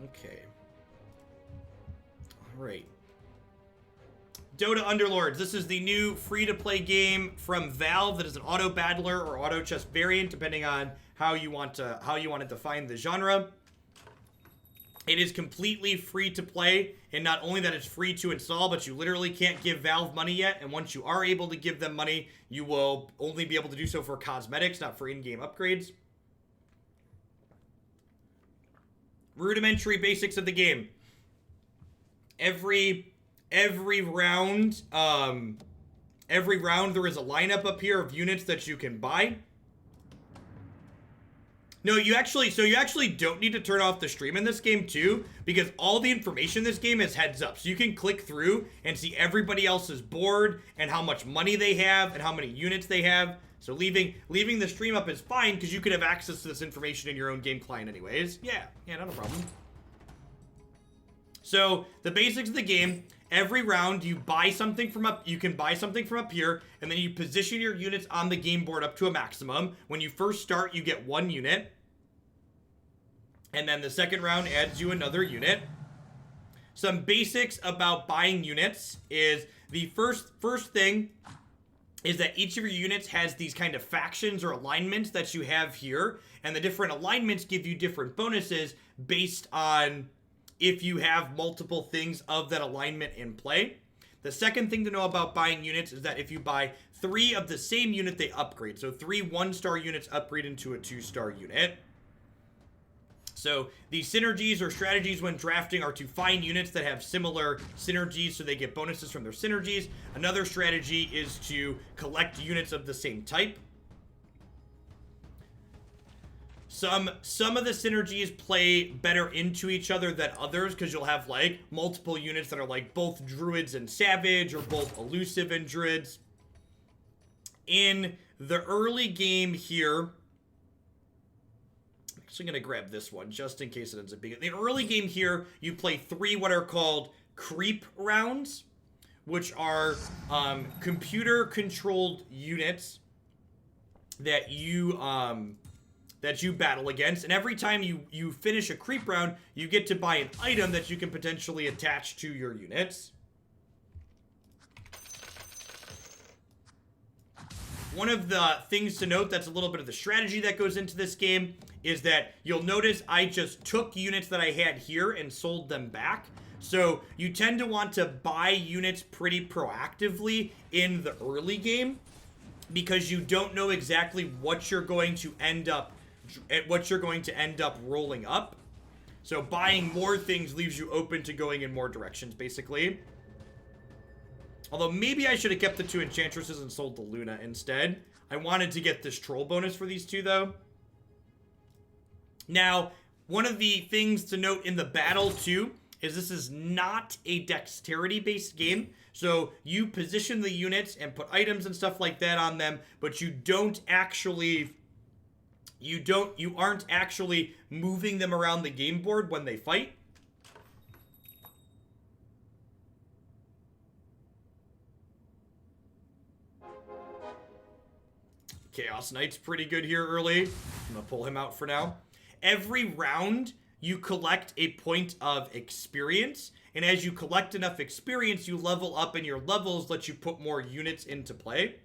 Okay. Alright. DOTA Underlords. This is the new free-to-play game from Valve that is an auto battler or auto chess variant, depending on how you want to define the genre. It is completely free to play, and not only that it's free to install, but you literally can't give Valve money yet, and once you are able to give them money, you will only be able to do so for cosmetics, not for in-game upgrades. Rudimentary basics of the game. Every round there is a lineup up here of units that you can buy. No, you actually don't need to turn off the stream in this game too, because all the information in this game is heads up. So you can click through and see everybody else's board and how much money they have and how many units they have. So leaving the stream up is fine because you could have access to this information in your own game client anyways. Yeah, not a problem. So the basics of the game, every round you buy something from up, you can buy something from up here, and then you position your units on the game board up to a maximum. When you first start, you get 1 unit. And then the second round adds you another unit. Some basics about buying units is the first thing is that each of your units has these kind of factions or alignments that you have here, and the different alignments give you different bonuses based on if you have multiple things of that alignment in play. The second thing to know about buying units is that if you buy 3 of the same unit, they upgrade. So 3 1-star units upgrade into a 2-star unit. So the synergies or strategies when drafting are to find units that have similar synergies so they get bonuses from their synergies. Another strategy is to collect units of the same type. Some of the synergies play better into each other than others because you'll have like multiple units that are like both druids and savage or both elusive and druids. In the early game here, I'm actually going to grab this one just in case it ends up being... In the early game here, you play 3 what are called creep rounds, which are computer-controlled units that you battle against, and every time you finish a creep round, you get to buy an item that you can potentially attach to your units. One of the things to note that's a little bit of the strategy that goes into this game is that you'll notice I just took units that I had here and sold them back. So you tend to want to buy units pretty proactively in the early game because you don't know exactly what you're going to end up rolling up. So buying more things leaves you open to going in more directions, basically. Although maybe I should have kept the 2 enchantresses and sold the Luna instead. I wanted to get this troll bonus for these 2, though. Now, one of the things to note in the battle, too, is this is not a dexterity-based game. So you position the units and put items and stuff like that on them, but you aren't actually moving them around the game board when they fight. Chaos Knight's pretty good here early. I'm gonna pull him out for now. Every round, you collect a point of experience, and as you collect enough experience, you level up, and your levels let you put more units into play.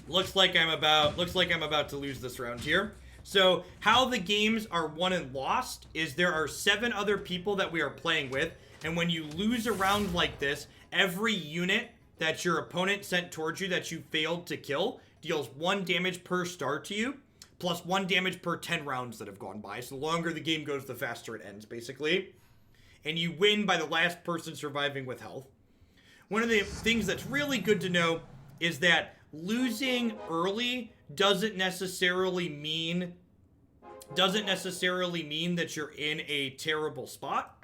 Looks like I'm about to lose this round here. So how the games are won and lost is there are 7 other people that we are playing with, and when you lose a round like this, every unit that your opponent sent towards you that you failed to kill deals 1 damage per star to you, plus 1 damage per 10 rounds that have gone by. So the longer the game goes, the faster it ends, basically. And you win by the last person surviving with health. One of the things that's really good to know is that losing early doesn't necessarily mean that you're in a terrible spot.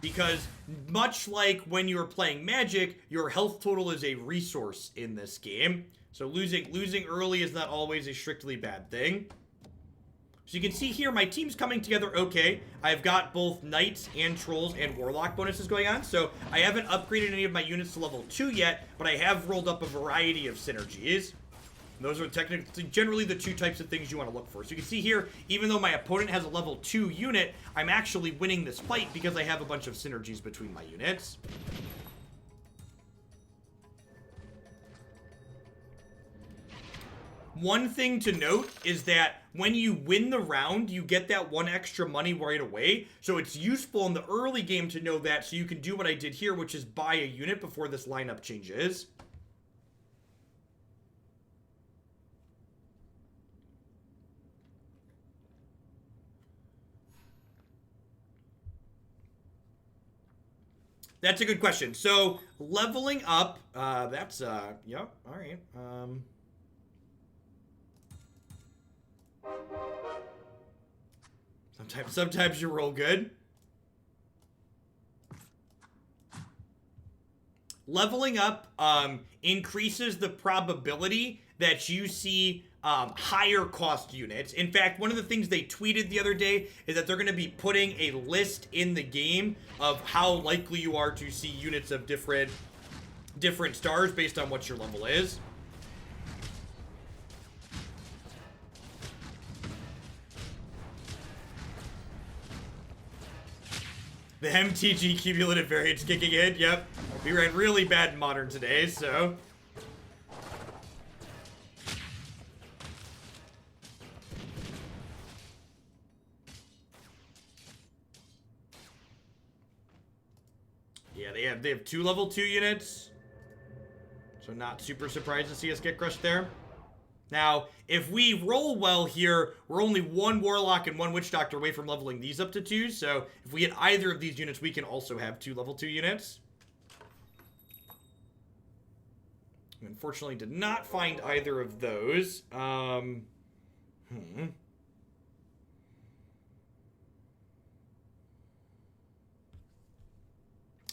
Because much like when you're playing Magic, your health total is a resource in this game. So losing early is not always a strictly bad thing. So you can see here, my team's coming together okay. I've got both Knights and Trolls and Warlock bonuses going on. So I haven't upgraded any of my units to level 2 yet, but I have rolled up a variety of synergies. Those are technically generally the 2 types of things you want to look for. So you can see here, even though my opponent has a level 2 unit, I'm actually winning this fight because I have a bunch of synergies between my units. One thing to note is that when you win the round, you get that 1 extra money right away. So it's useful in the early game to know that, so you can do what I did here, which is buy a unit before this lineup changes. That's a good question. So leveling up, yep, all right. Sometimes you roll good. Leveling up increases the probability that you see higher cost units. In fact, one of the things they tweeted the other day is that they're going to be putting a list in the game of how likely you are to see units of different stars based on what your level is. The MTG cumulative variance kicking in, yep. We ran really bad in Modern today, so... Yeah, they have 2 level 2 units. So not super surprised to see us get crushed there. Now, if we roll well here, we're only 1 Warlock and 1 Witch Doctor away from leveling these up to 2. So if we hit either of these units, we can also have 2 level 2 units. Unfortunately, did not find either of those.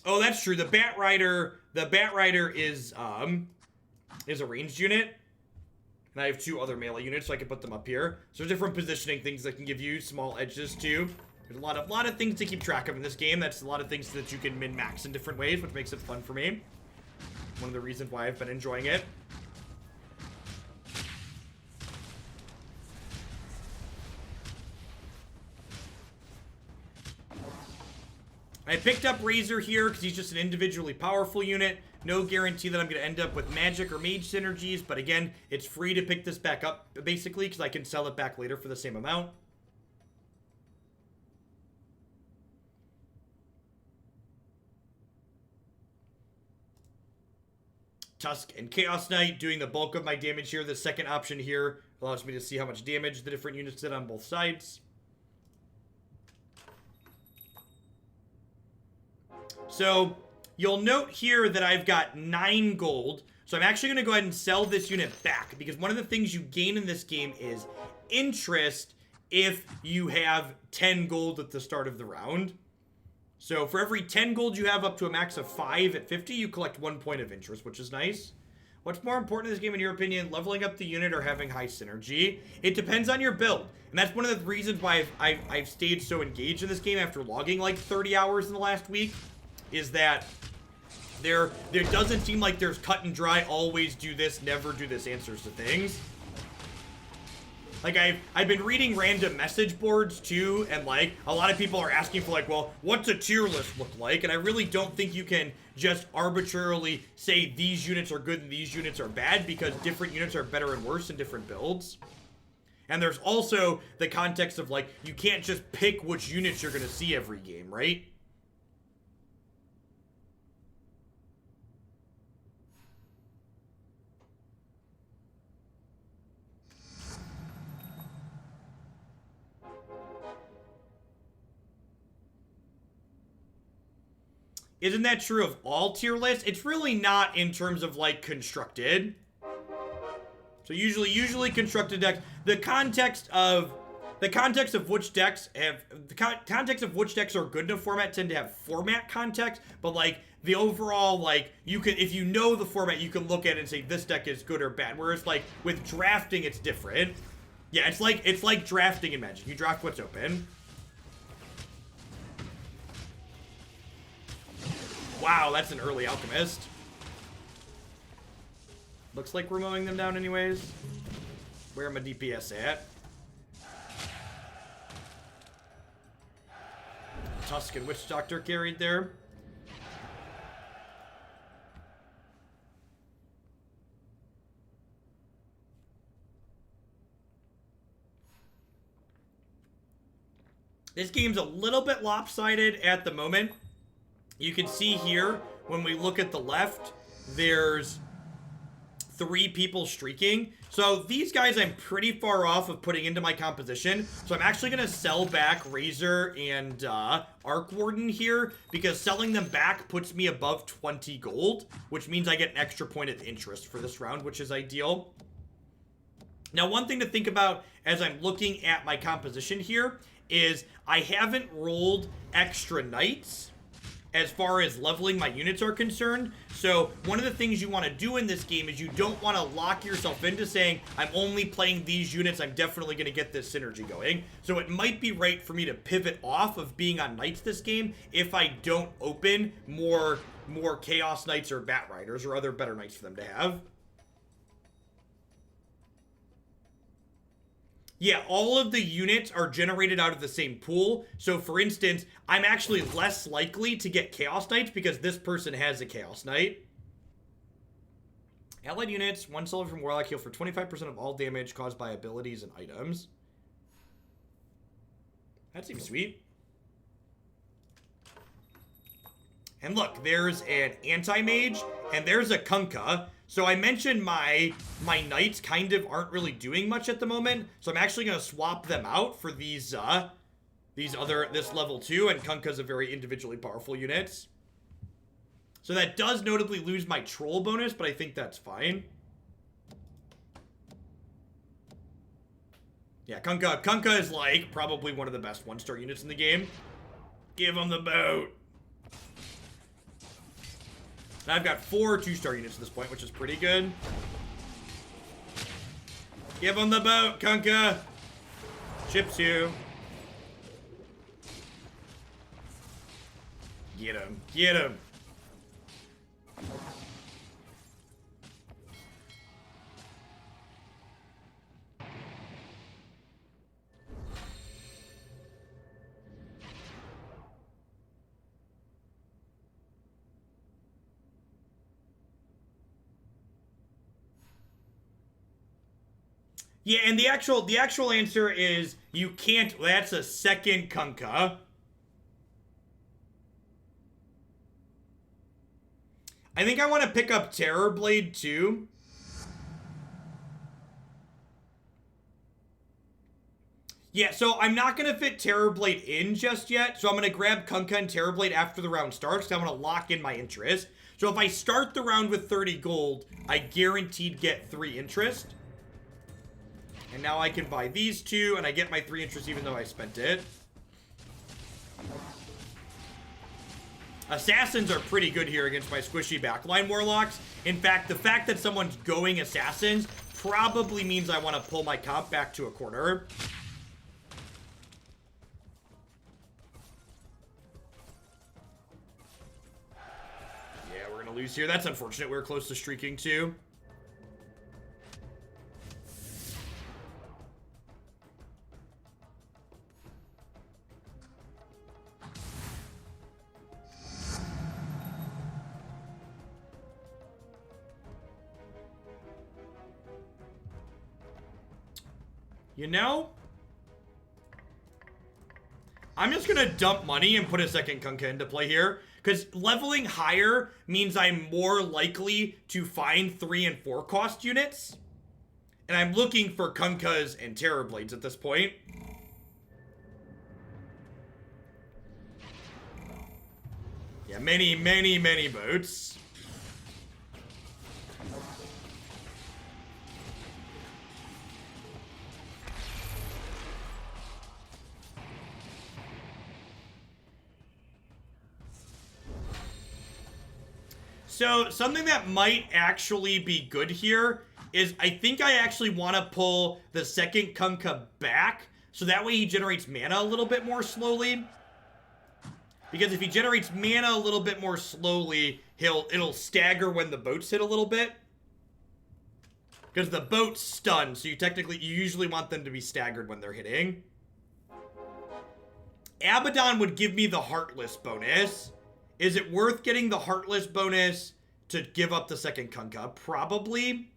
Oh, that's true. The Bat Rider is a ranged unit. And I have 2 other melee units, so I can put them up here. So there's different positioning things that can give you small edges too. There's a lot of things to keep track of in this game. That's a lot of things that you can min-max in different ways, which makes it fun for me. One of the reasons why I've been enjoying it. I picked up Razor here because he's just an individually powerful unit. No guarantee that I'm going to end up with magic or mage synergies, but again, it's free to pick this back up, basically, because I can sell it back later for the same amount. Tusk and Chaos Knight doing the bulk of my damage here. The second option here allows me to see how much damage the different units did on both sides. So you'll note here that I've got 9 gold. So I'm actually going to go ahead and sell this unit back, because one of the things you gain in this game is interest if you have 10 gold at the start of the round. So for every 10 gold you have up to a max of 5 at 50, you collect 1 point of interest, which is nice. What's more important in this game, in your opinion, leveling up the unit or having high synergy? It depends on your build. And that's one of the reasons why I've stayed so engaged in this game after logging like 30 hours in the last week, is that there doesn't seem like there's cut and dry, always do this, never do this answers to things. Like, I've been reading random message boards, too, and, like, a lot of people are asking for, like, well, what's a tier list look like? And I really don't think you can just arbitrarily say these units are good and these units are bad, because different units are better and worse in different builds. And there's also the context of, like, you can't just pick which units you're going to see every game, right? Isn't that true of all tier lists? It's really not in terms of, like, constructed. So usually constructed decks, the context of which decks are good in a format tend to have format context, but, like, the overall, like, you can, if you know the format, you can look at it and say this deck is good or bad. Whereas, like, with drafting, it's different. Yeah, it's like drafting in Magic. You draft what's open. Wow, that's an early Alchemist. Looks like we're mowing them down anyways. Where am I DPS at? Tuscan Witch Doctor carried there. This game's a little bit lopsided at the moment. You can see here, when we look at the left, there's 3 people streaking. So these guys I'm pretty far off of putting into my composition. So I'm actually going to sell back Razor and Arc Warden here, because selling them back puts me above 20 gold, which means I get an extra point of interest for this round, which is ideal. Now, one thing to think about as I'm looking at my composition here is I haven't rolled extra knights as far as leveling my units are concerned. So one of the things you want to do in this game is you don't want to lock yourself into saying, I'm only playing these units, I'm definitely going to get this synergy going. So it might be right for me to pivot off of being on knights this game if I don't open more Chaos Knights or Bat Riders or other better knights for them to have. Yeah, all of the units are generated out of the same pool. So, for instance, I'm actually less likely to get Chaos Knights because this person has a Chaos Knight. Allied units, 1 silver from Warlock, heal for 25% of all damage caused by abilities and items. That seems sweet. And look, there's an Anti-Mage, and there's a Kunkka. So I mentioned my knights kind of aren't really doing much at the moment. So I'm actually going to swap them out for this level 2. And Kunkka's a very individually powerful unit. So that does notably lose my troll bonus, but I think that's fine. Yeah, Kunkka is like probably one of the best 1-star units in the game. Give him the boat. And I've got 4 2-star units at this point, which is pretty good. Give him the boat, Kunkka. Chips you. Get him. Get him. Yeah, and the actual answer is you can't. That's a second Kunkka. I think I want to pick up Terrorblade too. Yeah, so I'm not going to fit Terrorblade in just yet. So I'm going to grab Kunkka and Terrorblade after the round starts, because I want to lock in my interest. So if I start the round with 30 gold, I guaranteed get 3 interest. And now I can buy these 2, and I get my 3 interest even though I spent it. Assassins are pretty good here against my squishy backline warlocks. In fact, the fact that someone's going assassins probably means I want to pull my comp back to a corner. Yeah, we're going to lose here. That's unfortunate. We were close to streaking too. You know, I'm just going to dump money and put a second Kunkka into play here. Because leveling higher means I'm more likely to find 3 and 4 cost units. And I'm looking for Kunkkas and Terrorblades at this point. Yeah, many, many, many boats. So, something that might actually be good here is I think I actually want to pull the second Kunkka back, so that way he generates mana a little bit more slowly. Because if he generates mana a little bit more slowly, it'll stagger when the boats hit a little bit. Because the boats stun, so you usually want them to be staggered when they're hitting. Abaddon would give me the Heartless bonus. Is it worth getting the Heartless bonus to give up the second Kunkka? Probably.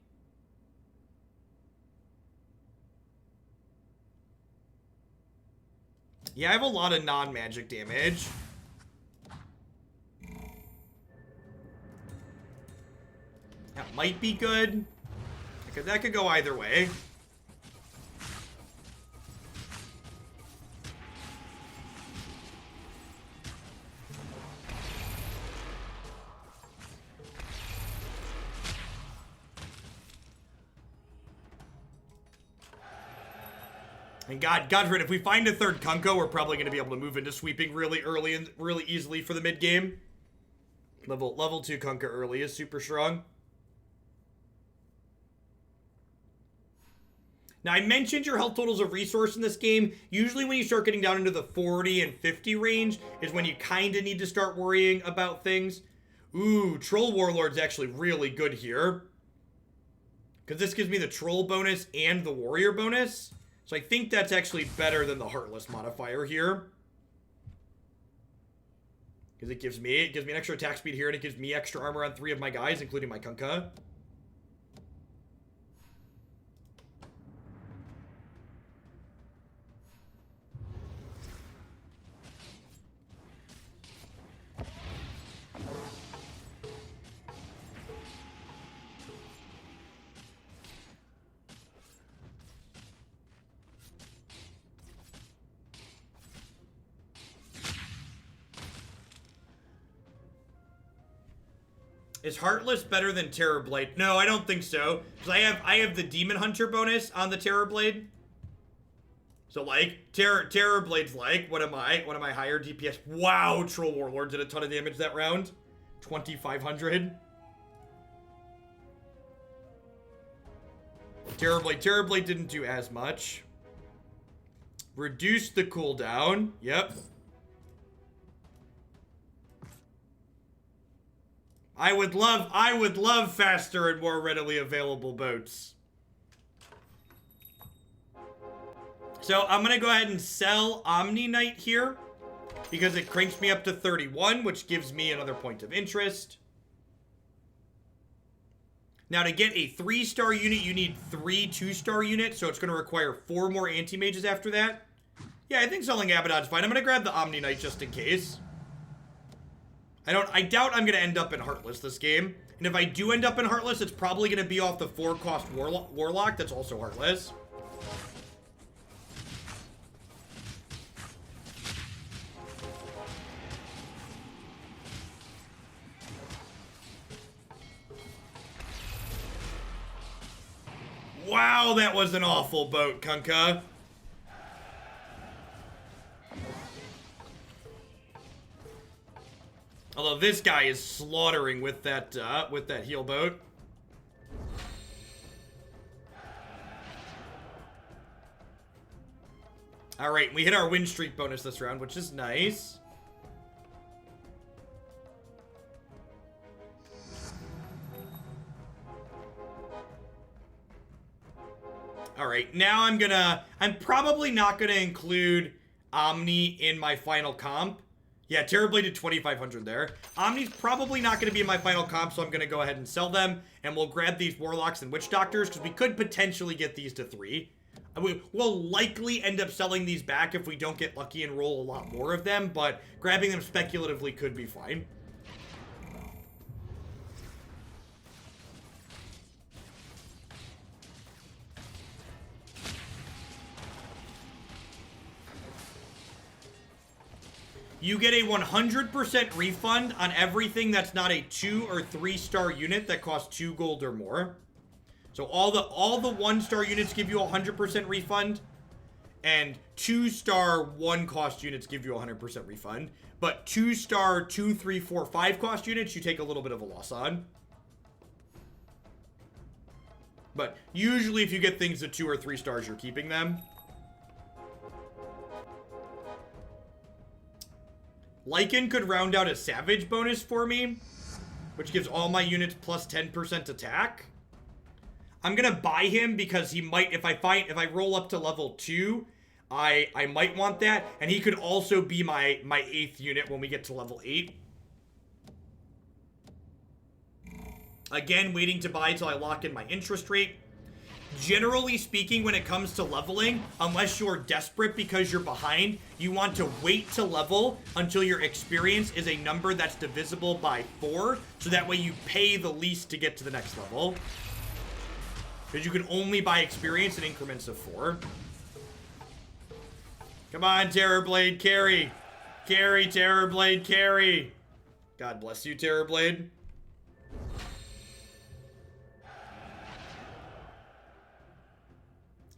Yeah, I have a lot of non-magic damage. That might be good. That could go either way. And God forbid, if we find a third Kunkka, we're probably going to be able to move into sweeping really early and really easily for the mid game. Level 2 Kunkka early is super strong. Now, I mentioned your health totals of resource in this game. Usually when you start getting down into the 40 and 50 range is when you kind of need to start worrying about things. Ooh, Troll Warlord's actually really good here. Because this gives me the Troll bonus and the Warrior bonus. So I think that's actually better than the Heartless modifier here. Because it gives me an extra attack speed here, and it gives me extra armor on 3 of my guys, including my Kunkka. Is Heartless better than Terrorblade? No, I don't think so. Because I have the Demon Hunter bonus on the Terrorblade. So like, Terrorblade's like, what am I higher DPS? Wow, Troll Warlord did a ton of damage that round. 2,500. Terrorblade didn't do as much. Reduce the cooldown. Yep. I would love faster and more readily available boats. So I'm going to go ahead and sell Omni Knight here because it cranks me up to 31, which gives me another point of interest. Now to get a 3-star unit, you need 3 2-star units, so it's going to require 4 more anti-mages after that. Yeah, I think selling Abaddon's fine. I'm going to grab the Omni Knight just in case. I doubt I'm going to end up in Heartless this game. And if I do end up in Heartless, it's probably going to be off the 4-cost Warlock that's also Heartless. Wow, that was an awful boat, Kunkka. Although this guy is slaughtering with that heal boat. All right, we hit our win streak bonus this round, which is nice. All right, now I'm probably not gonna include Omni in my final comp. Yeah, Terrorblade did 2,500 there. Omni's probably not going to be in my final comp, so I'm going to go ahead and sell them. And we'll grab these Warlocks and Witch Doctors, because we could potentially get these to 3. We'll likely end up selling these back if we don't get lucky and roll a lot more of them, but grabbing them speculatively could be fine. You get a 100% refund on everything that's not a 2 or 3-star unit that costs 2 gold or more. So all the 1-star units give you a 100% refund, and 2-star 1-cost units give you a 100% refund. But 2-star 2, 3, 4, 5-cost units you take a little bit of a loss on. But usually if you get things at 2 or 3 stars, you're keeping them. Lycan could round out a Savage bonus for me, which gives all my units plus 10% attack. I'm gonna buy him because he might, if I roll up to level 2, I might want that. And he could also be my 8th unit when we get to level 8. Again, waiting to buy till I lock in my interest rate. Generally speaking, when it comes to leveling, unless you're desperate because you're behind, you want to wait to level until your experience is a number that's divisible by 4, so that way you pay the least to get to the next level. Because you can only buy experience in increments of 4. Come on, Terrorblade, carry. Carry, Terrorblade, carry. God bless you, Terrorblade.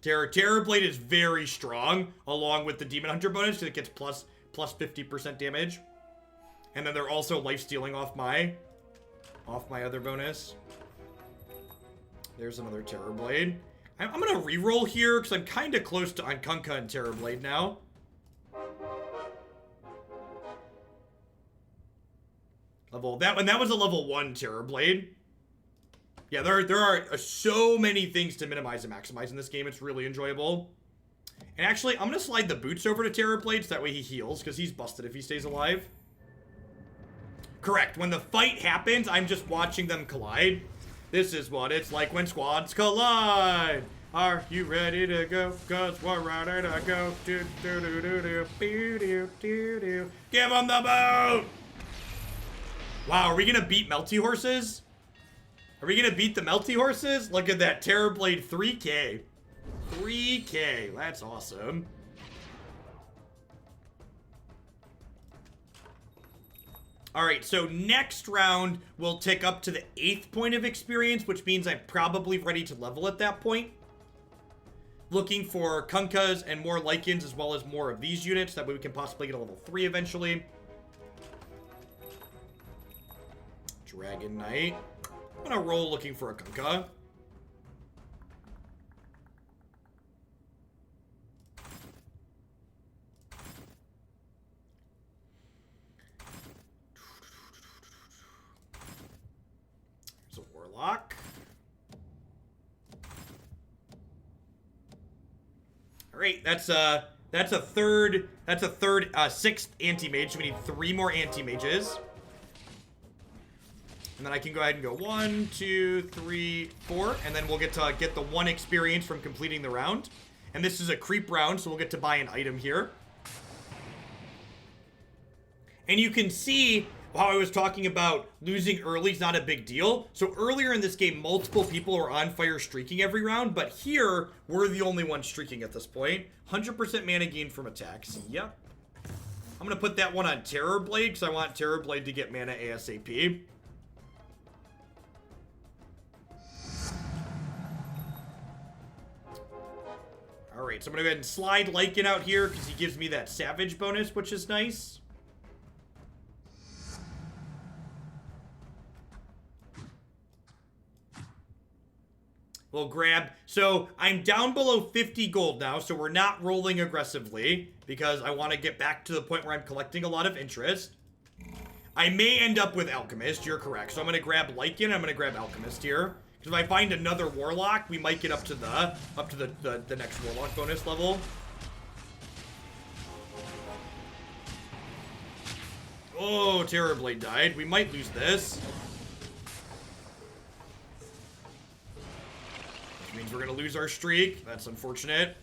Terrorblade is very strong, along with the Demon Hunter bonus, because it gets plus 50% damage. And then they're also life-stealing off my other bonus. There's another Terrorblade. I'm gonna reroll here, because I'm kind of close to on Kunkka and Terrorblade now. That was a level 1 Terrorblade. Yeah, there are so many things to minimize and maximize in this game. It's really enjoyable. And actually, I'm going to slide the boots over to Terrorblade so that way he heals, because he's busted if he stays alive. Correct. When the fight happens, I'm just watching them collide. This is what it's like when squads collide. Are you ready to go? Cause we're ready to go. Do, do, do, do, do, do, do, do, do. Give him the boot! Wow, are we going to beat Melty Horses? Are we gonna beat the Melty Horses? Look at that, Terrorblade 3K. 3K, that's awesome. Alright, so next round, we'll tick up to the 8th point of experience, which means I'm probably ready to level at that point. Looking for Kunkkas and more Lycans, as well as more of these units. That way we can possibly get a level 3 eventually. Dragon Knight. I'm gonna roll looking for a Kunkka. There's a Warlock. All right, that's a third 6th anti-mage. So we need 3 more anti-mages. And then I can go ahead and go 1, 2, 3, 4. And then we'll get to get the 1 experience from completing the round. And this is a creep round, so we'll get to buy an item here. And you can see how I was talking about losing early is not a big deal. So earlier in this game, multiple people were on fire streaking every round. But here, we're the only ones streaking at this point. 100% mana gain from attacks. Yep. I'm going to put that one on Terrorblade because I want Terrorblade to get mana ASAP. Alright, so I'm going to go ahead and slide Lycan out here because he gives me that Savage bonus, which is nice. We'll grab... So, I'm down below 50 gold now, so we're not rolling aggressively because I want to get back to the point where I'm collecting a lot of interest. I may end up with Alchemist, you're correct. So I'm going to grab Lycan, I'm going to grab Alchemist here. Because if I find another Warlock, we might get up to the next Warlock bonus level. Oh, Terrorblade died. We might lose this. Which means we're going to lose our streak. That's unfortunate.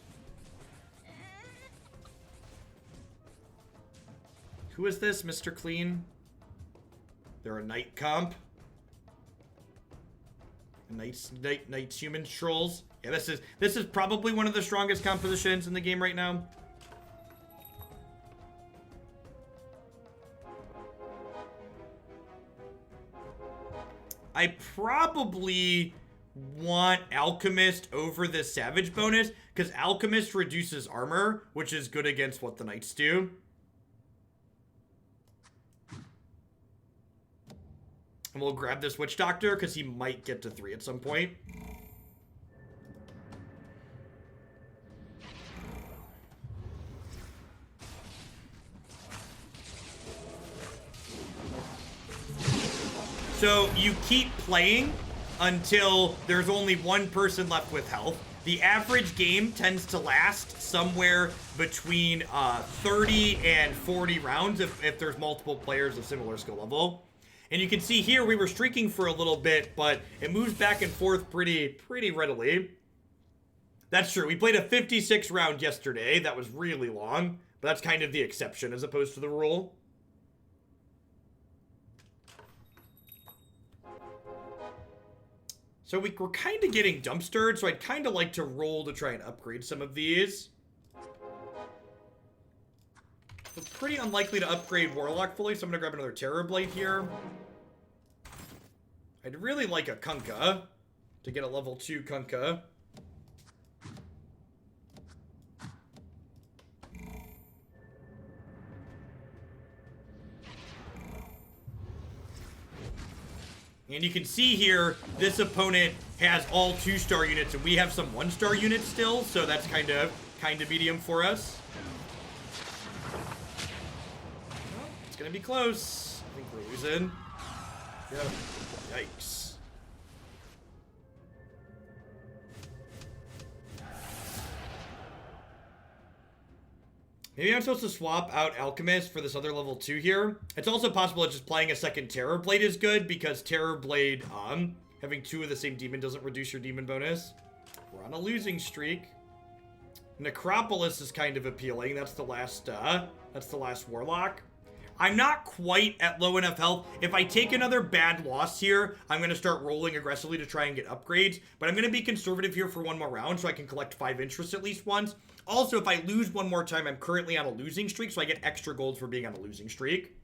Who is this, Mr. Clean? They're a knight comp. Knights human trolls. Yeah, this is probably one of the strongest compositions in the game right now. I probably want Alchemist over the Savage bonus because Alchemist reduces armor, which is good against what the Knights do. And we'll grab this Witch Doctor because he might get to 3 at some point. So you keep playing until there's only one person left with health. The average game tends to last somewhere between 30 and 40 rounds if there's multiple players of similar skill level. And you can see here we were streaking for a little bit, but it moves back and forth pretty readily. That's true. We played a 56 round yesterday. That was really long, but that's kind of the exception as opposed to the rule. So we're kind of getting dumpstered, so I'd kind of like to roll to try and upgrade some of these. We're pretty unlikely to upgrade Warlock fully, so I'm going to grab another Terror Blade here. I'd really like a Kunkka to get a level 2 Kunkka. And you can see here, this opponent has all 2-star units, and we have some 1-star units still, so that's kind of medium for us. Well, it's gonna be close. I think we're losing. Yep. Yikes. Maybe I'm supposed to swap out Alchemist for this other level 2 here. It's also possible that just playing a second Terror Blade is good, because Terror Blade, having 2 of the same demon doesn't reduce your demon bonus. We're on a losing streak. Necropolis is kind of appealing. That's the last Warlock. I'm not quite at low enough health. If I take another bad loss here, I'm going to start rolling aggressively to try and get upgrades. But I'm going to be conservative here for one more round so I can collect 5 interest at least once. Also, if I lose one more time, I'm currently on a losing streak, so I get extra golds for being on a losing streak.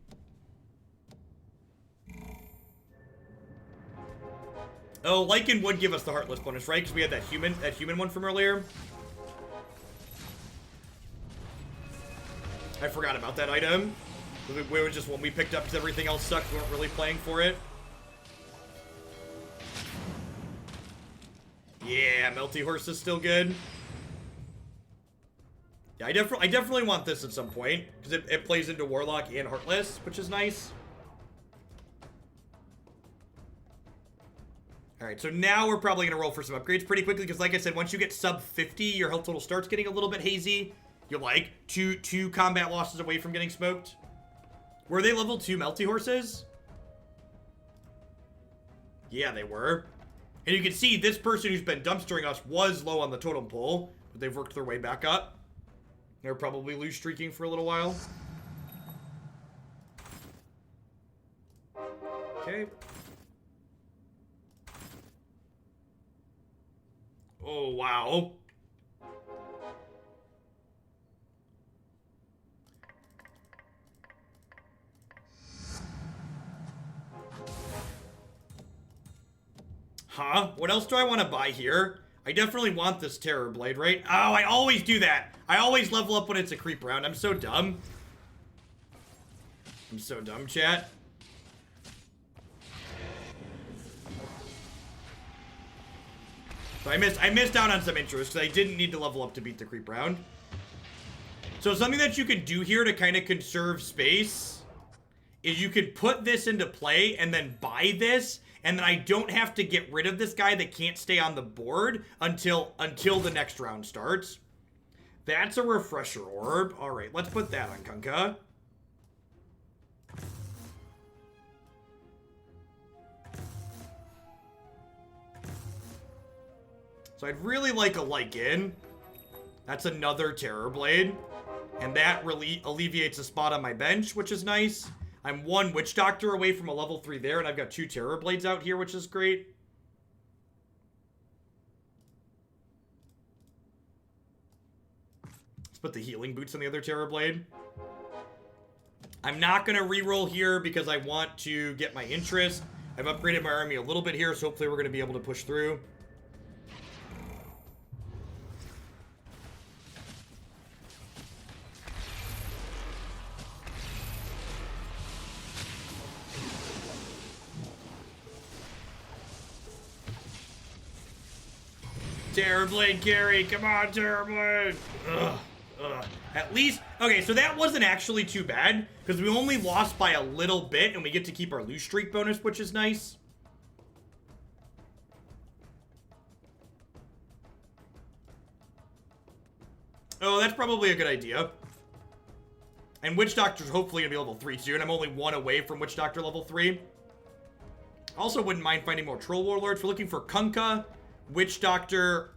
Oh, Lycan would give us the Heartless bonus, right? Because we had that human one from earlier. I forgot about that item. We were just when we picked up because everything else sucked. We weren't really playing for it. Yeah, Melty Horse is still good. Yeah, I definitely want this at some point because it plays into Warlock and Heartless, which is nice. All right, so now we're probably gonna roll for some upgrades pretty quickly because, like I said, once you get sub 50, your health total starts getting a little bit hazy. You're like two combat losses away from getting smoked. Were they level 2 Melty Horses? Yeah, they were. And you can see this person who's been dumpstering us was low on the totem pole, but they've worked their way back up. They're probably lose streaking for a little while. Okay. Oh, wow. Huh? What else do I want to buy here? I definitely want this Terror Blade, right? Oh, I always do that. I always level up when it's a creep round. I'm so dumb. I'm so dumb, chat. So I missed out on some interest because I didn't need to level up to beat the creep round. So something that you can do here to kind of conserve space is you could put this into play and then buy this, and then I don't have to get rid of this guy that can't stay on the board until the next round starts. That's a refresher orb. All right, let's put that on Kunkka. So I'd really like a Lycan. That's another Terror Blade. And that really alleviates a spot on my bench, which is nice. I'm 1 Witch Doctor away from a level 3 there, and I've got 2 Terror Blades out here, which is great. Let's put the healing boots on the other Terror Blade. I'm not going to reroll here because I want to get my interest. I've upgraded my army a little bit here, so hopefully we're going to be able to push through. Terror Blade carry, come on, Terror Blade. Ugh. At least, okay, so that wasn't actually too bad, because we only lost by a little bit, and we get to keep our lose streak bonus, which is nice. Oh, that's probably a good idea. And Witch Doctor's hopefully gonna be level 3 soon. I'm only 1 away from Witch Doctor level 3. Also wouldn't mind finding more Troll Warlords. We're looking for Kunkka, Witch Doctor,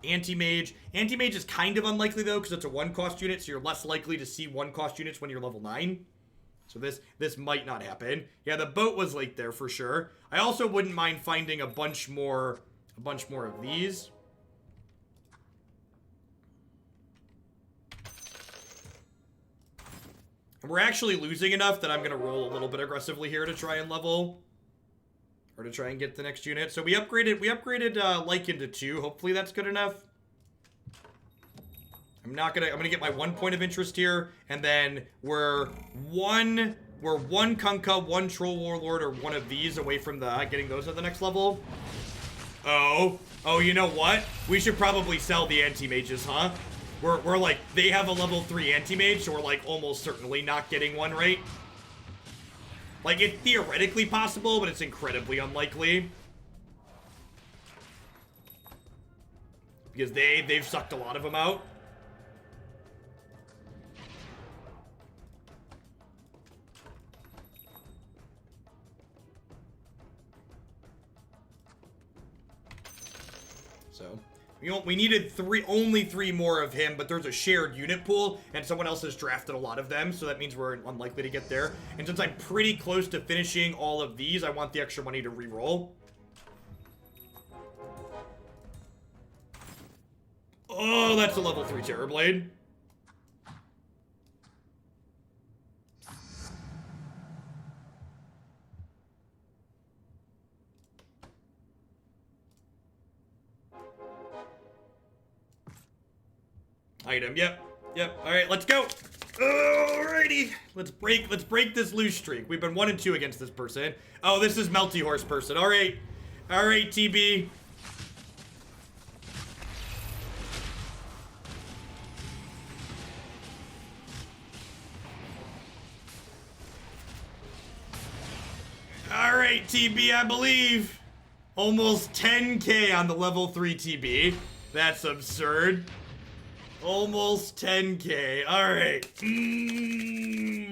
Anti-Mage. Anti-Mage is kind of unlikely though, because it's a 1-cost unit, so you're less likely to see 1-cost units when you're level 9. So this might not happen. Yeah, the boat was late there for sure. I also wouldn't mind finding a bunch more of these. And we're actually losing enough that I'm gonna roll a little bit aggressively here to try and level. Or to try and get the next unit. So we upgraded Lycan to 2. Hopefully that's good enough. I'm gonna get my 1 point of interest here, and then we're one Kunkka, 1 Troll Warlord, or 1 of these away from getting those at the next level. Oh, you know what? We should probably sell the anti-mages, huh? We're like, they have a level 3 anti-mage, so we're like almost certainly not getting one, right? Like, it's theoretically possible, but it's incredibly unlikely. Because they've sucked a lot of them out. So, we needed only 3 more of him, but there's a shared unit pool, and someone else has drafted a lot of them, so that means we're unlikely to get there. And since I'm pretty close to finishing all of these, I want the extra money to reroll. Oh, that's a level 3 Terrorblade. Item, yep. Alright, let's go. Alrighty. Let's break this lose streak. We've been 1 and 2 against this person. Oh, this is Melty Horse person. Alright, TB. Alright, TB, I believe. Almost 10k on the level 3 TB. That's absurd. Almost 10k. Alright.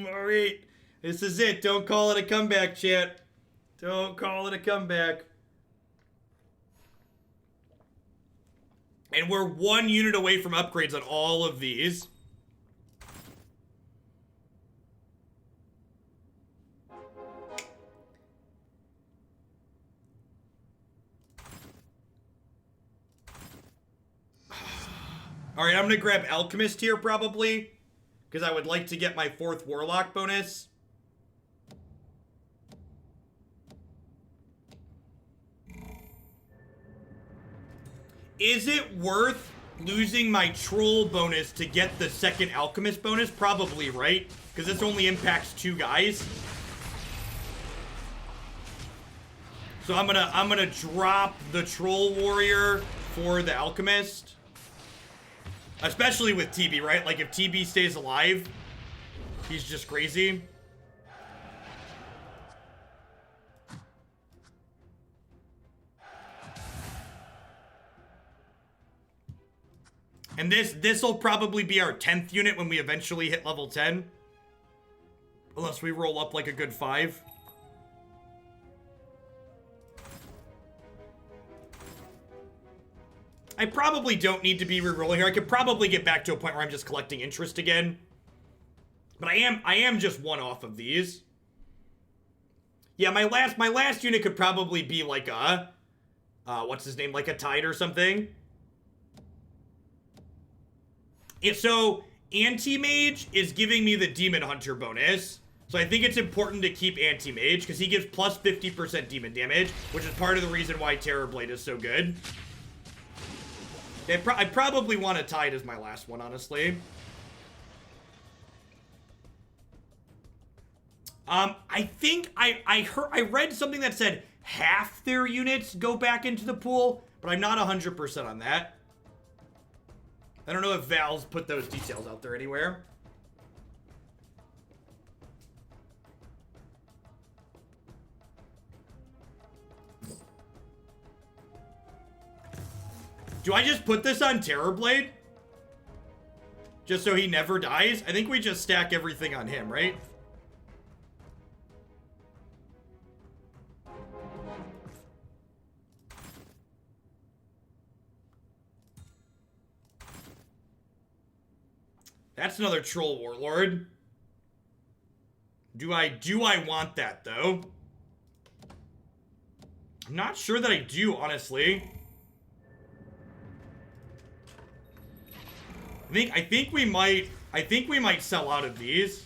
Alright. This is it. Don't call it a comeback, chat. Don't call it a comeback. And we're 1 unit away from upgrades on all of these. Alright, I'm gonna grab Alchemist here, probably. Because I would like to get my 4th Warlock bonus. Is it worth losing my Troll bonus to get the 2nd Alchemist bonus? Probably, right? Because this only impacts 2 guys. So I'm gonna drop the Troll Warrior for the Alchemist. Especially with TB, right? Like, if TB stays alive, he's just crazy. And this'll probably be our 10th unit when we eventually hit level 10. Unless we roll up like a good 5. I probably don't need to be re-rolling here. I could probably get back to a point where I'm just collecting interest again. But I am just 1 off of these. Yeah, my last unit could probably be like a what's his name, like a Tide or something. So Anti-Mage is giving me the Demon Hunter bonus. So I think it's important to keep Anti-Mage because he gives plus 50% demon damage, which is part of the reason why Terrorblade is so good. I probably want a Tide as my last one, honestly. I think I read something that said half their units go back into the pool, but I'm not 100% on that. I don't know if Val's put those details out there anywhere. Do I just put this on Terrorblade? Just so he never dies? I think we just stack everything on him, right? That's another Troll Warlord. Do I want that, though? I'm not sure that I do, honestly. I think we might sell out of these.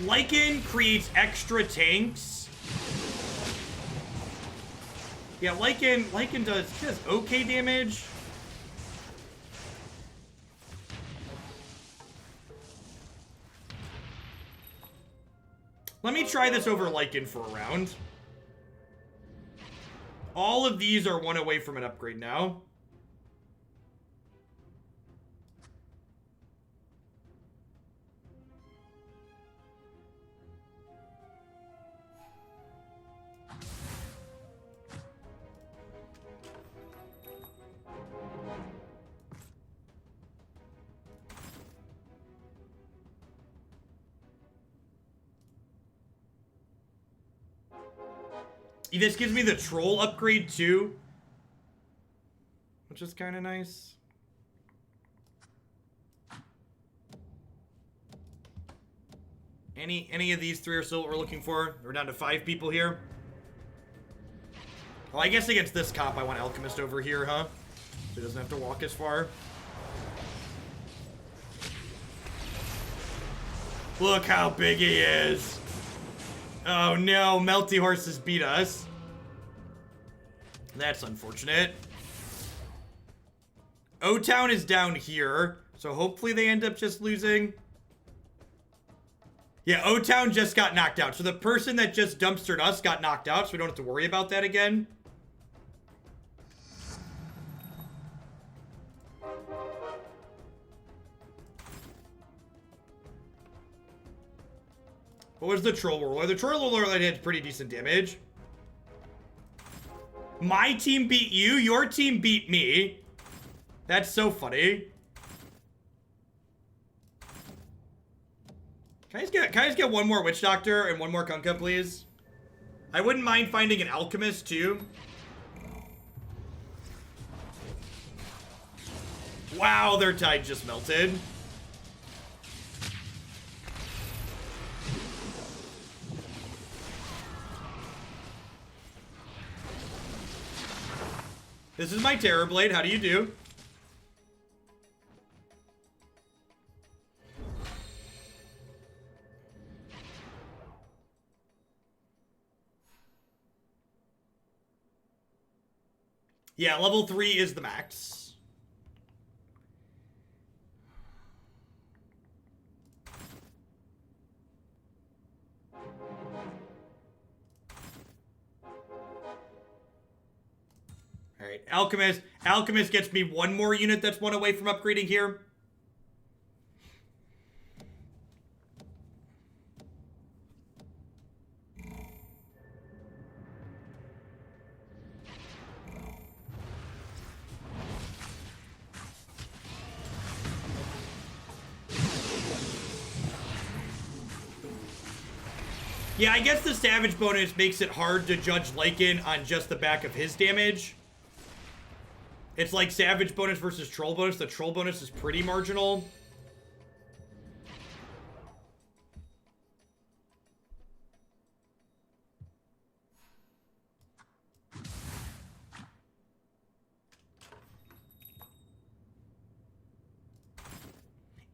Lycan creates extra tanks. Yeah, Lycan does okay damage. Let me try this over Lycan for a round. All of these are one away from an upgrade now. This gives me the troll upgrade too, which is kind of nice. Any of these three are still what we're looking for? We're down to 5 people here. Well, I guess against this comp, I want Alchemist over here, huh? So he doesn't have to walk as far. Look how big he is. Oh no, Melty Horses beat us. That's unfortunate. O-Town is down here, so hopefully they end up just losing. Yeah, O-Town just got knocked out. So the person that just dumpstered us got knocked out, so we don't have to worry about that again. What was the Troll Warlord? The Troll Warlord had pretty decent damage. My team beat you. Your team beat me. That's so funny. Can I just get one more Witch Doctor and one more Kunkka, please? I wouldn't mind finding an Alchemist, too. Wow, their tide just melted. This is my Terrorblade. How do you do? Yeah, level 3 is the max. Alright, Alchemist. Alchemist gets me one more unit that's one away from upgrading here. Yeah, I guess the Savage bonus makes it hard to judge Lycan on just the back of his damage. It's like Savage bonus versus Troll bonus. The Troll bonus is pretty marginal.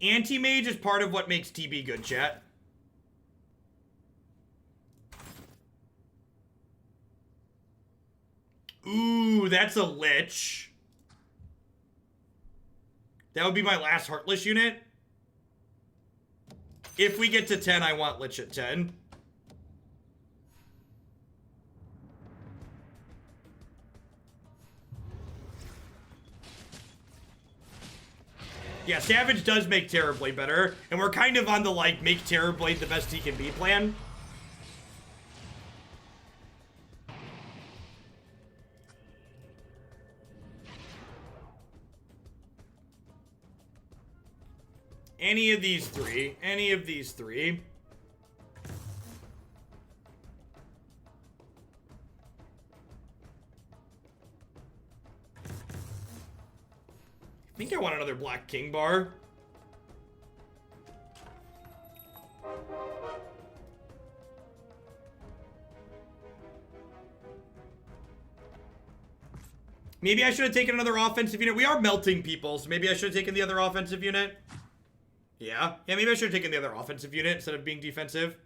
Anti-Mage is part of what makes TB good, chat. Ooh, that's a Lich. That would be my last Heartless unit. If we get to 10, I want Lich at 10. Yeah, Savage does make Terrorblade better, and we're kind of on the, like, make Terrorblade the best he can be plan. Any of these three. Any of these three. I think I want another Black King bar. Maybe I should have taken another offensive unit. We are melting people, so maybe I should have taken the other offensive unit. Yeah, maybe I should have taken the other offensive unit instead of being defensive.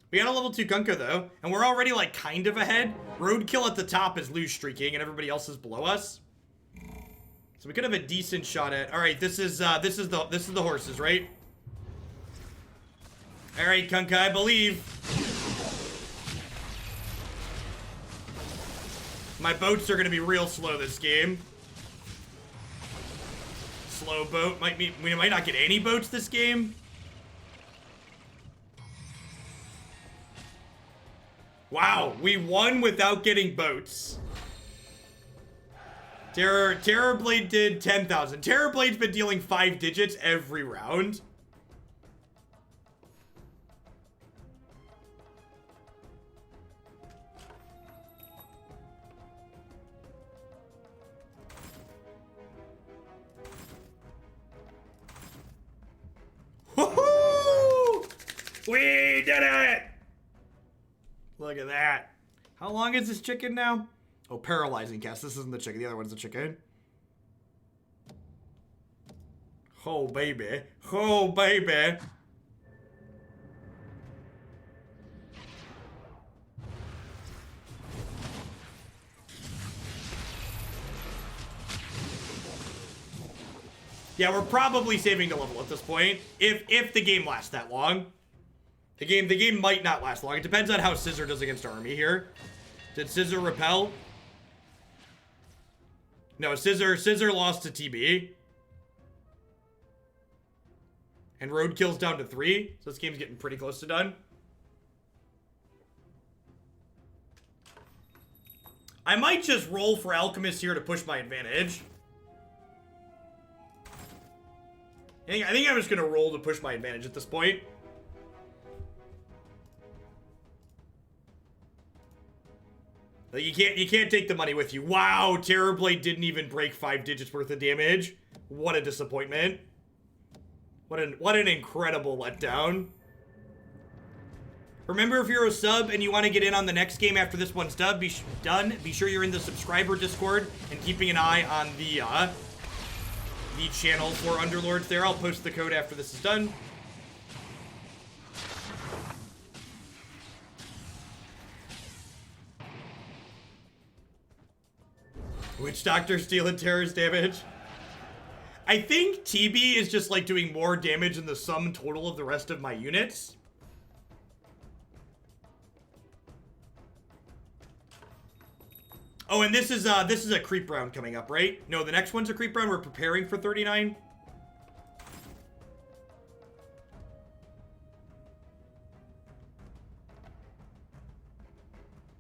We got a level 2 Gunka, though, and we're already, like, kind of ahead. Roadkill at the top is lose streaking, and everybody else is below us. So we could have a decent shot at... Alright, this is the horses, right? Alright, Kunkka, I believe. My boats are gonna be real slow this game. Slow boat. We might not get any boats this game. Wow, we won without getting boats. Terrorblade did 10,000. Terrorblade's been dealing 5 digits every round. Woohoo! We did it! Look at that. How long is this chicken now? Oh, paralyzing cast. This isn't the chicken. The other one's the chicken. Oh, baby. Oh, baby. Yeah, we're probably saving the level at this point. If the game lasts that long. The game might not last long. It depends on how Scissor does against Army here. Did Scissor repel? No, Scissor lost to TB. And Roadkill's down to 3. So this game's getting pretty close to done. I might just roll for Alchemist here to push my advantage. I think I'm just gonna roll to push my advantage at this point. Like, you can't take the money with you. Wow, Terrorblade didn't even break 5 digits worth of damage. What a disappointment. What an incredible letdown. Remember, if you're a sub and you want to get in on the next game after this one's done, be sure you're in the subscriber Discord and keeping an eye on the channel for Underlords there. I'll post the code after this is done. Witch Doctor stealing terrorist damage. I think TB is just like doing more damage than the sum total of the rest of my units. Oh, and this is a creep round coming up, right? No, the next one's a creep round. We're preparing for 39.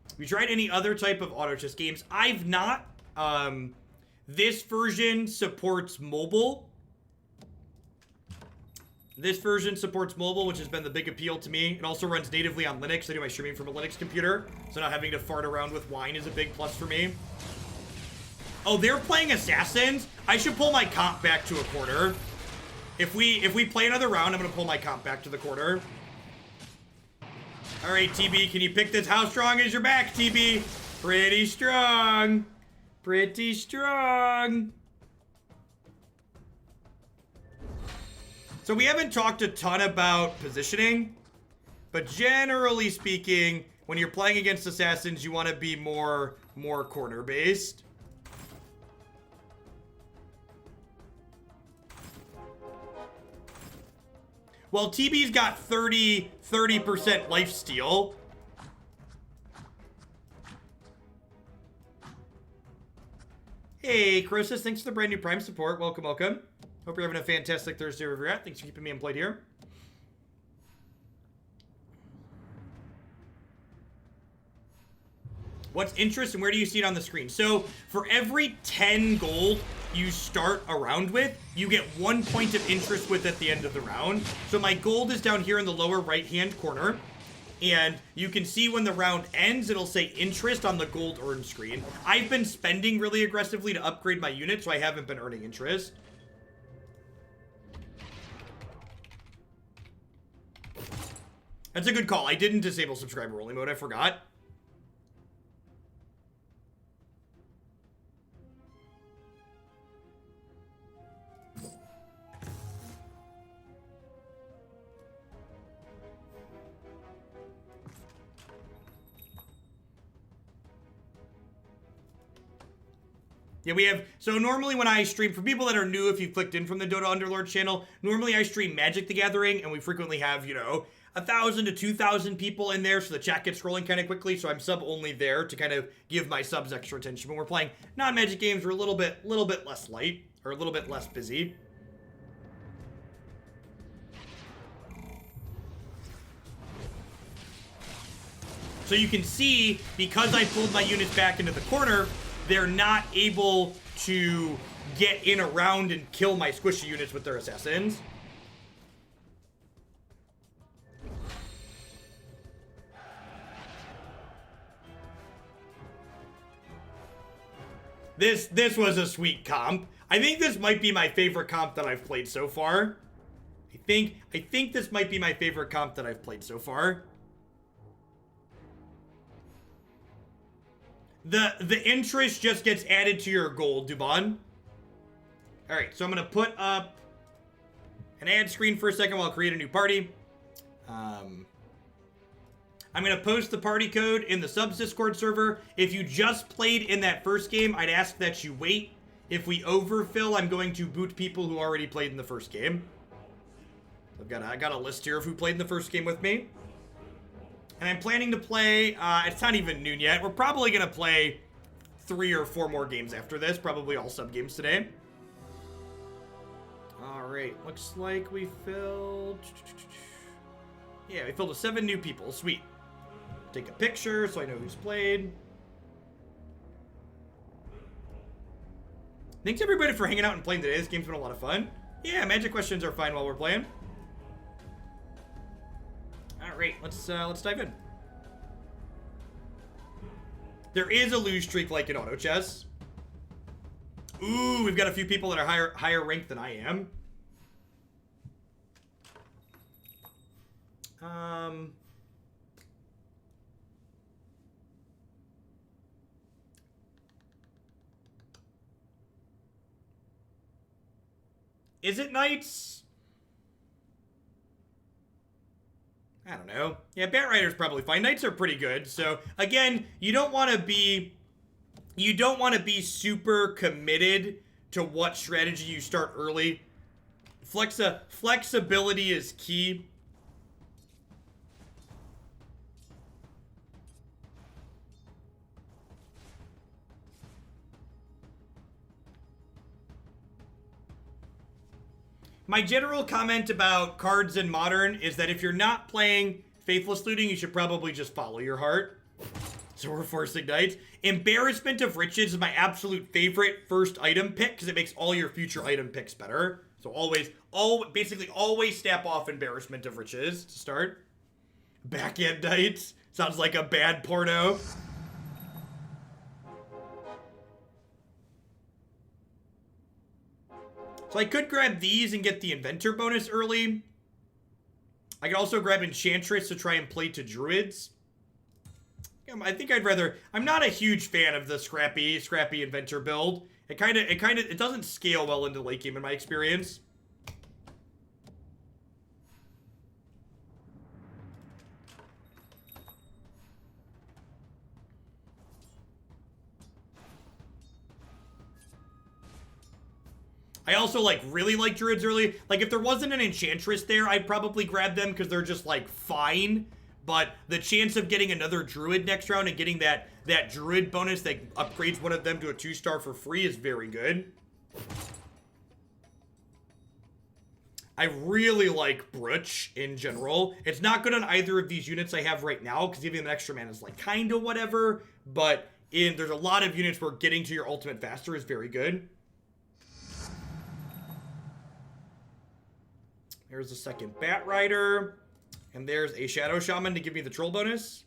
Have you tried any other type of auto chess games? I've not. This version supports mobile. This version supports mobile, which has been the big appeal to me. It also runs natively on Linux. I do my streaming from a Linux computer, so not having to fart around with wine is a big plus for me. Oh, they're playing Assassins? I should pull my comp back to a quarter. If we play another round, I'm gonna pull my comp back to the quarter. All right, TB, can you pick this? How strong is your back, TB? Pretty strong. Pretty strong. So we haven't talked a ton about positioning, but generally speaking, when you're playing against assassins, you want to be more corner based. Well, TB's got 30% lifesteal. Hey, Croesus, thanks for the brand new Prime support. Welcome, welcome. Hope you're having a fantastic Thursday wherever you're at. Thanks for keeping me employed here. What's interest and where do you see it on the screen? So for every 10 gold you start a round with, you get 1 point of interest with at the end of the round. So my gold is down here in the lower right-hand corner. And you can see when the round ends, it'll say interest on the gold earned screen. I've been spending really aggressively to upgrade my unit, so I haven't been earning interest. That's a good call. I didn't disable subscriber only mode. I forgot. Yeah, we have, so normally when I stream, for people that are new, if you clicked in from the DOTA Underlords channel, normally I stream Magic the Gathering, and we frequently have, you know, 1,000 to 2,000 people in there, so the chat gets scrolling kind of quickly, so I'm sub only there to kind of give my subs extra attention. When we're playing non-Magic games, we're a little bit less light, or a little bit less busy. So you can see, because I pulled my units back into the corner, they're not able to get in around and kill my squishy units with their assassins. This was a sweet comp. I think this might be my favorite comp that I've played so far. I think this might be my favorite comp that I've played so far. The interest just gets added to your gold, Dubon. Alright, so I'm going to put up an ad screen for a second while I create a new party. I'm going to post the party code in the subs Discord server. If you just played in that first game, I'd ask that you wait. If we overfill, I'm going to boot people who already played in the first game. I got a list here of who played in the first game with me. And I'm planning to play, it's not even noon yet. We're probably going to play 3 or 4 more games after this. Probably all sub games today. Alright, looks like we filled... Yeah, we filled with 7 new people. Sweet. Take a picture so I know who's played. Thanks everybody for hanging out and playing today. This game's been a lot of fun. Yeah, magic questions are fine while we're playing. Alright, let's dive in. There is a lose streak like in auto chess. Ooh, we've got a few people that are higher ranked than I am. Is it knights? I don't know. Yeah, Bat Rider's probably fine. Knights are pretty good. So again, you don't want to be super committed to what strategy you start early. Flexibility is key. My general comment about cards in Modern is that if you're not playing Faithless Looting, you should probably just follow your heart. So we're forcing knights. Embarrassment of Riches is my absolute favorite first item pick because it makes all your future item picks better. So basically always snap off Embarrassment of Riches to start. Backhand Knights. Sounds like a bad porno. So I could grab these and get the Inventor bonus early. I could also grab Enchantress to try and play to Druids. I think I'd rather... I'm not a huge fan of the scrappy Inventor build. It doesn't scale well into the late game in my experience. I also, really like Druids early. If there wasn't an Enchantress there, I'd probably grab them because they're just, fine. But the chance of getting another Druid next round and getting that Druid bonus that upgrades one of them to a 2-star for free is very good. I really like Brooch in general. It's not good on either of these units I have right now, because giving them extra mana is like kind of whatever, but there's a lot of units where getting to your ultimate faster is very good. There's a second Bat Rider, and there's a Shadow Shaman to give me the troll bonus.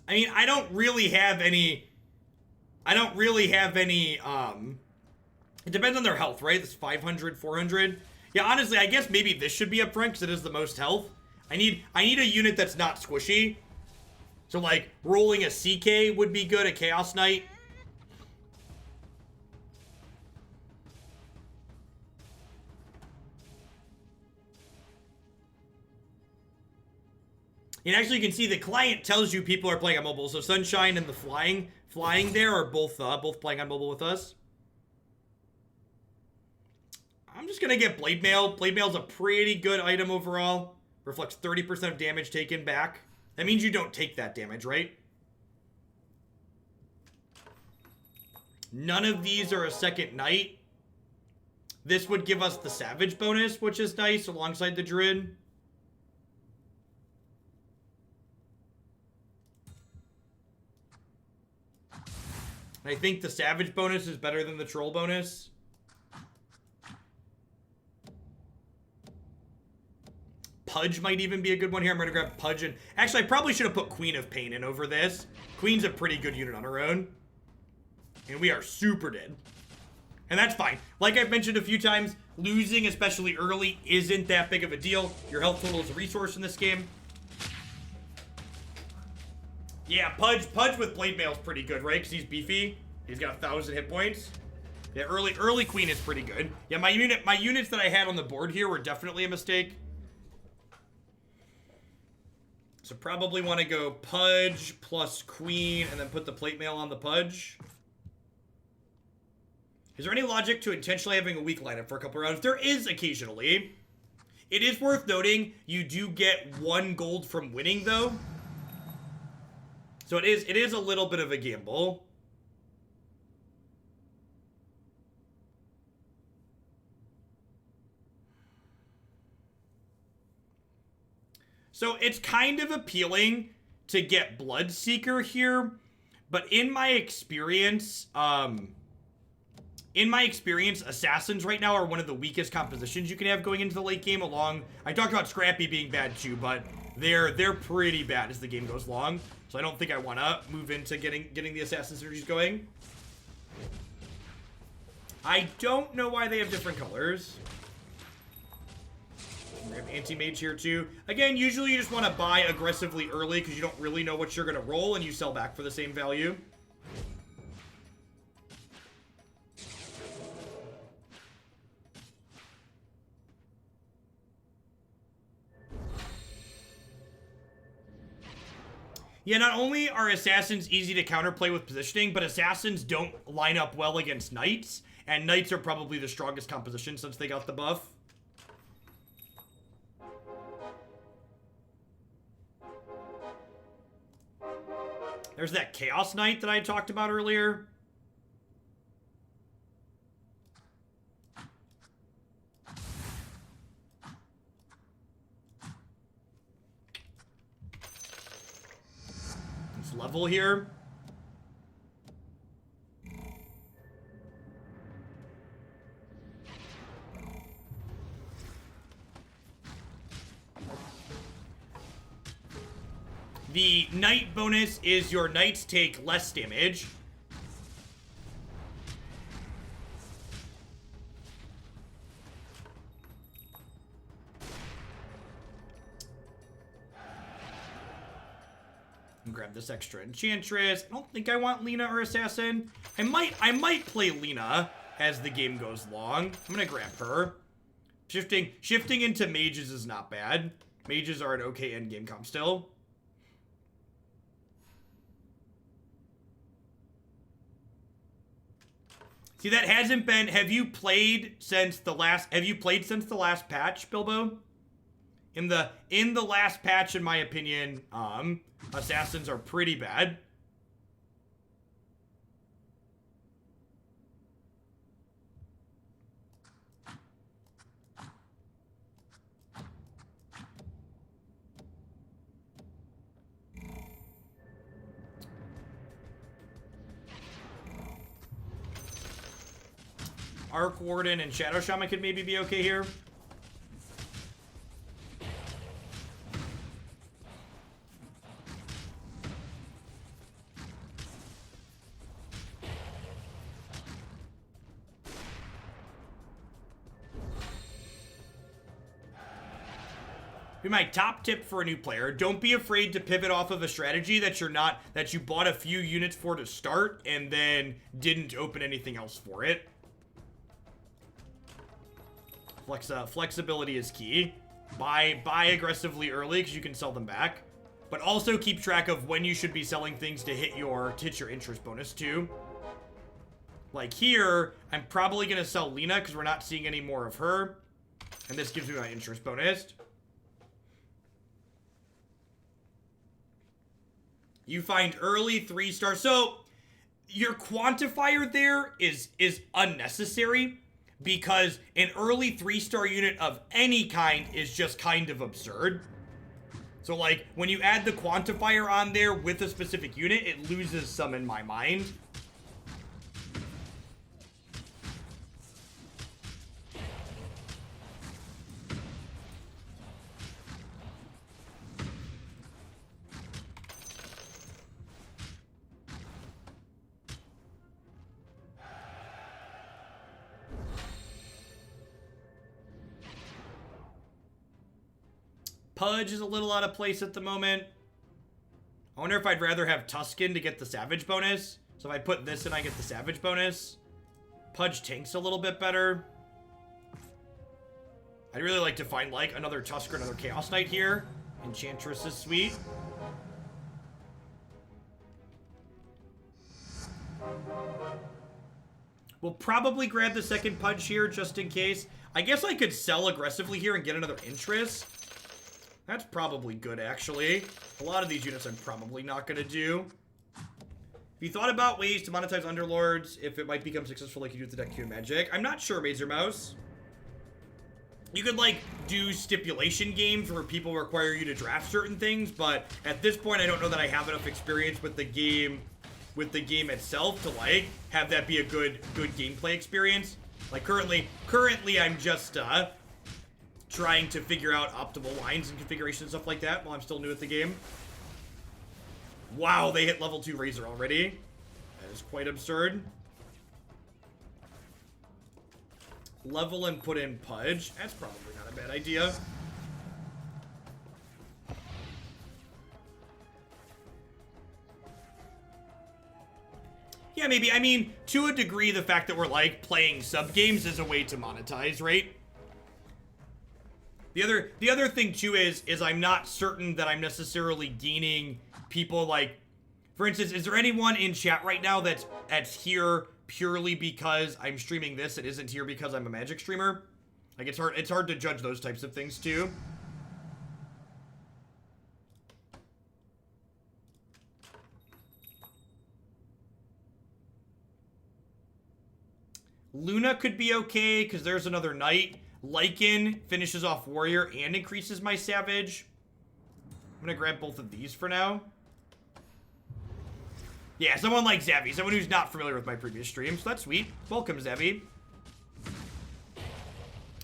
I mean, I don't really have any, it depends on their health, right? It's 500, 400. Yeah, honestly, I guess maybe this should be up front because it is the most health. I need a unit that's not squishy. So, like, rolling a CK would be good, a Chaos Knight. And actually, you can see the client tells you people are playing on mobile. So Sunshine and the flying there are both playing on mobile with us. I'm just gonna get Blade Mail. Blade Mail's a pretty good item overall. Reflects 30% of damage taken back. That means you don't take that damage, right? None of these are a second Knight. This would give us the Savage bonus, which is nice, alongside the Druid. I think the Savage bonus is better than the Troll bonus. Pudge might even be a good one here. I'm going to grab Pudge and... Actually, I probably should have put Queen of Pain in over this. Queen's a pretty good unit on her own. And we are super dead. And that's fine. Like I've mentioned a few times, losing, especially early, isn't that big of a deal. Your health total is a resource in this game. Yeah, Pudge with Blade Mail is pretty good, right? Because he's beefy. He's got 1,000 hit points. Yeah, early Queen is pretty good. Yeah, my units that I had on the board here were definitely a mistake. So probably want to go Pudge plus Queen and then put the Plate Mail on the Pudge. Is there any logic to intentionally having a weak lineup for a couple rounds? There is occasionally. It is worth noting you do get 1 gold from winning, though. So it is a little bit of a gamble. So it's kind of appealing to get Bloodseeker here, but in my experience, Assassins right now are one of the weakest compositions you can have going into the late game. I talked about Scrappy being bad too, but they're pretty bad as the game goes along. So I don't think I want to move into getting the Assassin Synergies going. I don't know why they have different colors. We have Anti-Mage here too. Again, usually you just want to buy aggressively early because you don't really know what you're going to roll and you sell back for the same value. Yeah, not only are Assassins easy to counterplay with positioning, but Assassins don't line up well against Knights, and Knights are probably the strongest composition since they got the buff. There's that Chaos Knight that I talked about earlier. Let's level here. The Knight bonus is your Knights take less damage. Grab this extra Enchantress. I don't think I want Lena or Assassin. I might play Lena as the game goes along. I'm gonna grab her. Shifting into Mages is not bad. Mages are an okay endgame comp still. See, that hasn't been... Have you played since the last patch, Bilbo? In the last patch, in my opinion, assassins are pretty bad. Arc Warden and Shadow Shaman could maybe be okay here. Be my top tip for a new player. Don't be afraid to pivot off of a strategy that you bought a few units for to start and then didn't open anything else for it. Flexibility is key. Buy aggressively early because you can sell them back. But also keep track of when you should be selling things to hit your interest bonus too. Like here, I'm probably going to sell Lena because we're not seeing any more of her. And this gives me my interest bonus. You find early 3-star. So your quantifier there is unnecessary because an early 3-star unit of any kind is just kind of absurd. So like when you add the quantifier on there with a specific unit, it loses some in my mind. Pudge is a little out of place at the moment. I wonder if I'd rather have Tuscan to get the Savage bonus. So if I put this in, I get the Savage bonus. Pudge tanks a little bit better. I'd really like to find, like, another Tusk or another Chaos Knight here. Enchantress is sweet. We'll probably grab the second Pudge here just in case. I guess I could sell aggressively here and get another interest. That's probably good, actually. A lot of these units I'm probably not going to do. If you thought about ways to monetize Underlords, if it might become successful like you do with the deck Q Magic, I'm not sure, Mazer Mouse. You could, like, do stipulation games where people require you to draft certain things, but at this point, I don't know that I have enough experience with the game itself to, like, have that be a good gameplay experience. Like, currently, I'm just, trying to figure out optimal lines and configuration and stuff like that while I'm still new at the game. Wow, they hit level 2 Razor already. That is quite absurd. Level and put in Pudge. That's probably not a bad idea. Yeah, maybe. I mean, to a degree, the fact that we're, like, playing sub-games is a way to monetize, right? The other thing too is I'm not certain that I'm necessarily gaining people, like, for instance, is there anyone in chat right now that's here purely because I'm streaming this and isn't here because I'm a Magic streamer? Like, it's hard to judge those types of things too. Luna could be okay because there's another knight. Lycan finishes off Warrior and increases my Savage. I'm gonna grab both of these for now. Yeah, someone like Zavi, someone who's not familiar with my previous streams. So that's sweet. Welcome, Zavi.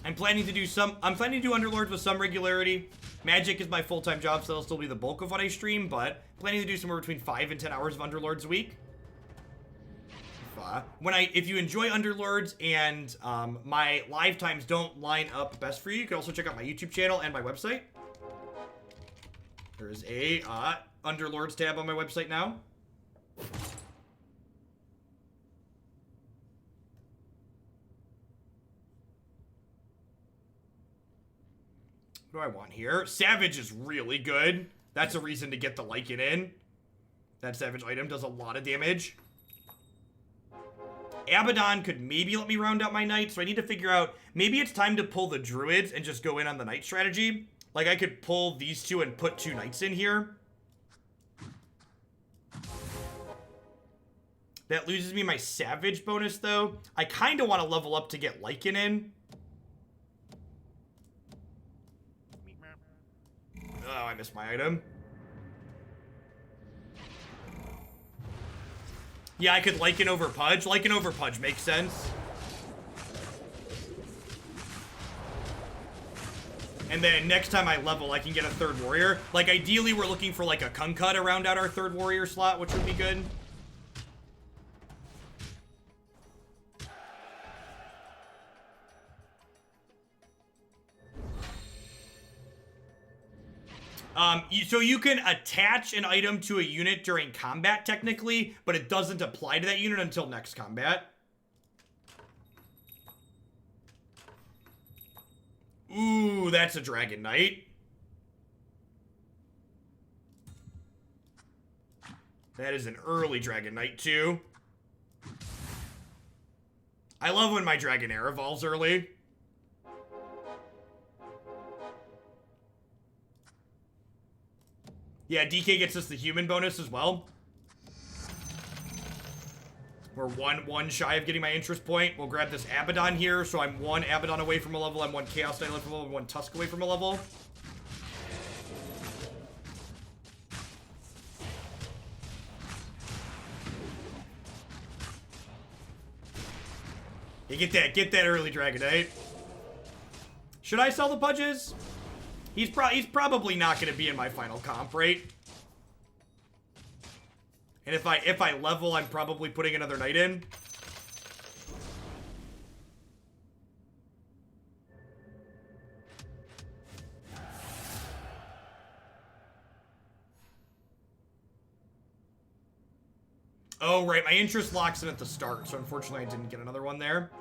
I'm planning to do Underlords with some regularity. Magic is my full-time job, so that'll still be the bulk of what I stream, but planning to do somewhere between 5 and 10 hours of Underlords a week. If you enjoy Underlords and my live times don't line up best for you, you can also check out my YouTube channel and my website. There's a Underlords tab on my website now. What do I want here? Savage is really good. That's a reason to get the Lycan in. That Savage item does a lot of damage. Abaddon could maybe let me round out my Knight, so I need to figure out, maybe it's time to pull the Druids and just go in on the Knight strategy. Like, I could pull these two and put 2 knights in here. That loses me my Savage bonus, though. I kind of want to level up to get Lycan in. Oh, I missed my item. Yeah, I could Lycan over Pudge. Lycan over Pudge makes sense. And then next time I level, I can get a 3rd warrior. Like, ideally, we're looking for, like, a Kunkka to round out our 3rd warrior slot, which would be good. So you can attach an item to a unit during combat, technically, but it doesn't apply to that unit until next combat. Ooh, that's a Dragon Knight. That is an early Dragon Knight, too. I love when my Dragonair evolves early. Yeah, DK gets us the human bonus as well. We're one shy of getting my interest point. We'll grab this Abaddon here, so I'm 1 Abaddon away from a level, I'm 1 Chaos Knight away from a level, I'm 1 Tusk away from a level. Yeah, get that early Dragon Knight. Should I sell the Pudges? He's probably not going to be in my final comp, right? And if I level, I'm probably putting another knight in. Oh, right. My interest locks in at the start, so unfortunately I didn't get another one there.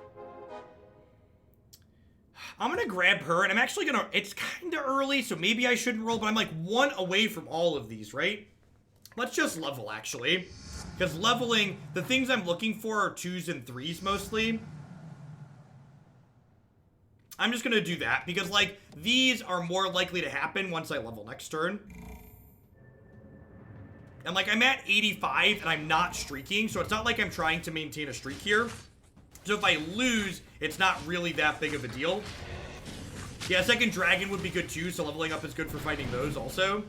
I'm going to grab her, and I'm actually going to... It's kind of early, so maybe I shouldn't roll, but I'm like 1 away from all of these, right? Let's just level, actually. Because leveling, the things I'm looking for are 2s and 3s mostly. I'm just going to do that, because, like, these are more likely to happen once I level next turn. And, like, I'm at 85, and I'm not streaking, so it's not like I'm trying to maintain a streak here. So if I lose, it's not really that big of a deal. Yeah, 2nd dragon would be good too, so leveling up is good for fighting those also.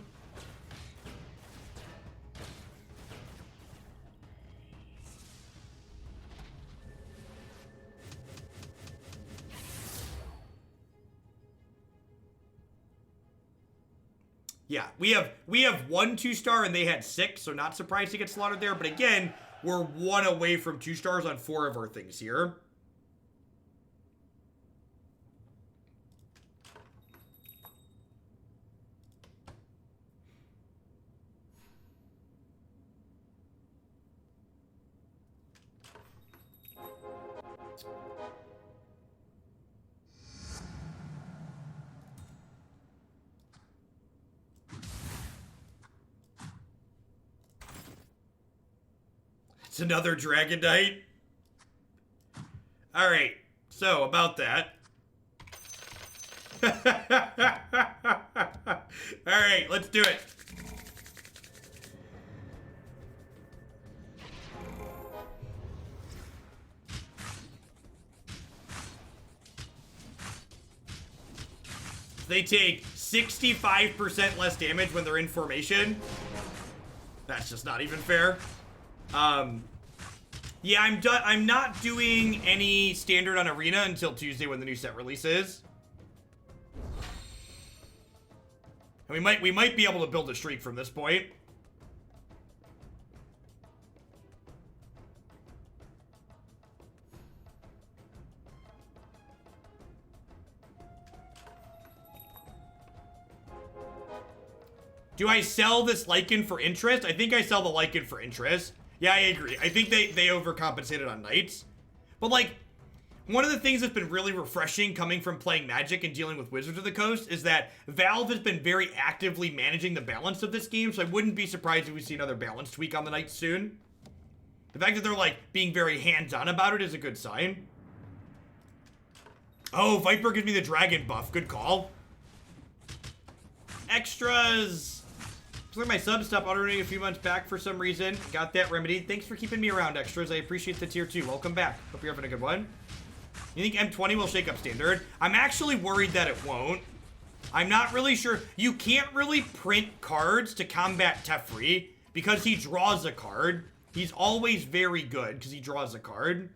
Yeah, we have 1 2-star and they had 6, so not surprised to get slaughtered there. But again, we're 1 away from 2 stars on 4 of our things here. It's another Dragon Knight. Alright, so about that. Alright, let's do it. They take 65% less damage when they're in formation. That's just not even fair. Yeah, I'm done. I'm not doing any standard on Arena until Tuesday when the new set releases. And we might be able to build a streak from this point. Do I sell this Lycan for interest? I think I sell the Lycan for interest. Yeah, I agree. I think they overcompensated on Knights. But, like, one of the things that's been really refreshing coming from playing Magic and dealing with Wizards of the Coast is that Valve has been very actively managing the balance of this game, so I wouldn't be surprised if we see another balance tweak on the Knights soon. The fact that they're, like, being very hands-on about it is a good sign. Oh, Viper gives me the Dragon buff. Good call. extras. Looks like my sub stopped auto-renewing a few months back for some reason. Got that remedied. Thanks for keeping me around, extras. I appreciate the tier 2. Welcome back. Hope you're having a good one. You think M20 will shake up standard? I'm actually worried that it won't. I'm not really sure. You can't really print cards to combat Teferi because he draws a card. He's always very good because he draws a card.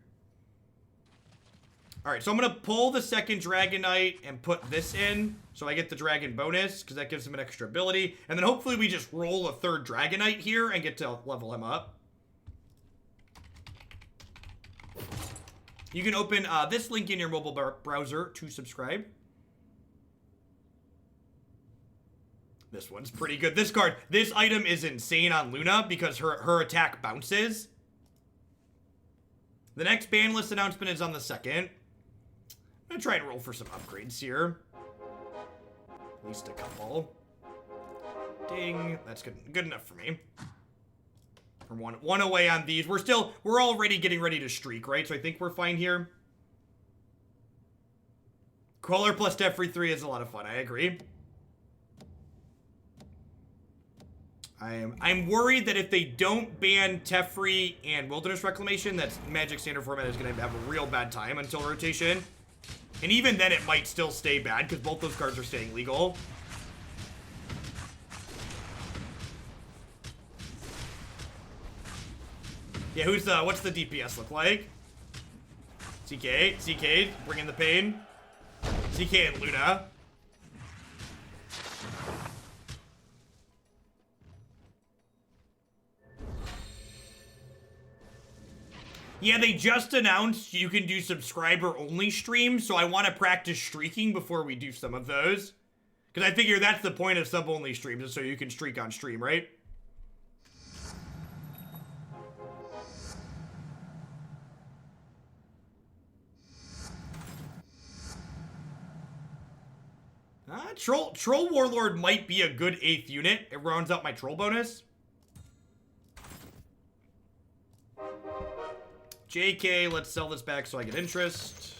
Alright, so I'm going to pull the second Dragonite and put this in. So I get the Dragon bonus, because that gives him an extra ability. And then hopefully we just roll a third Dragonite here and get to level him up. You can open this link in your mobile browser to subscribe. This one's pretty good. This card, this item is insane on Luna because her attack bounces. The next ban list announcement is on the 2nd. I'm going to try and roll for some upgrades here. At least a couple. Ding. That's good enough for me. Or one away on these. We're already getting ready to streak, right? So I think we're fine here. Crawler plus Teferi 3 is a lot of fun. I agree. I'm worried that if they don't ban Teferi and Wilderness Reclamation, that Magic Standard format is going to have a real bad time until rotation. And even then, it might still stay bad, because both those cards are staying legal. Yeah, what's the DPS look like? CK, bringing the pain. CK and Luna. Yeah, they just announced you can do subscriber-only streams, so I want to practice streaking before we do some of those. Because I figure that's the point of sub-only streams, is so you can streak on stream, right? Troll Warlord might be a good 8th unit. It rounds out my troll bonus. JK, let's sell this back so I get interest.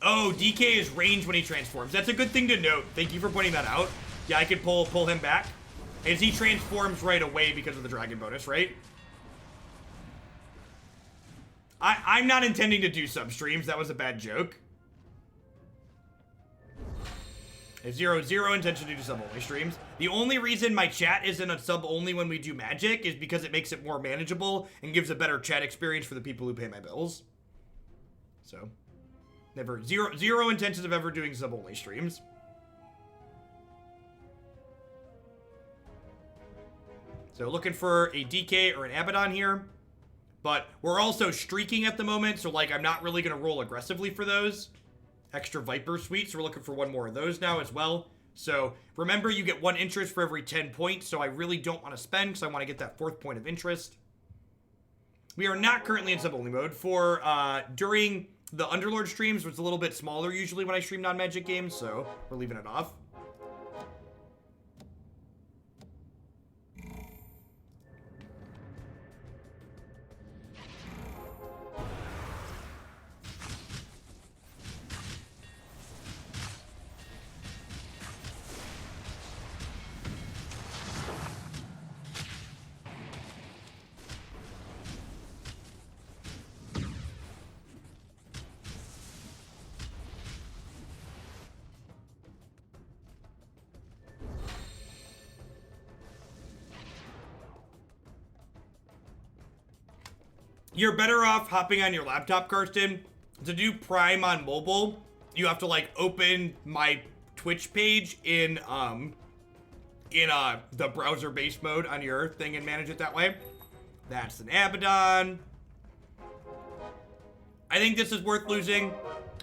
Oh, DK is ranged when he transforms. That's a good thing to note. Thank you for pointing that out. Yeah, I could pull him back. As he transforms right away because of the dragon bonus, right? I'm not intending to do sub streams. That was a bad joke. I have zero intention to do sub-only streams. The only reason my chat isn't a sub-only when we do Magic is because it makes it more manageable and gives a better chat experience for the people who pay my bills. So, zero intentions of ever doing sub-only streams. So looking for a DK or an Abaddon here. But we're also streaking at the moment, so like I'm not really going to roll aggressively for those. Extra Viper Suite, so we're looking for one more of those now as well. So remember, you get 1 interest for every 10 points, so I really don't want to spend because I want to get that 4th point of interest. We are not currently in sub-only mode. For during the Underlord streams, which is a little bit smaller usually when I stream non-Magic games, so we're leaving it off. You're better off hopping on your laptop, Karsten. To do Prime on mobile, you have to like open my Twitch page in the browser-based mode on your thing and manage it that way. That's an Abaddon. I think this is worth losing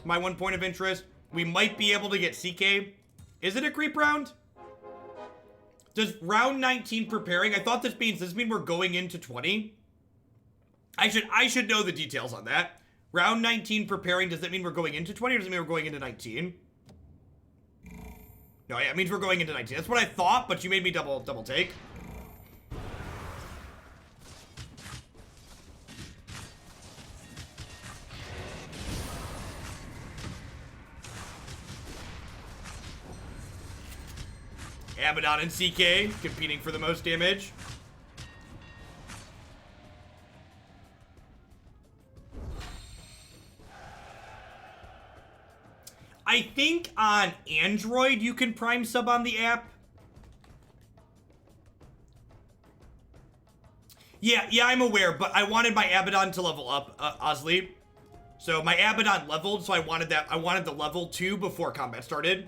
my 1 point of interest. We might be able to get CK. Is it a creep round? Does round 19 preparing? I thought this means we're going into 20. I should know the details on that. Round 19 preparing, does that mean we're going into 20 or does it mean we're going into 19? No, yeah, it means we're going into 19. That's what I thought, but you made me double take. Abaddon and CK competing for the most damage. I think on Android you can Prime sub on the app. Yeah, I'm aware, but I wanted my Abaddon to level up, Osley. So my Abaddon leveled, so I wanted the level 2 before combat started.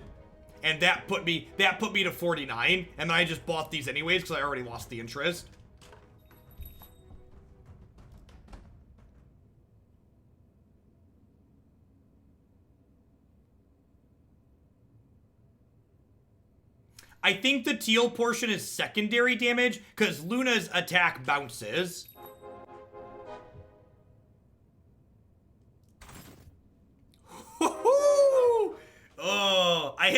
And that put me to 49, and then I just bought these anyways because I already lost the interest. I think the teal portion is secondary damage because Luna's attack bounces. Oh, I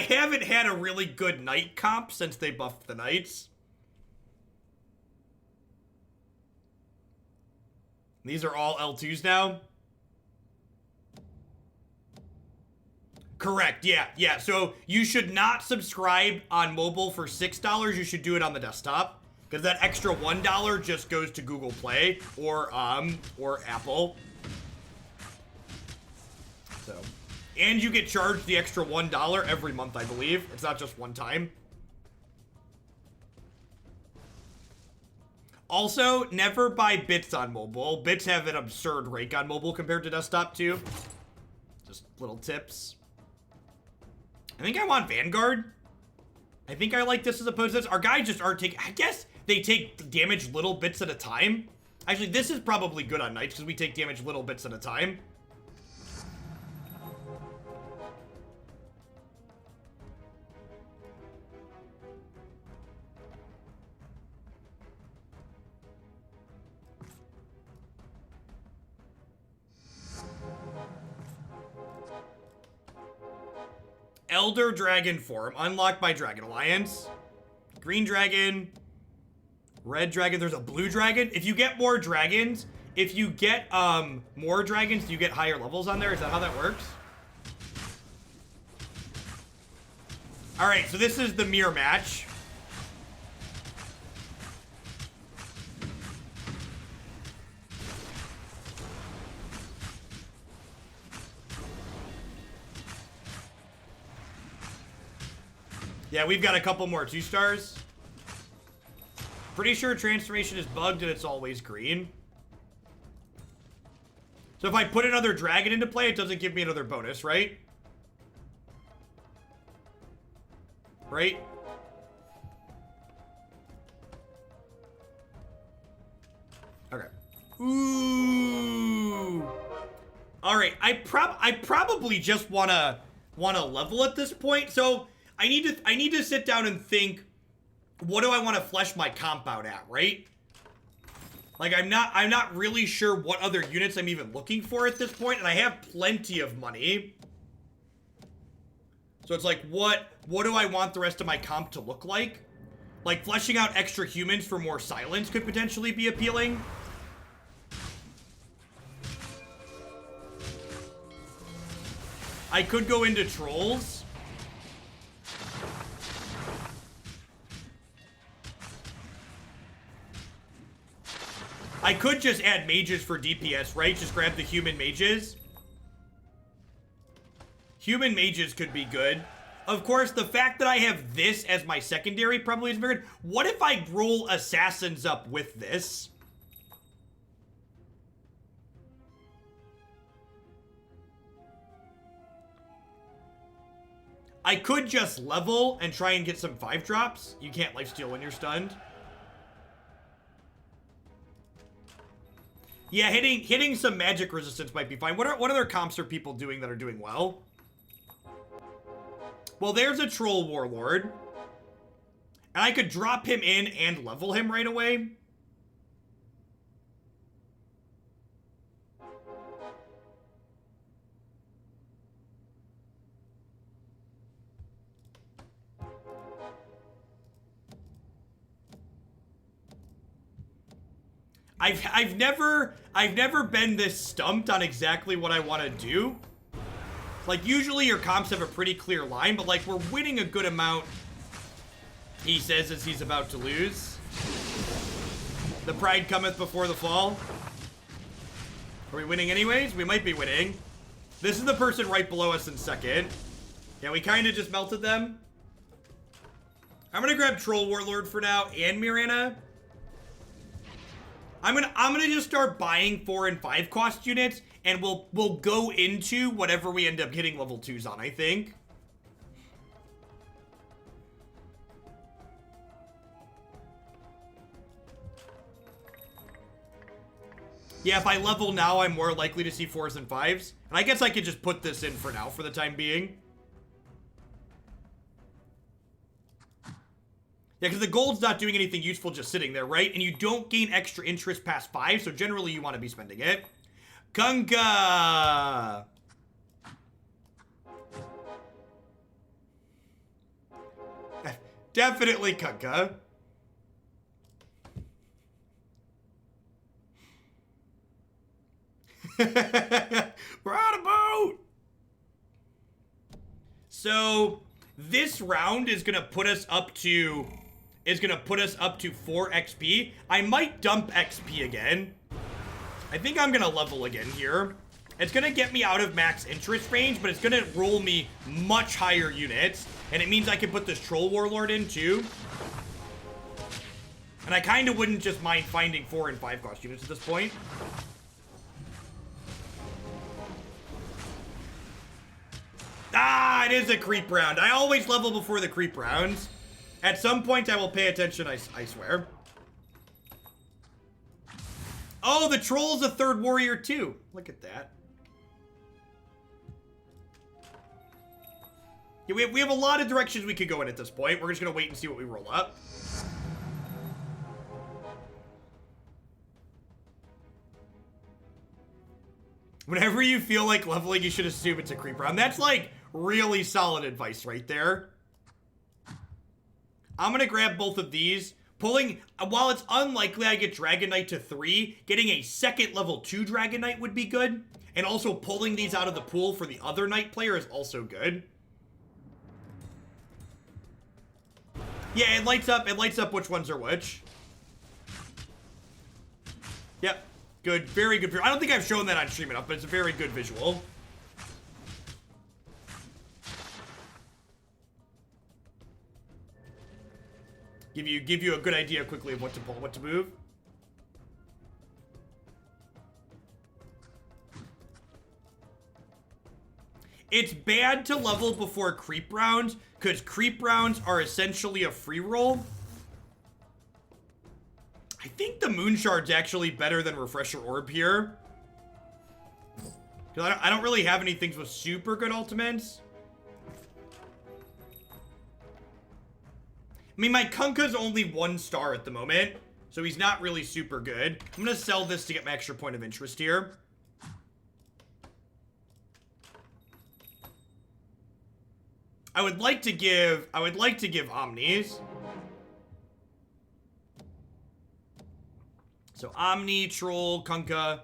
haven't had a really good knight comp since they buffed the knights. These are all L2s now. Correct, yeah. So you should not subscribe on mobile for $6. You should do it on the desktop. Because that extra $1 just goes to Google Play or Apple. So, and you get charged the extra $1 every month, I believe. It's not just one time. Also, never buy bits on mobile. Bits have an absurd rake on mobile compared to desktop too. Just little tips. I think I want Vanguard. I think I like this as opposed to this. Our guys just aren't taking... I guess they take damage little bits at a time. Actually, this is probably good on Knights because we take damage little bits at a time. Elder Dragon form, unlocked by Dragon Alliance. Green dragon, red dragon, there's a blue dragon. If you get more dragons, do you get higher levels on there? Is that how that works? Alright, so this is the mirror match. Yeah, we've got a couple more 2-stars. Pretty sure transformation is bugged and it's always green. So if I put another dragon into play, it doesn't give me another bonus, right? Right? Okay. Ooh. All right. I probably just wanna level at this point. So I need to sit down and think, what do I want to flesh my comp out at, right? Like I'm not really sure what other units I'm even looking for at this point, and I have plenty of money. So it's like, what do I want the rest of my comp to look like? Like fleshing out extra humans for more silence could potentially be appealing. I could go into trolls. I could just add mages for DPS, right? Just grab the human mages. Human mages could be good. Of course, the fact that I have this as my secondary probably isn't very good. What if I roll assassins up with this? I could just level and try and get some 5-drops. You can't lifesteal when you're stunned. Yeah, hitting some magic resistance might be fine. What other comps are people doing that are doing well? Well, there's a troll warlord. And I could drop him in and level him right away. I've never been this stumped on exactly what I want to do. Like, usually your comps have a pretty clear line, but like, we're winning a good amount. He says as he's about to lose. The pride cometh before the fall. Are we winning anyways? We might be winning. This is the person right below us in second. Yeah, we kind of just melted them. I'm gonna grab Troll Warlord for now and Mirana. I'm gonna just start buying 4 and 5 cost units, and we'll go into whatever we end up getting level 2s on, I think. Yeah, if I level now, I'm more likely to see 4s and 5s. And I guess I could just put this in for now, for the time being. Yeah, because the gold's not doing anything useful just sitting there, right? And you don't gain extra interest past 5, so generally you want to be spending it. Kunka! Definitely Kunka. We're on a boat! So, this round is gonna put us up to 4 XP. I might dump XP again. I think I'm gonna level again here. It's gonna get me out of max interest range, but it's gonna roll me much higher units. And it means I can put this Troll Warlord in too. And I kind of wouldn't just mind finding 4 and 5 cost units at this point. Ah, it is a creep round. I always level before the creep rounds. At some point, I will pay attention, I swear. Oh, the troll's a 3rd warrior, too. Look at that. Yeah, we have a lot of directions we could go in at this point. We're just going to wait and see what we roll up. Whenever you feel like leveling, you should assume it's a creep round. That's, like, really solid advice right there. I'm going to grab both of these. Pulling, while it's unlikely I get Dragon Knight to 3, getting a second level 2 Dragon Knight would be good. And also pulling these out of the pool for the other Knight player is also good. Yeah, it lights up which ones are which. Yep. Good, very good. I don't think I've shown that on stream enough, but it's a very good visual. Give you a good idea quickly of what to pull, what to move. It's bad to level before creep rounds, because creep rounds are essentially a free roll. I think the Moon Shard's actually better than Refresher Orb here. Because I don't really have any things with super good ultimates. I mean, my Kunka's only 1 star at the moment, so he's not really super good. I'm going to sell this to get my extra point of interest here. I would like to give Omnis. So Omni, Troll, Kunka.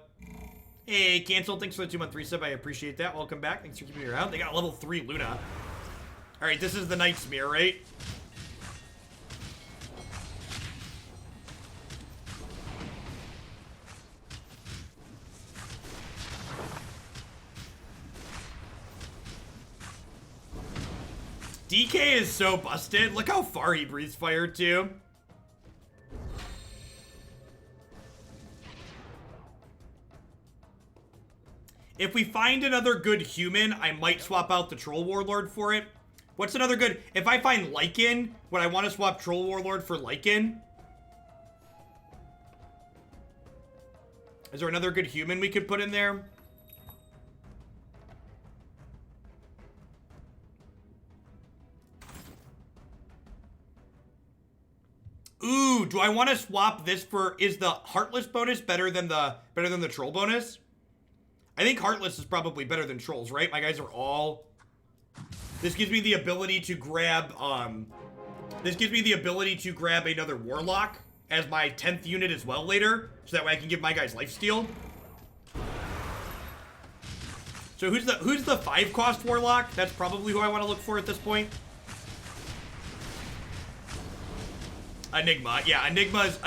Hey, Cancel, thanks for the 2-month resub. I appreciate that. Welcome back. Thanks for keeping me around. They got a level 3 Luna. Alright, this is the Knight's Mirror, right? DK is so busted. Look how far he breathes fire, too. If we find another good human, I might swap out the Troll Warlord for it. What's another good... If I find Lycan, would I want to swap Troll Warlord for Lycan? Is there another good human we could put in there? Ooh, do I want to swap this for... Is the Heartless bonus better than the Troll bonus? I think Heartless is probably better than Trolls, right? My guys are all... This gives me the ability to grab, This gives me the ability to grab another Warlock as my 10th unit as well later, so that way I can give my guys lifesteal. So who's the 5-cost Warlock? That's probably who I want to look for at this point. Enigma. Yeah, Enigma's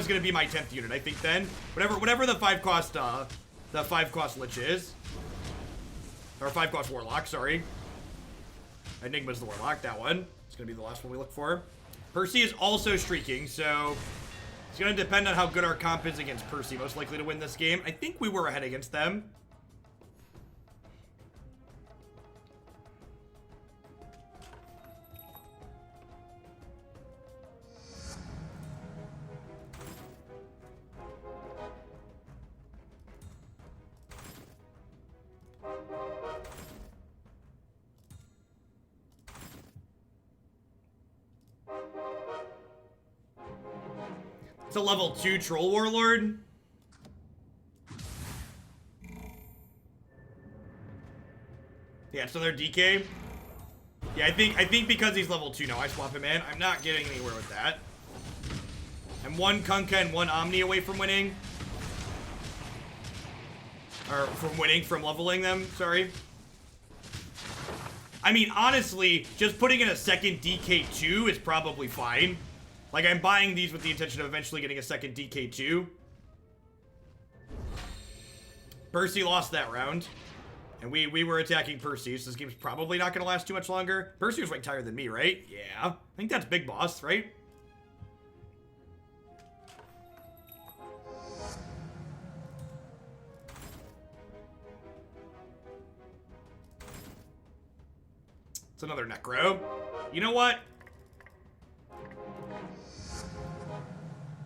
gonna be my 10th unit, I think then. Whatever the 5 cost Lich is. Or 5 cost Warlock, sorry. Enigma's the Warlock, that one. It's gonna be the last one we look for. Percy is also streaking, so it's gonna depend on how good our comp is against Percy, most likely to win this game. I think we were ahead against them. It's a level 2 Troll Warlord. Yeah, it's another DK. Yeah, I think because he's level 2 now, I swap him in. I'm not getting anywhere with that. I'm 1 Kunkka and 1 Omni away from winning. Or from leveling them, sorry. I mean, honestly, just putting in a second DK2 is probably fine. Like, I'm buying these with the intention of eventually getting a second DK2. Percy lost that round. And we were attacking Percy, so this game's probably not going to last too much longer. Percy was ranked higher than me, right? Yeah. I think that's Big Boss, right? It's another Necro. You know what?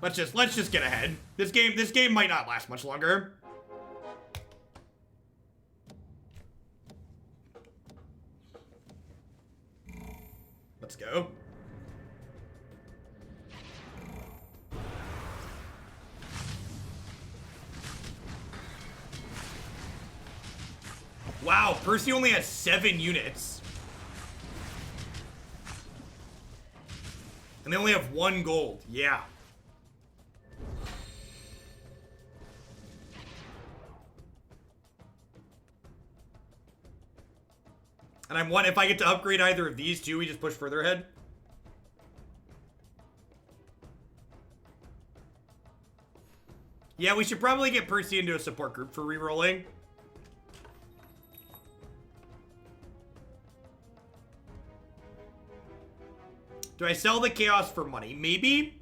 Let's just get ahead. This game might not last much longer. Let's go. Wow, Percy only has 7 units. And they only have 1 gold. Yeah. And I'm 1, if I get to upgrade either of these two, we just push further ahead. Yeah, we should probably get Percy into a support group for rerolling. Do I sell the Chaos for money? Maybe?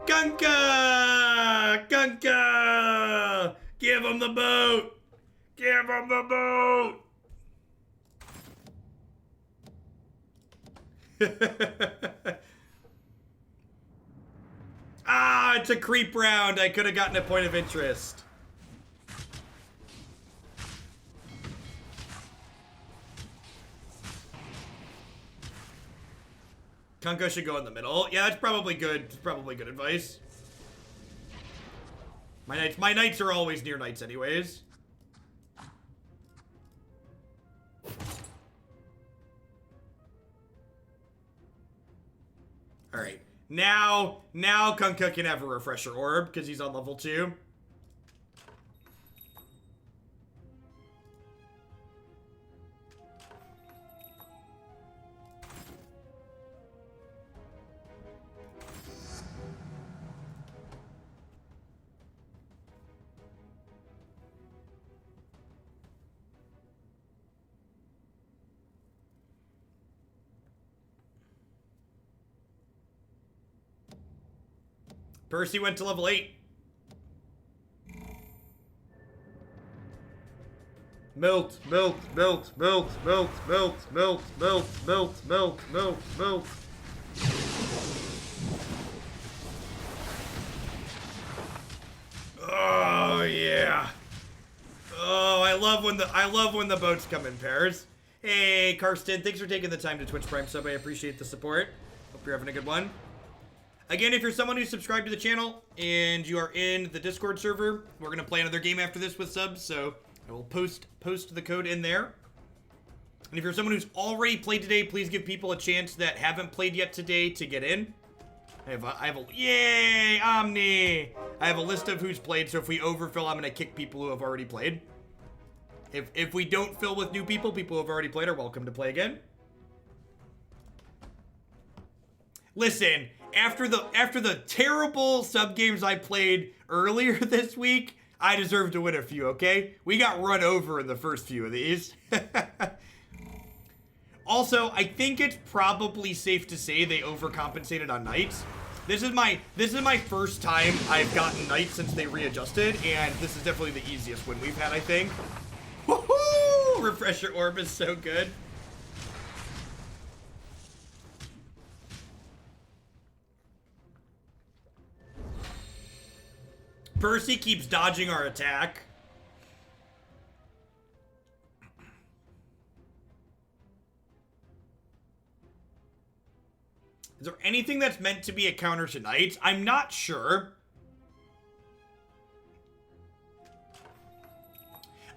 Kunkka! Kunkka! Give him the boat! Give him the boat! Ah, it's a creep round. I could have gotten a point of interest. Kunkka should go in the middle. Yeah, that's probably good. It's probably good advice. My knights are always near knights anyways. Alright. Now Kunkka can have a refresher orb because he's on level 2. Percy went to level 8. Melt, melt, melt, melt, melt, melt, melt, melt, melt, melt, melt, melt. Oh yeah. Oh, I love when the boats come in pairs. Hey, Karsten, thanks for taking the time to Twitch Prime sub. I appreciate the support. Hope you're having a good one. Again, if you're someone who's subscribed to the channel and you are in the Discord server, we're going to play another game after this with subs, so I will post the code in there. And if you're someone who's already played today, please give people a chance that haven't played yet today to get in. Yay, Omni! I have a list of who's played, so if we overfill, I'm going to kick people who have already played. If we don't fill with new people, people who have already played are welcome to play again. Listen, after the terrible sub games I played earlier this week, I deserve to win a few, okay? We got run over in the first few of these. Also, I think it's probably safe to say they overcompensated on knights. This is my first time I've gotten knights since they readjusted, and this is definitely the easiest win we've had, I think. Woohoo! Refresher orb is so good. Percy keeps dodging our attack. Is there anything that's meant to be a counter to knights? I'm not sure.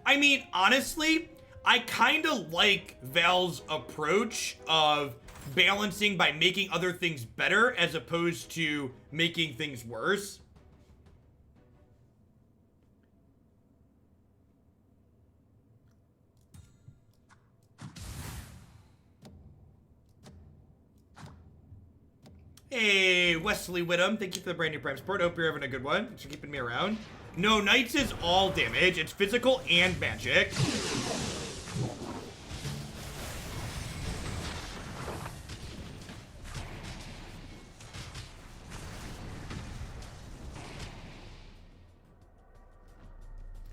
I mean, honestly, I kind of like Val's approach of balancing by making other things better as opposed to making things worse. Hey, Wesley Whittam, thank you for the brand new Prime support. Hope you're having a good one. Thanks for keeping me around. No, Knights is all damage. It's physical and magic.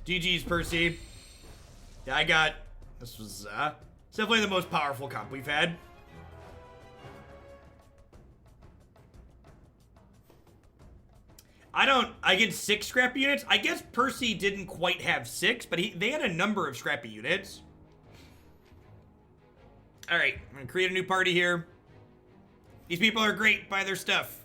GG's, Percy. Yeah, this was definitely the most powerful comp we've had. I get 6 scrappy units. I guess Percy didn't quite have 6, but they had a number of scrappy units. All right, I'm gonna create a new party here. These people are great. Buy their stuff.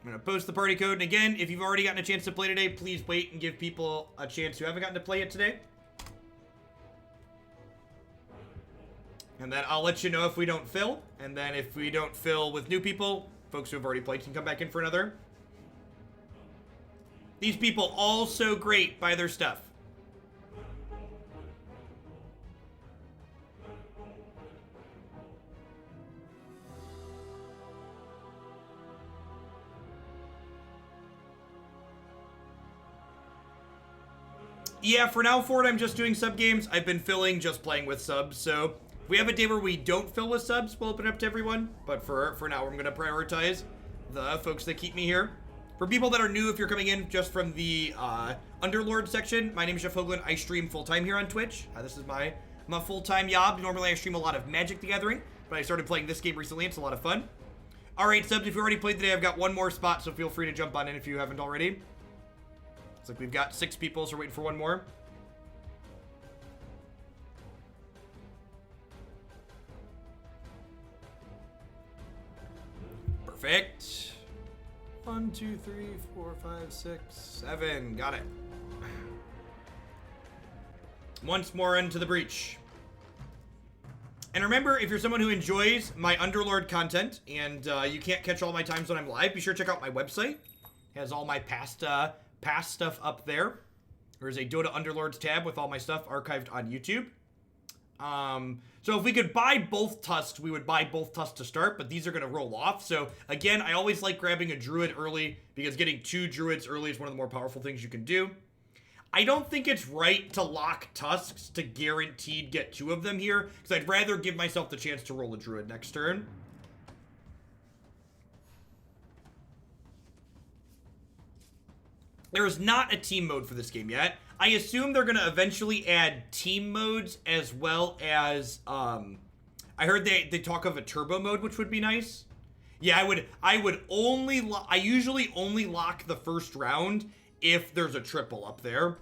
I'm gonna post the party code. And again, if you've already gotten a chance to play today, please wait and give people a chance who haven't gotten to play it today. And then I'll let you know if we don't fill. And then if we don't fill with new people, folks who have already played can come back in for another. These people all so great. Buy their stuff. Yeah, for now forward, I'm just doing sub games. I've been filling just playing with subs, so if we have a day where we don't fill with subs, we'll open it up to everyone. But for now, I'm going to prioritize the folks that keep me here. For people that are new, if you're coming in just from the Underlords section, my name is Jeff Hoagland. I stream full-time here on Twitch. This is my full-time job. Normally, I stream a lot of Magic the Gathering, but I started playing this game recently. It's a lot of fun. All right, subs, if you already played today, I've got one more spot, so feel free to jump on in if you haven't already. Looks like we've got 6 people, so we're waiting for one more. Perfect. 1, 2, 3, 4, 5, 6, 7. Got it. Once more into the breach. And remember, if you're someone who enjoys my Underlord content and you can't catch all my times when I'm live, be sure to check out my website. It has all my past stuff up there. There's a DOTA Underlords tab with all my stuff archived on YouTube. So if we could buy both tusks, we would buy both tusks to start, but these are going to roll off. So again, I always like grabbing a druid early because getting 2 druids early is one of the more powerful things you can do. I don't think it's right to lock tusks to guaranteed get 2 of them here because I'd rather give myself the chance to roll a druid next turn. There is not a team mode for this game yet. I assume they're going to eventually add team modes as well as, I heard they talk of a turbo mode, which would be nice. Yeah, I usually only lock the first round if there's a triple up there.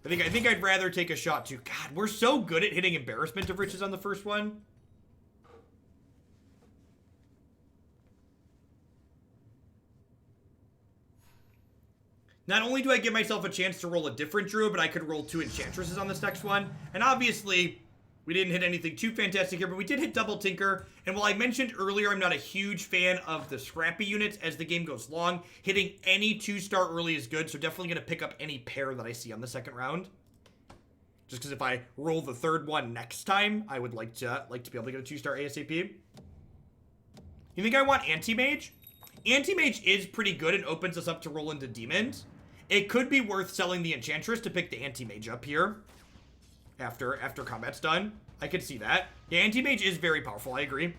I think I'd rather take a shot too. God, we're so good at hitting embarrassment of riches on the first one. Not only do I give myself a chance to roll a different druid, but I could roll 2 enchantresses on this next one. And obviously, we didn't hit anything too fantastic here, but we did hit double tinker. And while I mentioned earlier I'm not a huge fan of the scrappy units as the game goes long, hitting any 2-star early is good, so definitely going to pick up any pair that I see on the second round. Just because if I roll the third one next time, I would like to be able to get a 2-star ASAP. You think I want Anti-Mage? Anti-Mage is pretty good and opens us up to roll into demons. It could be worth selling the Enchantress to pick the Anti-Mage up here. After combat's done. I could see that. Yeah, Anti-Mage is very powerful, I agree.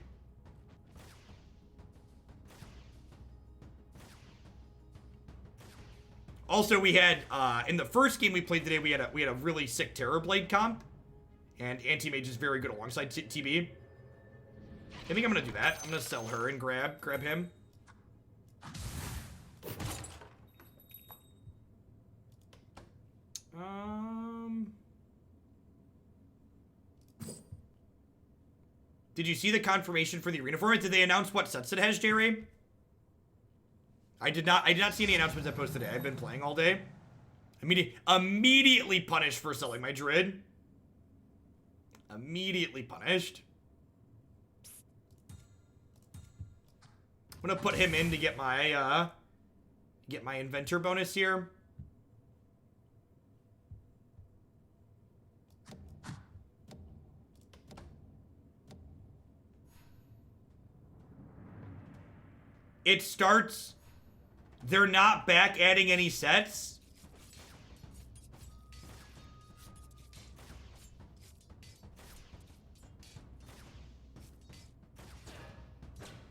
Also, we had, in the first game we played today, we had a really sick Terrorblade comp. And Anti-Mage is very good alongside TB. I think I'm gonna do that. I'm gonna sell her and grab him. Did you see the confirmation for the arena format? Did they announce what sets it has, J-Ray? I did not see any announcements I posted today. I've been playing all day. Immediately punished for selling my Druid. Immediately punished. I'm gonna put him in to get my inventor bonus here. It starts. They're not back adding any sets.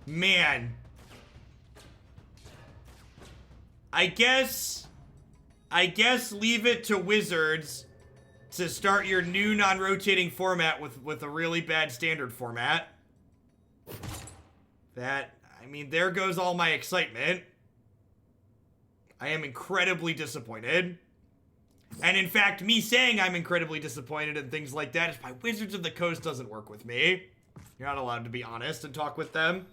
Man. I guess leave it to Wizards to start your new non-rotating format with a really bad standard format. There goes all my excitement. I am incredibly disappointed. And in fact, me saying I'm incredibly disappointed and things like that is why Wizards of the Coast doesn't work with me. You're not allowed to be honest and talk with them.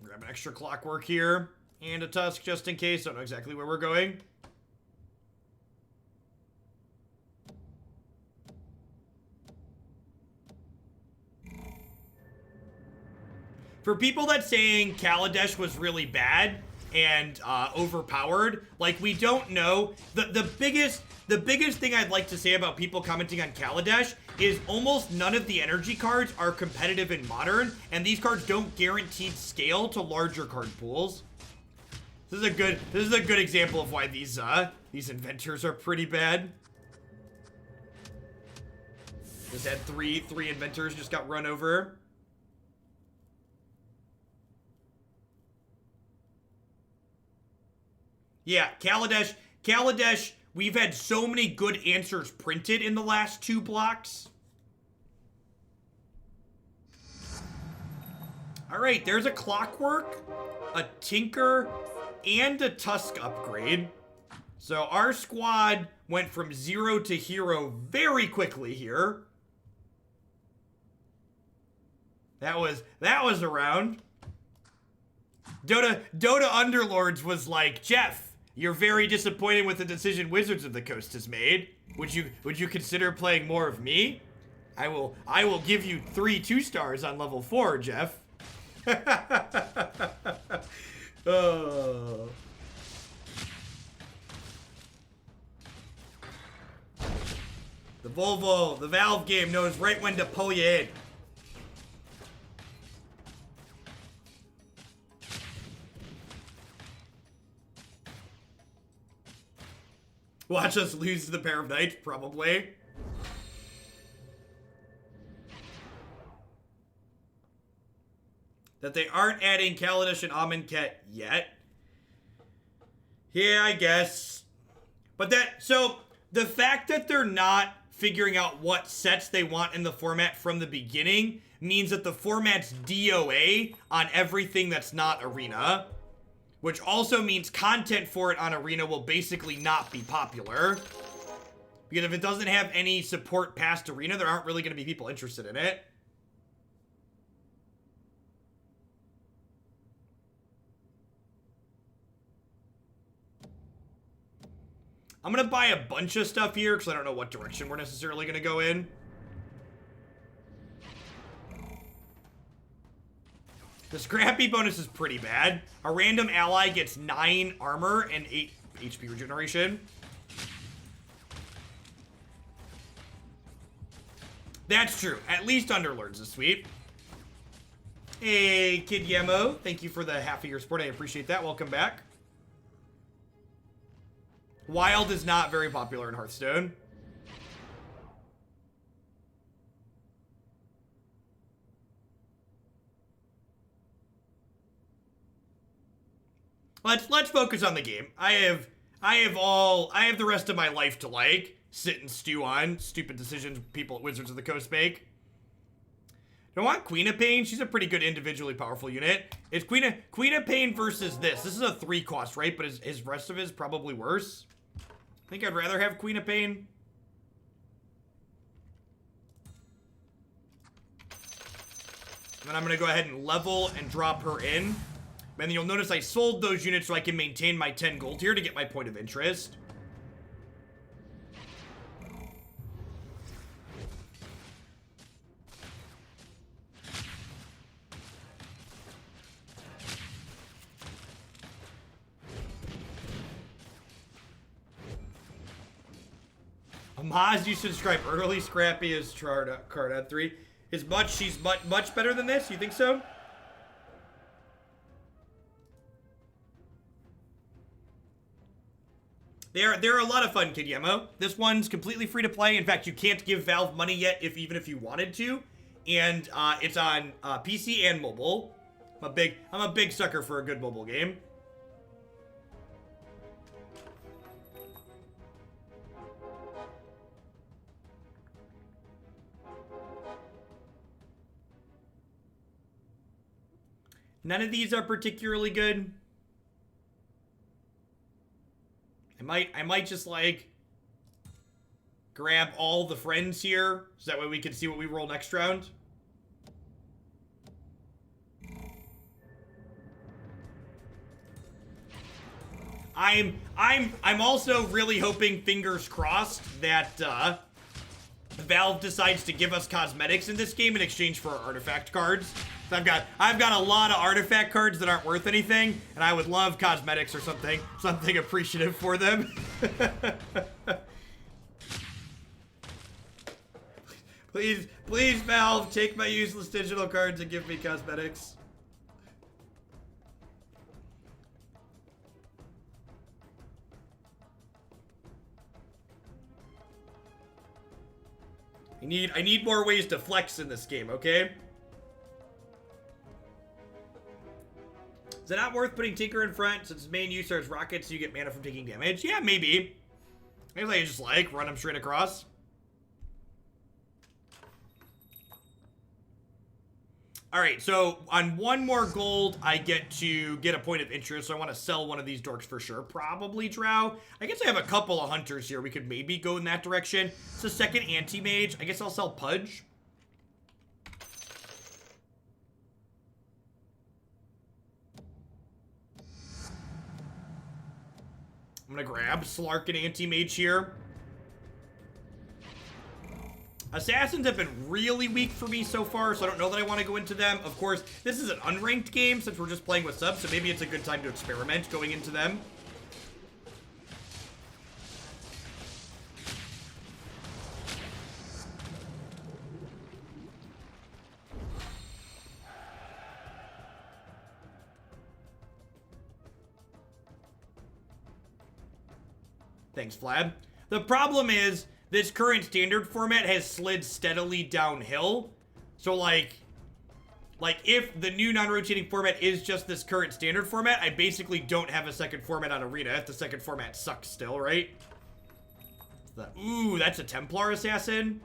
Grab an extra clockwork here. And a tusk just in case. Don't know exactly where we're going. For people that saying Kaladesh was really bad and overpowered, like, we don't know. The biggest thing I'd like to say about people commenting on Kaladesh is almost none of the energy cards are competitive in Modern, and these cards don't guaranteed scale to larger card pools. This is a good example of why these inventors are pretty bad. Just had three inventors just got run over. Yeah, Kaladesh, we've had so many good answers printed in the last 2 blocks. All right, there's a clockwork, a tinker, and a tusk upgrade. So our squad went from 0 to hero very quickly here. That was around. DOTA Underlords was like, Jeff, you're very disappointed with the decision Wizards of the Coast has made. Would you consider playing more of me? I will give you 3 2-stars on level 4, Jeff. Oh. The Valve game knows right when to pull you in. Watch us lose to the pair of knights, probably. That they aren't adding Kaladesh and Amonkhet yet. Yeah, I guess. But so the fact that they're not figuring out what sets they want in the format from the beginning means that the format's DOA on everything that's not Arena. Which also means content for it on Arena will basically not be popular. Because if it doesn't have any support past Arena, there aren't really going to be people interested in it. I'm going to buy a bunch of stuff here because I don't know what direction we're necessarily going to go in. The Scrappy bonus is pretty bad. A random ally gets 9 armor and 8 HP regeneration. That's true. At least Underlords is sweet. Hey, Kid Yemo. Thank you for the half of your support. I appreciate that. Welcome back. Wild is not very popular in Hearthstone. Let's focus on the game. I have the rest of my life to like sit and stew on stupid decisions people at Wizards of the Coast make. Don't want Queen of Pain. She's a pretty good individually powerful unit. It's Queen of Pain versus this. This is a 3 cost, right? But his rest of it is probably worse. I think I'd rather have Queen of Pain. And then I'm gonna go ahead and level and drop her in. And then you'll notice I sold those units so I can maintain my 10 gold here to get my point of interest. Amaz, you subscribe early. Scrappy is card at 3. She's much better than this? You think so? They're a lot of fun, Kid Yemo. This one's completely free to play. In fact, you can't give Valve money yet, even if you wanted to. And it's on PC and mobile. I'm a big sucker for a good mobile game. None of these are particularly good. I might just like grab all the friends here so that way we can see what we roll next round. I'm also really hoping, fingers crossed, that Valve decides to give us cosmetics in this game in exchange for our artifact cards. So I've got a lot of artifact cards that aren't worth anything, and I would love cosmetics or something appreciative for them. Please, Valve, take my useless digital cards and give me cosmetics. I need more ways to flex in this game, okay? Is it not worth putting Tinker in front since his main use are his rockets so you get mana from taking damage? Yeah, maybe. Maybe I just like run him straight across. Alright, so on 1 more gold, I get to get a point of interest, so I want to sell one of these dorks for sure. Probably Drow. I guess I have a couple of hunters here. We could maybe go in that direction. It's a second anti-mage. I guess I'll sell Pudge. I'm gonna grab Slark and anti-mage here. Assassins have been really weak for me so far, so I don't know that I want to go into them. Of course, this is an unranked game since we're just playing with subs, so maybe it's a good time to experiment going into them. Thanks, Vlad. The problem is, this current standard format has slid steadily downhill. So, like if the new non-rotating format is just this current standard format, I basically don't have a second format on Arena if the second format sucks still, right? Ooh, that's a Templar Assassin.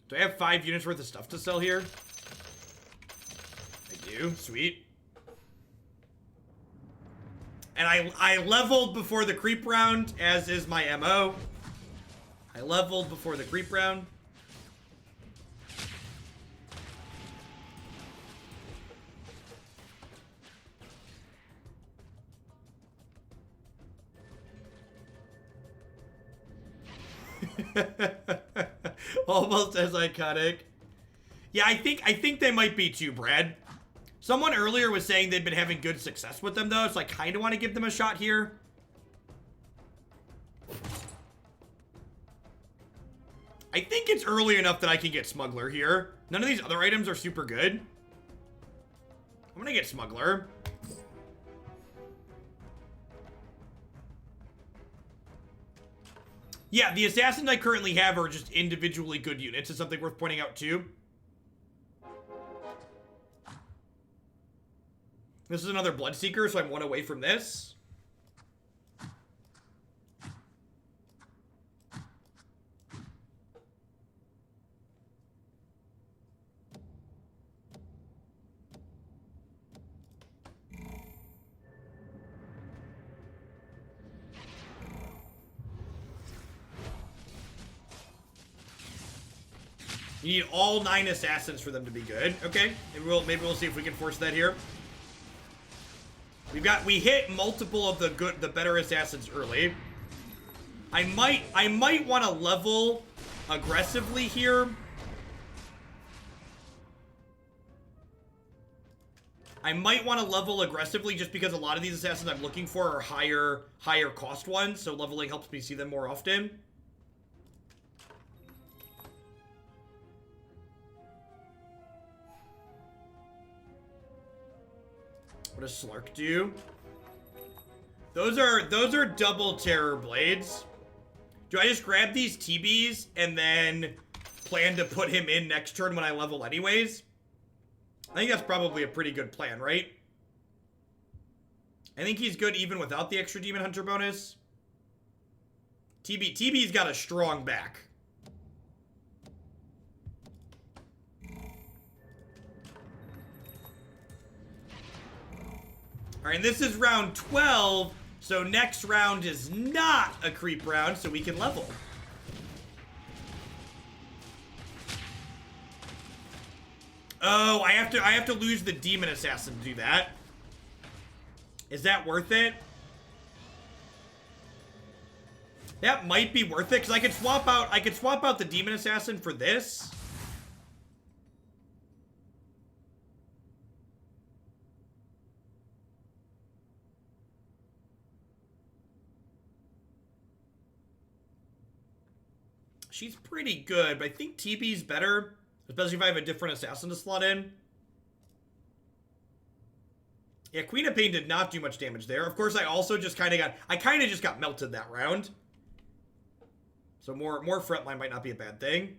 Do I have 5 units worth of stuff to sell here? I do. Sweet. And I leveled before the creep round, as is my MO. I leveled before the creep round. Almost as iconic. Yeah, I think they might be too, Brad. Someone earlier was saying they've been having good success with them, though, so I kind of want to give them a shot here. I think it's early enough that I can get Smuggler here. None of these other items are super good. I'm gonna get Smuggler. Yeah, the assassins I currently have are just individually good units. It's something worth pointing out, too. This is another Bloodseeker, so I'm one away from this. You need all 9 assassins for them to be good. Okay, maybe we'll see if we can force that here. We hit multiple of the better assassins early. I might want to level aggressively here. I might want to level aggressively just because a lot of these assassins I'm looking for are higher cost ones, so leveling helps me see them more often. What does Slark do? Those are double terror blades. Do I just grab these TBs and then plan to put him in next turn when I level anyways? I think that's probably a pretty good plan, right? I think he's good even without the extra Demon Hunter bonus. TB's got a strong back. Alright, and this is round 12, so next round is not a creep round, so we can level. Oh, I have to lose the Demon Assassin to do that. Is that worth it? That might be worth it, because I could swap out the Demon Assassin for this. She's pretty good, but I think TB's better, especially if I have a different assassin to slot in. Yeah, Queen of Pain did not do much damage there. Of course, I also just kind of just got melted that round. So more frontline might not be a bad thing.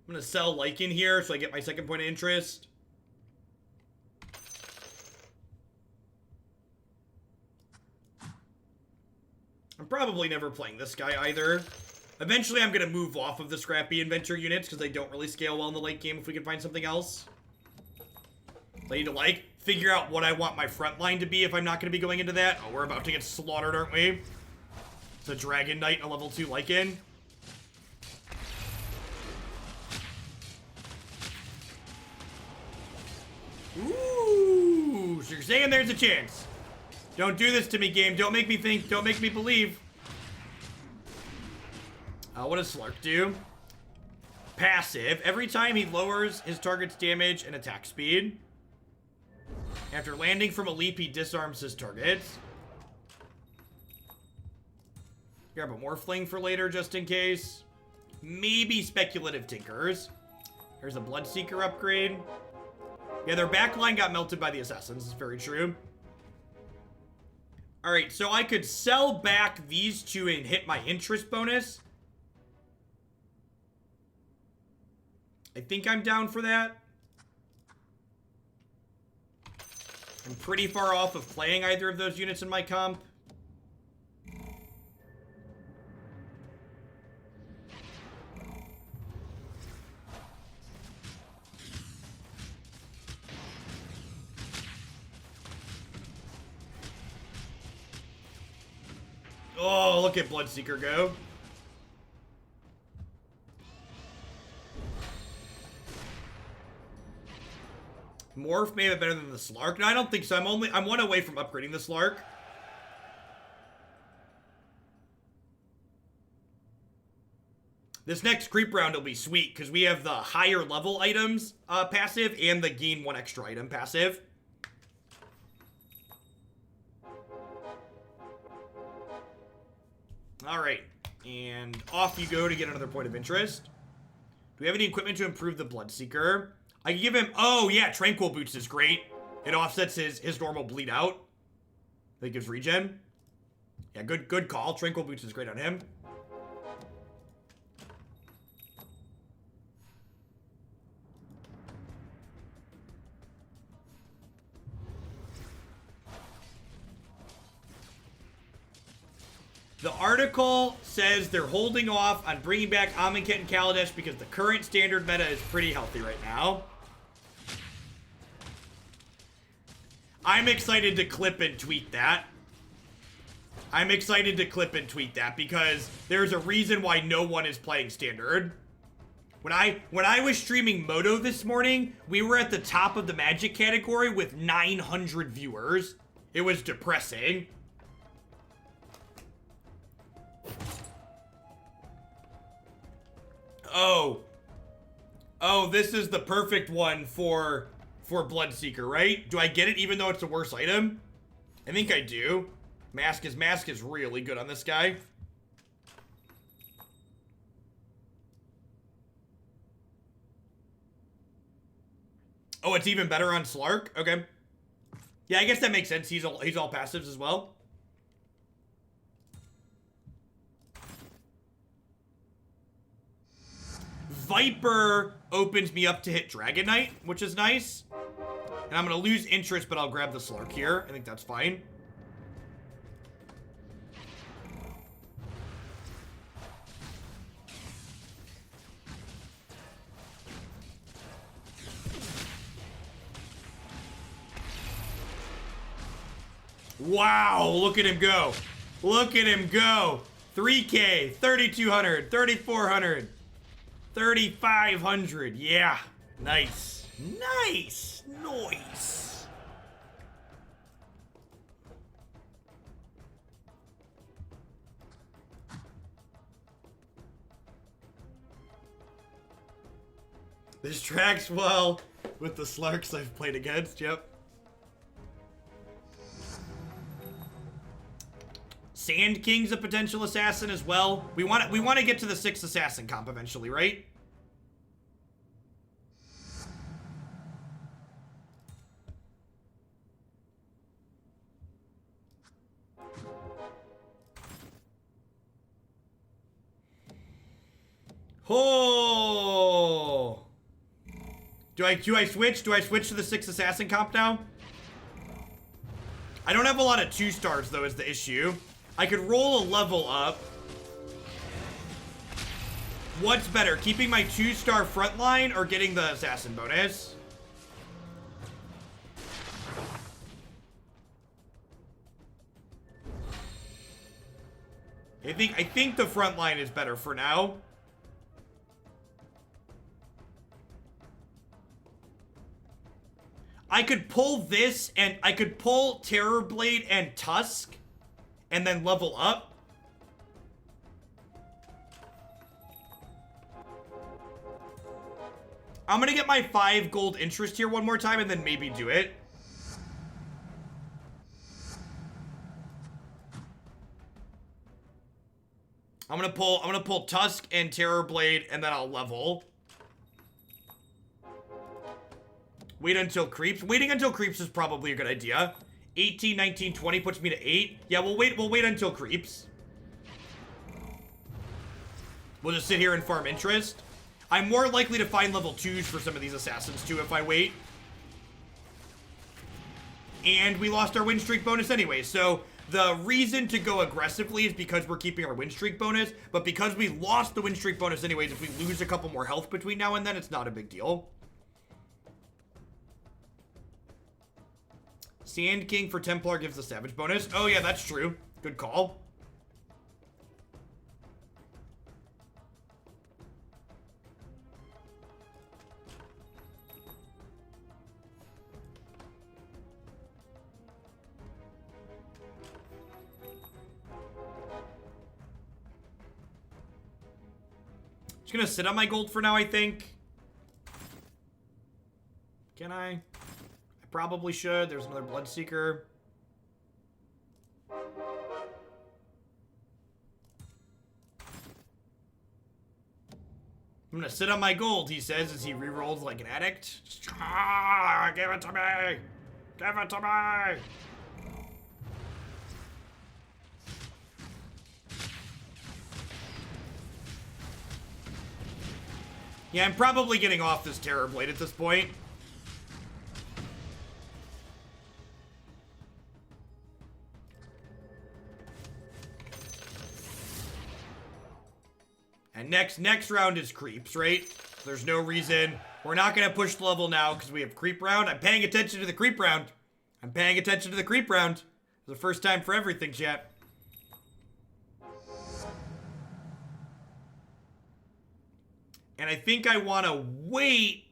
I'm going to sell Lycan here so I get my second point of interest. I'm probably never playing this guy either. Eventually, I'm going to move off of the Scrappy Inventor units because they don't really scale well in the late game if we can find something else. So I need to, figure out what I want my front line to be if I'm not going to be going into that. Oh, we're about to get slaughtered, aren't we? It's a Dragon Knight and a level 2 Lycan. Ooh, so you're saying there's a chance. Don't do this to me, game. Don't make me think. Don't make me believe. What does Slark do? Passive. Every time he lowers his target's damage and attack speed. After landing from a leap, he disarms his targets. Grab a Morphling for later, just in case. Maybe Speculative Tinkers. Here's a Bloodseeker upgrade. Yeah, their backline got melted by the Assassins. It's very true. Alright, so I could sell back these two and hit my interest bonus. I think I'm down for that. I'm pretty far off of playing either of those units in my comp. Oh, look at Bloodseeker go. Morph may have been better than the Slark. No, I don't think so. I'm one away from upgrading the Slark. This next creep round will be sweet because we have the higher level items passive and the gain 1 extra item passive. All right, and off you go to get another point of interest. Do we have any equipment to improve the Bloodseeker? I can give him, oh yeah, Tranquil Boots is great. It offsets his normal bleed out. That gives regen. Yeah, good call. Tranquil Boots is great on him. The article says they're holding off on bringing back Amonkhet and Kaladesh because the current standard meta is pretty healthy right now. I'm excited to clip and tweet that. I'm excited to clip and tweet that because there's a reason why no one is playing standard. When I was streaming Moto this morning, we were at the top of the Magic category with 900 viewers. It was depressing. Oh, this is the perfect one for Bloodseeker, right? Do I get it even though it's the worst item? I think I do. Mask is really good on this guy. Oh, it's even better on Slark? Okay. Yeah, I guess that makes sense. He's all passives as well. Viper opens me up to hit Dragon Knight, which is nice. And I'm going to lose interest, but I'll grab the Slark here. I think that's fine. Wow, look at him go. Look at him go. 3K, 3,200, 3,400. 3,500. Yeah. Nice. Nice. Nice. This tracks well with the Slarks I've played against. Yep. Sand King's a potential assassin as well. We want to get to the 6th assassin comp eventually, right? Oh! Do I switch? Do I switch to the 6th assassin comp now? I don't have a lot of 2-stars though, is the issue. I could roll a level up. What's better, keeping my 2-star front line or getting the assassin bonus? I think the front line is better for now. I could pull this and I could pull Terrorblade and Tusk and then level up. I'm gonna get my 5 gold interest here one more time and then maybe do it. I'm gonna pull Tusk and Terrorblade and then I'll level. Wait until creeps. Waiting until creeps is probably a good idea. 18, 19, 20 puts me to 8. Yeah, we'll wait until creeps. We'll just sit here and farm interest. I'm more likely to find level 2s for some of these assassins too if I wait. And we lost our win streak bonus anyway, so the reason to go aggressively is because we're keeping our win streak bonus, but because we lost the win streak bonus anyways, if we lose a couple more health between now and then, it's not a big deal. Sand King for Templar gives the Savage bonus. Oh yeah, that's true. Good call. gonna sit on my gold for now, I think. Can I? I probably should. There's another Bloodseeker. I'm gonna sit on my gold, he says, as he rerolls like an addict. Ah, give it to me! Give it to me! Yeah, I'm probably getting off this Terror Blade at this point. And next round is creeps, right? There's no reason. We're not going to push the level now because we have creep round. I'm paying attention to the creep round. I'm paying attention to the creep round. It's the first time for everything, chat. And I think I want to wait.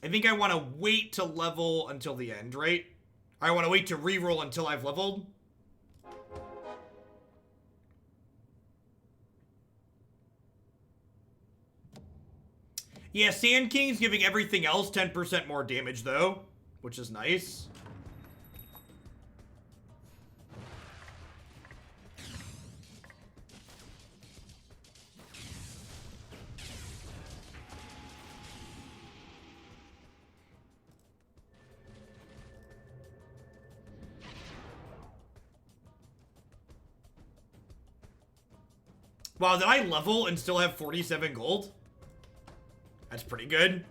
I think I want to wait to level until the end, right? I want to wait to reroll until I've leveled. Yeah, Sand King's giving everything else 10% more damage, though, which is nice. Wow, did I level and still have 47 gold? That's pretty good.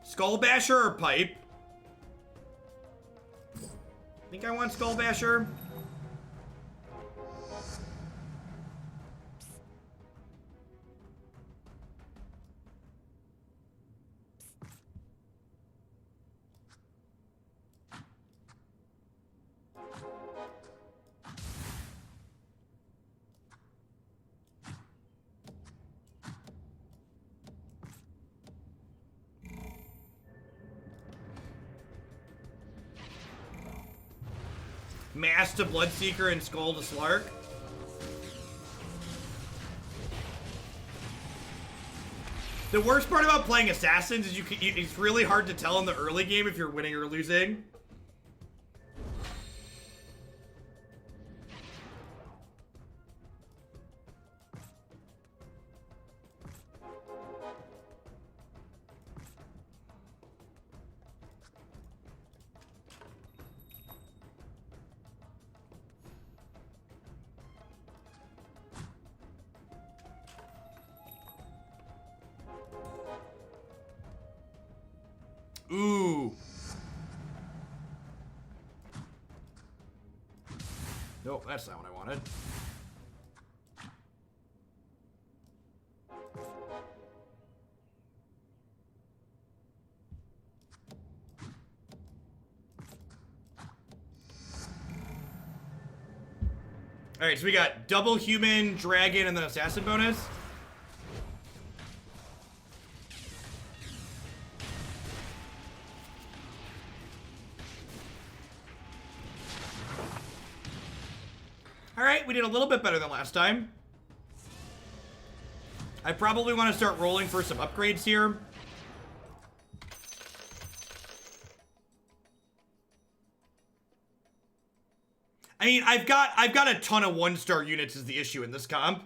Skull Basher or Pipe? I think I want Skull Basher. Mass to Bloodseeker and Skull to Slark. The worst part about playing Assassins is it's really hard to tell in the early game if you're winning or losing. Ooh. Nope, that's not what I wanted. Alright, so we got double human, dragon, and then assassin bonus. Alright, we did a little bit better than last time. I probably want to start rolling for some upgrades here. I mean, I've got a ton of 1-star units is the issue in this comp.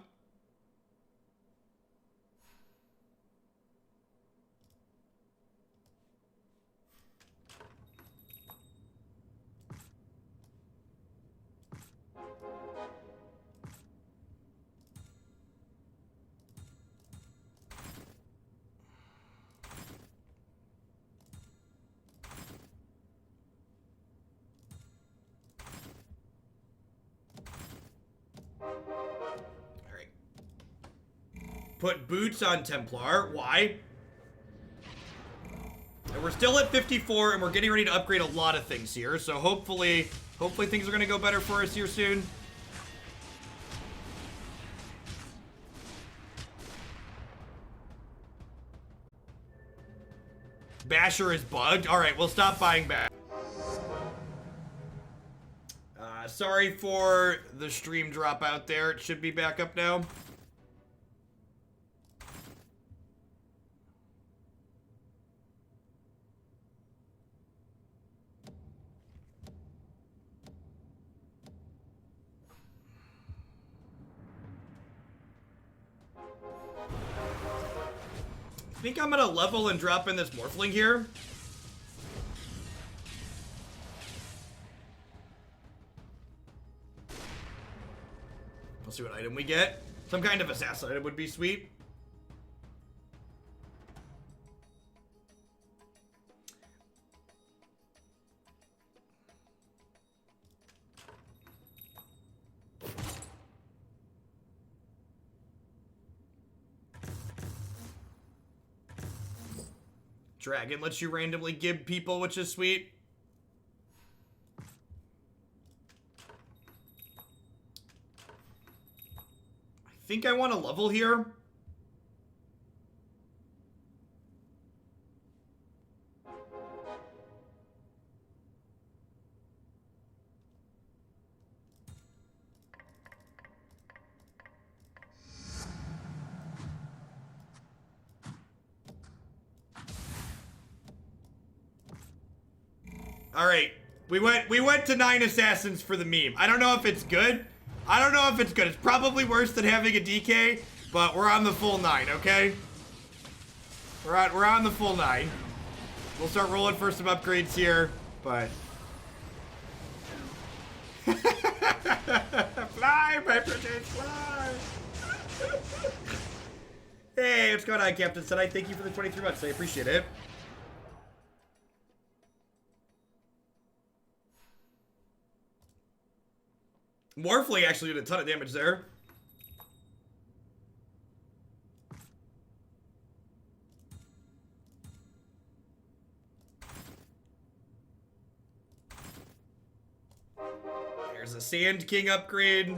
Put boots on Templar. Why? And we're still at 54, and we're getting ready to upgrade a lot of things here. So hopefully things are going to go better for us here soon. Basher is bugged. All right, we'll stop buying back. Sorry for the stream drop out there. It should be back up now. I think I'm gonna level and drop in this Morphling here. We'll see what item we get. Some kind of assassin item would be sweet. Dragon lets you randomly give people, which is sweet. I think I want to level here. All right, we went to 9 assassins for the meme. I don't know if it's good. I don't know if it's good. It's probably worse than having a DK, but we're on the full 9, okay? We're on the full 9. We'll start rolling for some upgrades here, but fly, my British, fly. Hey, what's going on, Captain Sunlight? Thank you for the 23 months. I appreciate it. Morphling actually did a ton of damage there. There's a Sand King upgrade.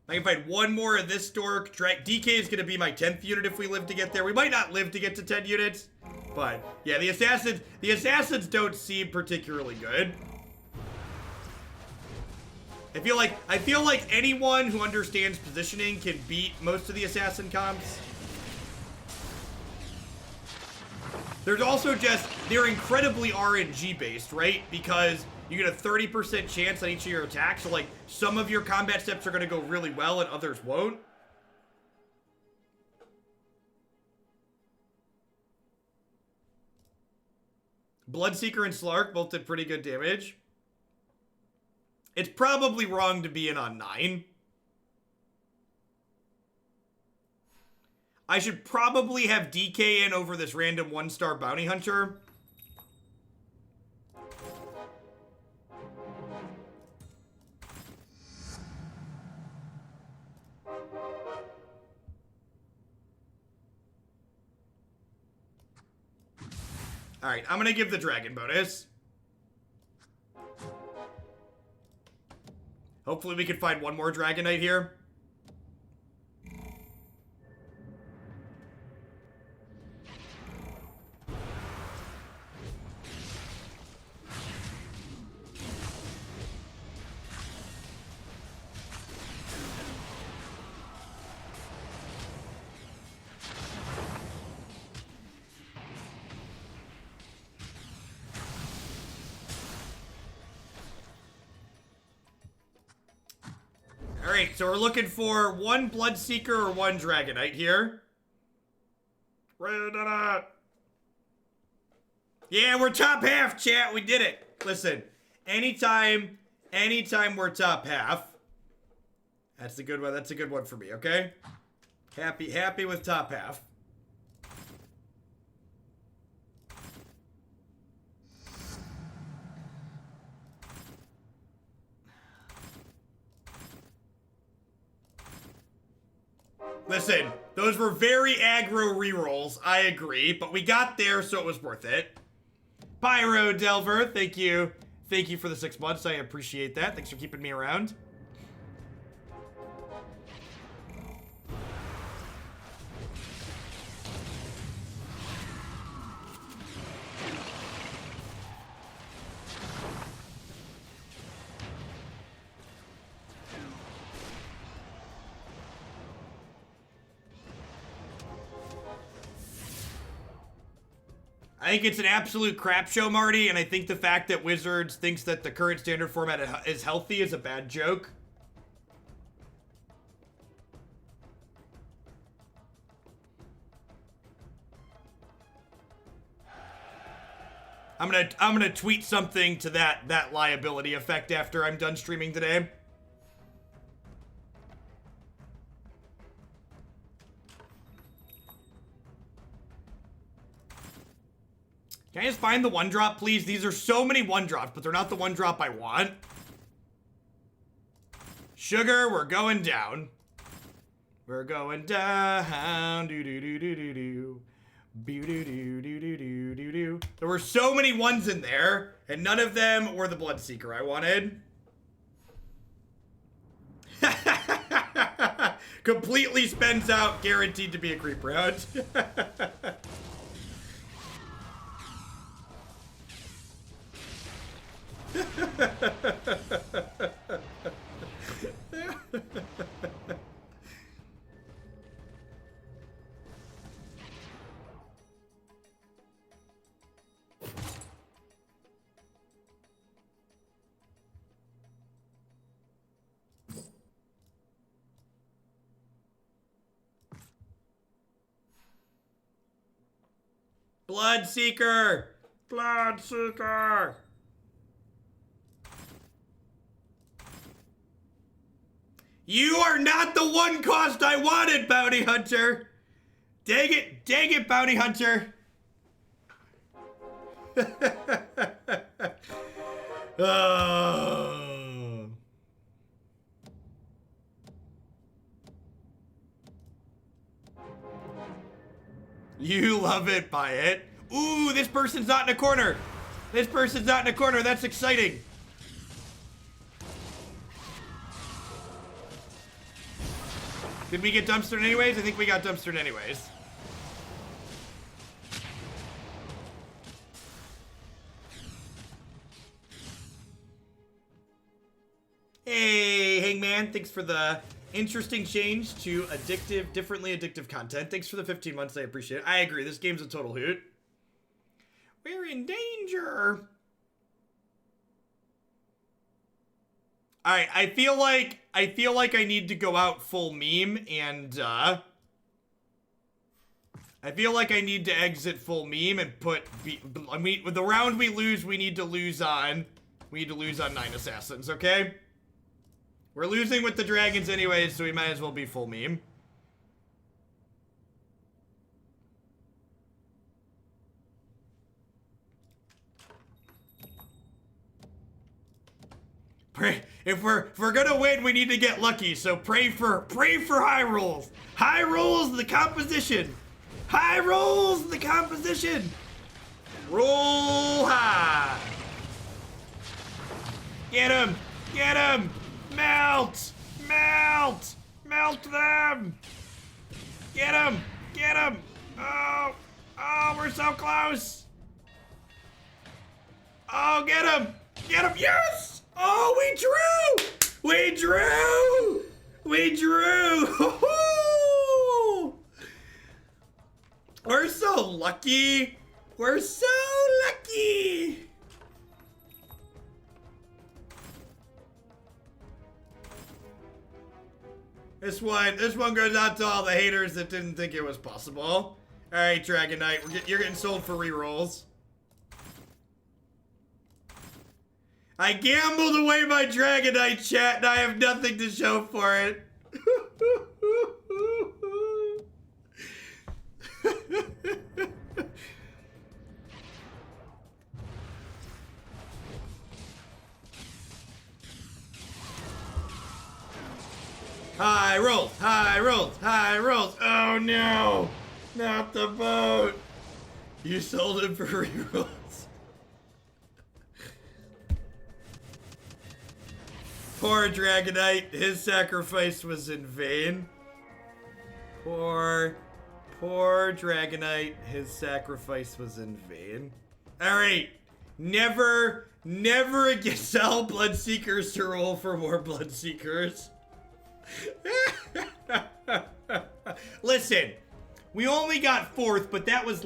I can find one more of this dork. DK is going to be my 10th unit if we live to get there. We might not live to get to 10 units. But yeah, the assassins don't seem particularly good. I feel like anyone who understands positioning can beat most of the assassin comps. There's also just, they're incredibly RNG based, right? Because you get a 30% chance on each of your attacks. So like some of your combat steps are going to go really well and others won't. Bloodseeker and Slark both did pretty good damage. It's probably wrong to be in on 9. I should probably have DK in over this random 1-star bounty hunter. Alright, I'm gonna give the dragon bonus. Hopefully we can find one more Dragon Knight here. Alright, so we're looking for one Bloodseeker or one Dragon Knight here. Yeah, we're top half, chat. We did it. Listen, anytime we're top half, that's a good one. That's a good one for me, okay? Happy with top half. Listen, those were very aggro rerolls, I agree, but we got there, so it was worth it. Pyro Delver, thank you. Thank you for the 6 months, I appreciate that. Thanks for keeping me around. I think it's an absolute crap show, Marty, and I think the fact that Wizards thinks that the current standard format is healthy is a bad joke. I'm gonna tweet something to that liability effect after I'm done streaming today. Can I just find the one drop, please? These are so many one drops, but they're not the one drop I want. Sugar, we're going down. We're going down. Do do do do do do. Do do do do do do do do. There were so many ones in there, and none of them were the Bloodseeker I wanted. Completely spends out, guaranteed to be a creep round. Bloodseeker! Bloodseeker! You are not the one cost I wanted, Bounty Hunter! Dang it, Bounty Hunter! Oh. You love it, buy it. Ooh, this person's not in a corner. This person's not in a corner. That's exciting. Did we get dumpstered anyways? I think we got dumpstered anyways. Hey, Hangman, thanks for the interesting change to differently addictive content. Thanks for the 15 months, I appreciate it. I agree, this game's a total hoot. We're in danger. Alright, I feel like I need to go out full meme and I feel like I need to exit full meme and put with the round we lose, we need to lose on 9 assassins, okay? We're losing with the dragons anyways, so we might as well be full meme. Pray, if we're gonna win, we need to get lucky. So pray for high rolls. High rolls the composition. High rolls the composition. Roll high. Get him. Get him. Melt. Melt. Melt them. Get him. Get him. Oh. Oh, we're so close. Oh, get him. Get him. Yes. Oh, we drew! We drew! We drew! We're so lucky! We're so lucky! This one goes out to all the haters that didn't think it was possible. Alright, Dragon Knight, you're getting sold for rerolls. I gambled away my Dragonite chat and I have nothing to show for it. High rolls, high rolls, high rolls. Oh no, not the boat. You sold it for rerolls. Poor Dragonite, his sacrifice was in vain. Poor Dragonite, his sacrifice was in vain. Alright, never again sell Bloodseekers to roll for more Bloodseekers. Listen, we only got 4th, but that was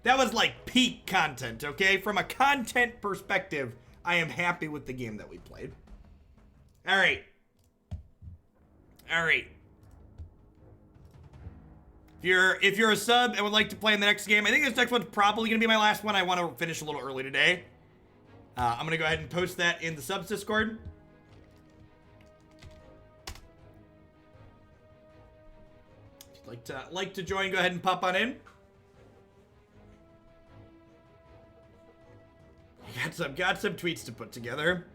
That was like peak content, okay? From a content perspective, I am happy with the game that we played. All right. All right. If you're a sub and would like to play in the next game, I think this next one's probably gonna be my last one. I want to finish a little early today. I'm gonna go ahead and post that in the subs Discord. If you'd like to join, go ahead and pop on in. Got some tweets to put together.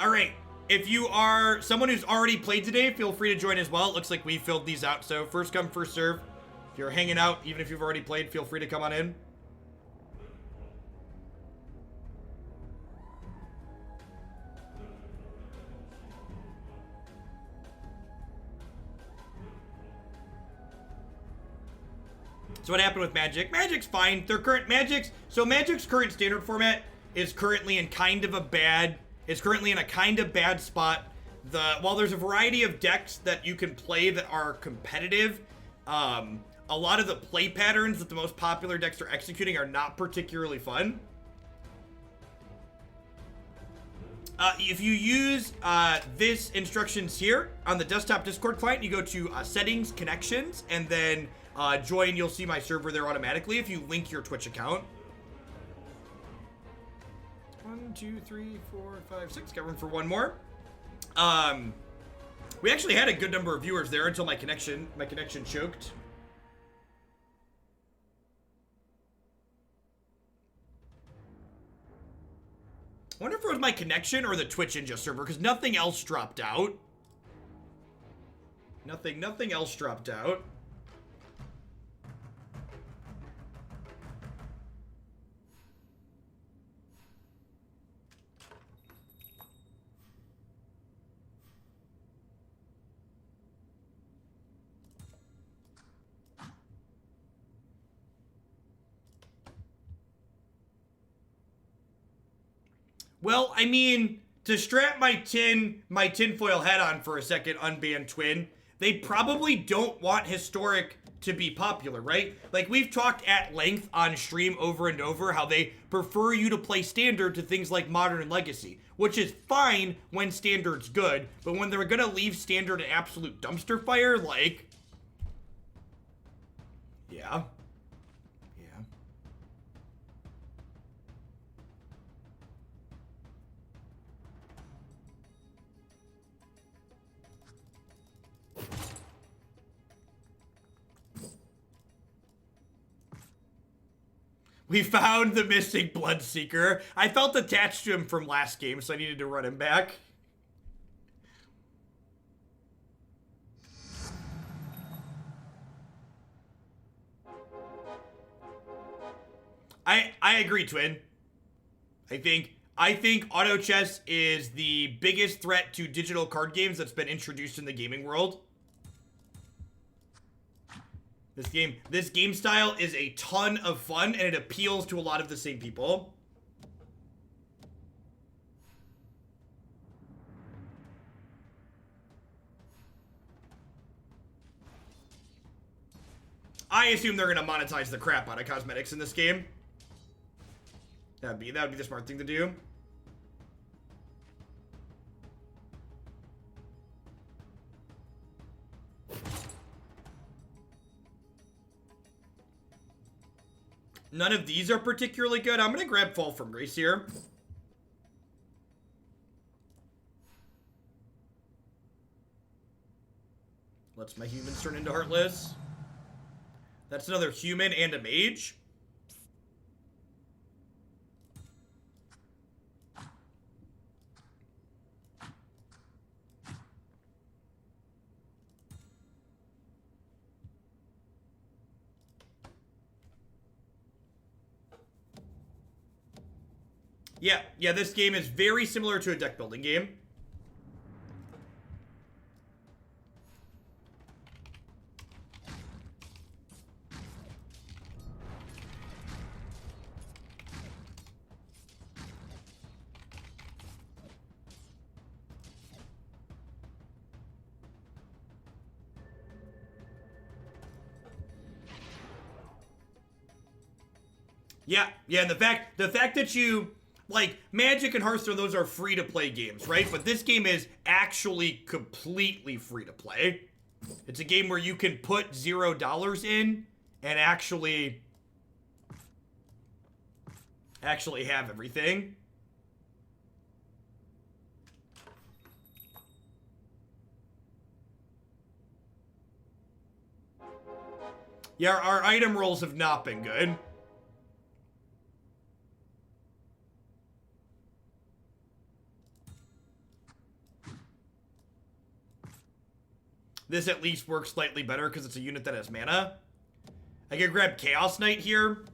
All right. If you are someone who's already played today, feel free to join as well. It looks like we filled these out, so first come, first serve. If you're hanging out, even if you've already played, feel free to come on in. So what happened with Magic? Magic's fine. Magic's current standard format is currently in kind of a bad spot. While there's a variety of decks that you can play that are competitive, a lot of the play patterns that the most popular decks are executing are not particularly fun. If you use this instructions here on the desktop Discord client, you go to settings, connections, and then join. You'll see my server there automatically if you link your Twitch account. 1, 2, 3, 4, 5, 6. Got room for one more. We actually had a good number of viewers there until my connection choked. I wonder if it was my connection or the Twitch Ninja server, because nothing else dropped out. Nothing else dropped out. Well, I mean, to strap my tinfoil hat on for a second, Unbanned Twin, they probably don't want Historic to be popular, right? Like, we've talked at length on stream over and over how they prefer you to play Standard to things like Modern and Legacy, which is fine when Standard's good, but when they're gonna leave Standard an absolute dumpster fire, like... Yeah. We found the missing Bloodseeker. I felt attached to him from last game, so I needed to run him back. I agree, Twin. I think auto chess is the biggest threat to digital card games that's been introduced in the gaming world. This game style is a ton of fun, and it appeals to a lot of the same people. I assume they're gonna monetize the crap out of cosmetics in this game. That would be the smart thing to do. None of these are particularly good. I'm gonna grab Fall from Grace here. Lets my humans turn into Heartless. That's another human and a mage. Yeah, this game is very similar to a deck building game. Yeah, and the fact that you like Magic and Hearthstone, those are free to play games, right? But this game is actually completely free to play. It's a game where you can put $0 in and actually have everything. Yeah, our item rolls have not been good. This at least works slightly better because it's a unit that has mana. I can grab Chaos Knight here.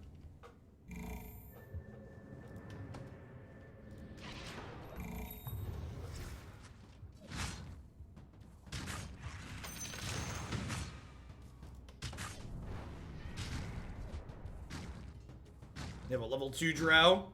They have a level 2 Drow.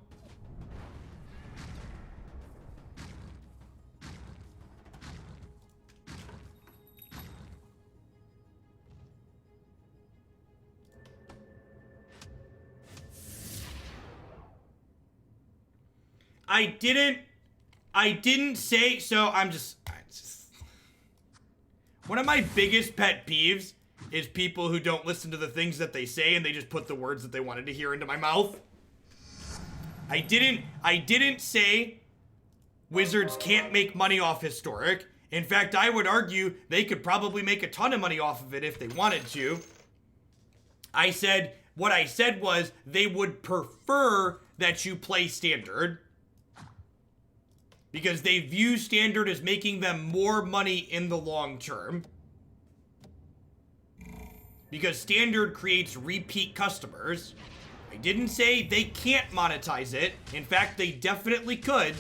I didn't say, so I'm just one of my biggest pet peeves is people who don't listen to the things that they say and they just put the words that they wanted to hear into my mouth. I didn't say Wizards can't make money off Historic. In fact, I would argue they could probably make a ton of money off of it if they wanted to. What I said was they would prefer that you play Standard because they view Standard as making them more money in the long term. Because Standard creates repeat customers. I didn't say they can't monetize it. In fact, they definitely could.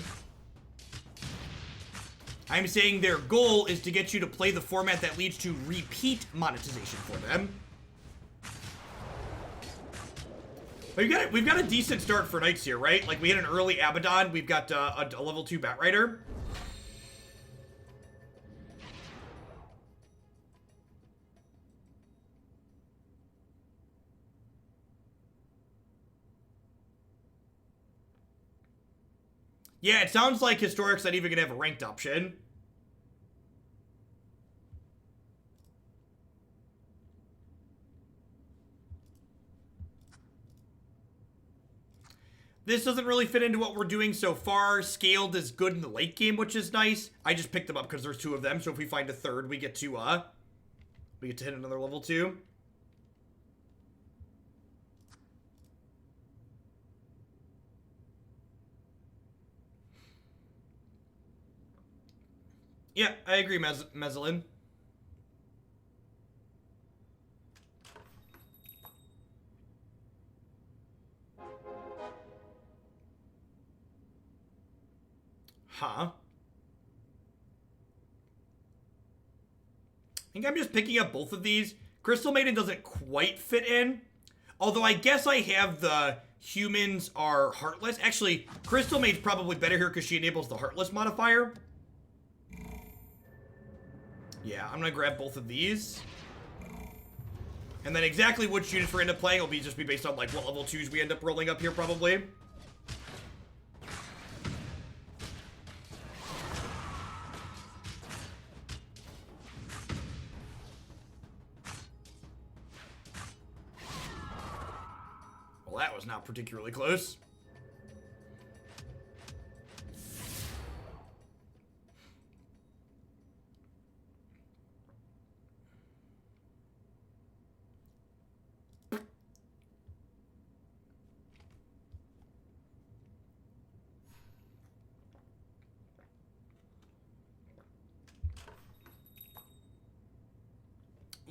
I'm saying their goal is to get you to play the format that leads to repeat monetization for them. We've got a decent start for Knights here, right? Like, we had an early Abaddon. We've got a level 2 Batrider. Yeah, it sounds like Historic's not even going to have a ranked option. This doesn't really fit into what we're doing so far. Scaled is good in the late game, which is nice. I just picked them up because there's 2 of them, so if we find a third, we get to hit another level 2. Yeah, I agree, Mezzalin. Huh? I think I'm just picking up both of these. Crystal Maiden doesn't quite fit in. Although I guess I have the humans are heartless. Actually, Crystal Maiden's probably better here because she enables the heartless modifier. Yeah, I'm going to grab both of these. And then exactly which units we end up playing will just be based on like what level 2s we end up rolling up here probably. Well, that was not particularly close.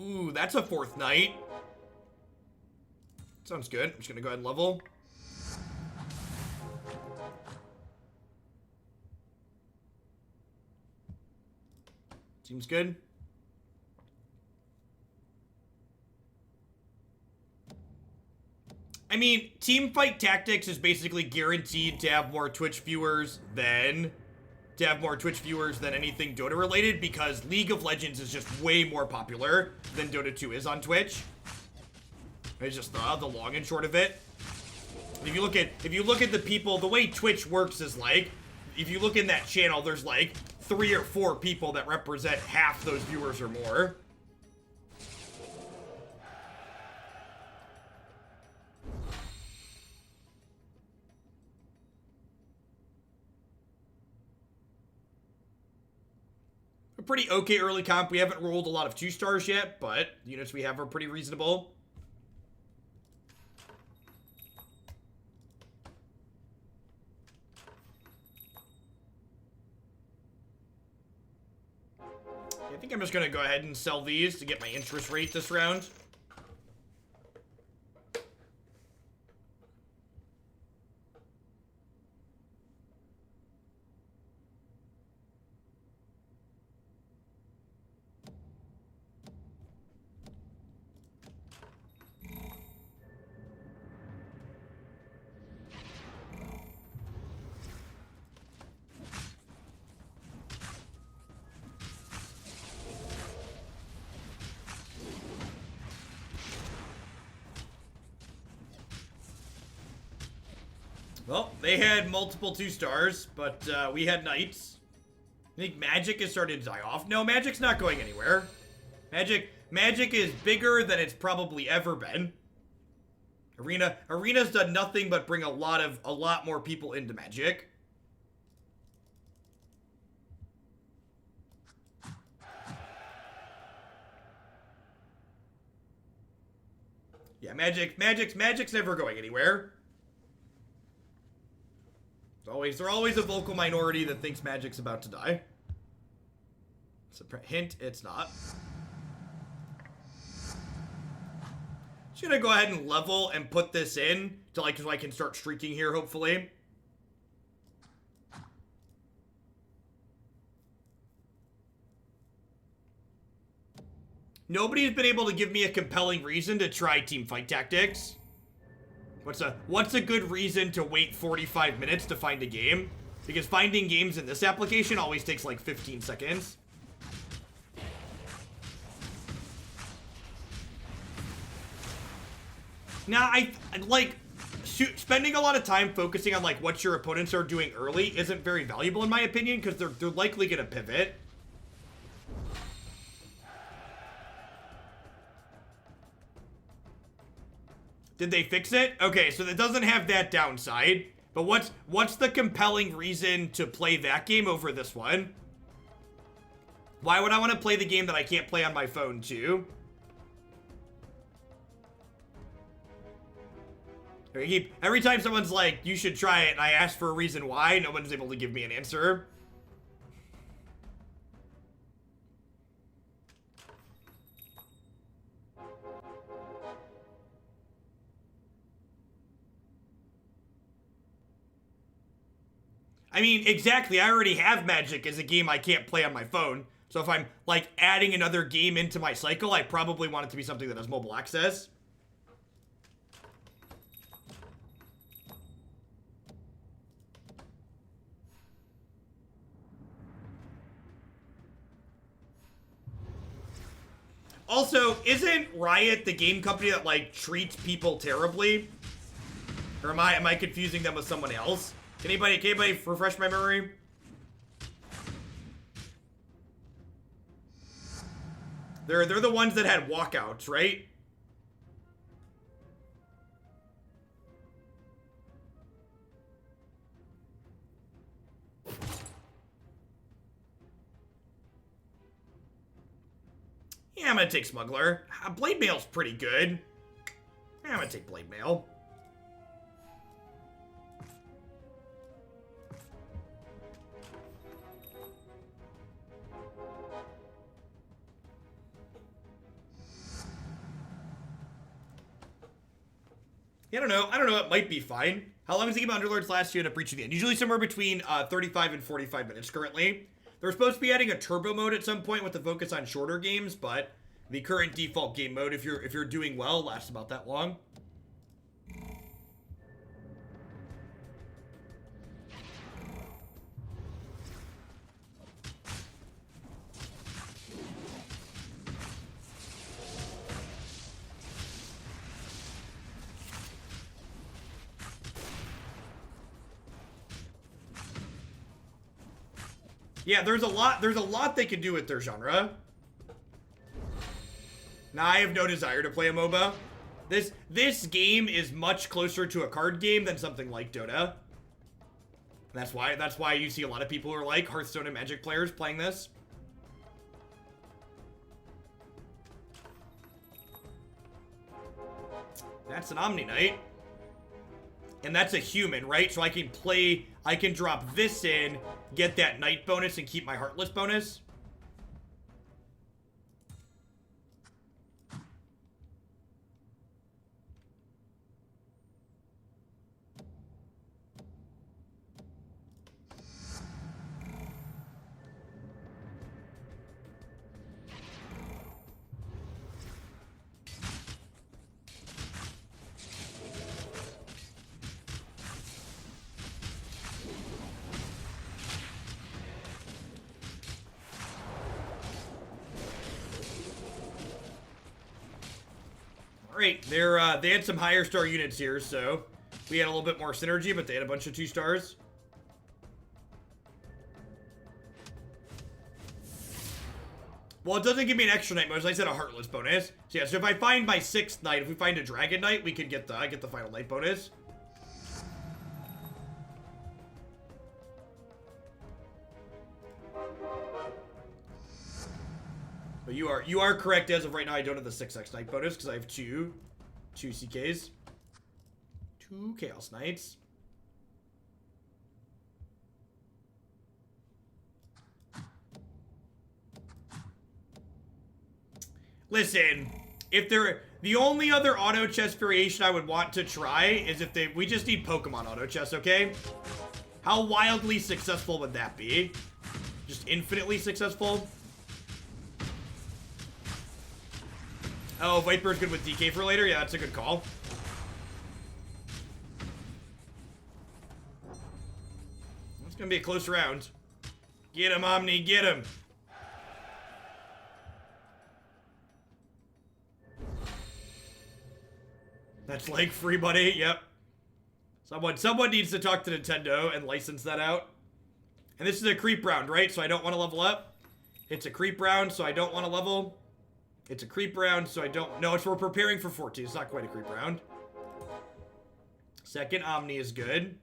Ooh, that's a 4th Knight. Sounds good. I'm just gonna go ahead and level. Seems good. I mean, Teamfight Tactics is basically guaranteed to have more Twitch viewers than anything Dota related because League of Legends is just way more popular than Dota 2 is on Twitch. It's just the long and short of it. If you look at the people, the way Twitch works is like, if you look in that channel, there's like 3 or 4 people that represent half those viewers or more. A pretty okay early comp. We haven't rolled a lot of 2 stars yet, but the units we have are pretty reasonable. I think I'm just going to go ahead and sell these to get my interest rate this round. Well, they had multiple 2 stars, but we had knights. I think magic is starting to die off. No, magic's not going anywhere. Magic is bigger than it's probably ever been. Arena's done nothing but bring a lot more people into magic. Yeah, magic's never going anywhere. There's always a vocal minority that thinks magic's about to die. It's a hint, it's not. Just gonna go ahead and level and put this in so I can start streaking here, hopefully. Nobody's been able to give me a compelling reason to try team fight tactics. What's a good reason to wait 45 minutes to find a game? Because finding games in this application always takes like 15 seconds. Now, I like spending a lot of time focusing on like what your opponents are doing early isn't very valuable in my opinion, because they're likely gonna pivot. Did they fix it? Okay, so it doesn't have that downside. But what's the compelling reason to play that game over this one? Why would I want to play the game that I can't play on my phone too? Every time someone's like, you should try it, and I ask for a reason why, no one's able to give me an answer. I mean, exactly, I already have Magic as a game I can't play on my phone. So if I'm, like, adding another game into my cycle, I probably want it to be something that has mobile access. Also, isn't Riot the game company that, like, treats people terribly? Or am I confusing them with someone else? Can anybody refresh my memory? They're the ones that had walkouts, right? Yeah, I'm gonna take Smuggler. Blade Mail's pretty good. Yeah, I'm gonna take Blade Mail. Yeah, I don't know. It might be fine. How long does the game of Underlords last? You end up reaching the end. Usually somewhere between 35 and 45 minutes currently. They're supposed to be adding a turbo mode at some point with the focus on shorter games, but the current default game mode, if you're doing well, lasts about that long. Yeah, there's a lot they can do with their genre. Now, I have no desire to play a MOBA. This game is much closer to a card game than something like Dota. That's why you see a lot of people who are like Hearthstone and Magic players playing this. That's an Omni Knight. And that's a human, right? So I can drop this in, get that Knight bonus, and keep my Heartless bonus. Alright, they had some higher star units here, so we had a little bit more synergy, but they had a bunch of 2 stars. Well, it doesn't give me an extra Knight bonus. I said a Heartless bonus. So yeah, so if I find my 6th Knight, if we find a Dragon Knight, we can get the final Knight bonus. But you are correct. As of right now, I don't have the 6x Knight bonus because I have two CKs. 2 Chaos Knights. Listen, the only other auto chess variation I would want to try is if we just need Pokemon auto chess, okay? How wildly successful would that be? Just infinitely successful? Oh, Viper's good with DK for later? Yeah, that's a good call. It's gonna be a close round. Get him, Omni, get him! That's like free money, yep. Someone needs to talk to Nintendo and license that out. And this is a creep round, right? So I don't want to level up. It's a creep round, so I don't want to level. It's a creep round, so I don't... No, we're preparing for 14. It's not quite a creep round. Second Omni is good.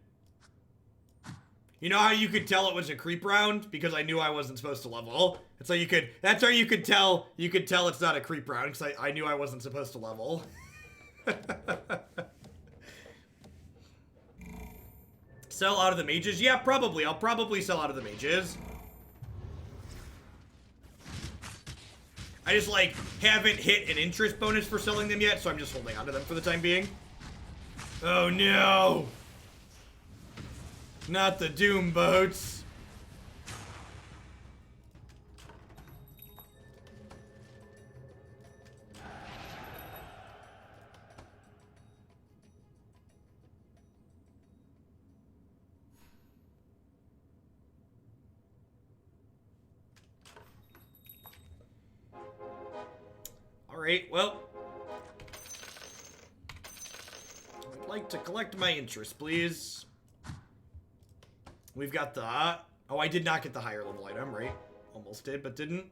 You know how you could tell it was a creep round? Because I knew I wasn't supposed to level. It's like that's how you could tell it's not a creep round, because I knew I wasn't supposed to level. Sell out of the mages? Yeah, probably. I'll probably sell out of the mages. I just, like, haven't hit an interest bonus for selling them yet, so I'm just holding on to them for the time being. Oh, no! Not the Doom boats. Alright, well. I'd like to collect my interest, please. We've got the... Oh, I did not get the higher level item, right? Almost did, but didn't.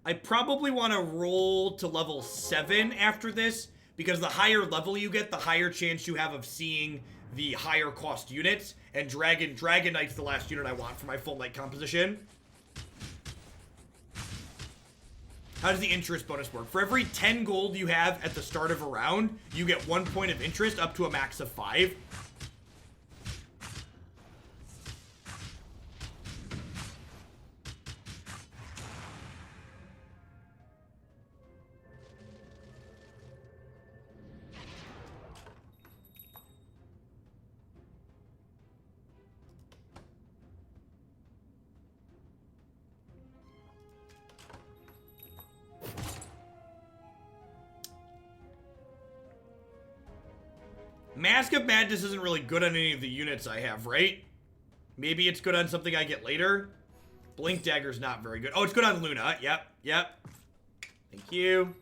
I probably want to roll to level 7 after this, because the higher level you get, the higher chance you have of seeing the higher cost units, and Dragon Knight's the last unit I want for my full Knight composition. How does the interest bonus work? For every 10 gold you have at the start of a round, you get 1 point of interest up to a max of 5. Mask of Madness isn't really good on any of the units I have, right? Maybe it's good on something I get later. Blink Dagger's not very good. Oh, it's good on Luna. Yep, yep. Thank you.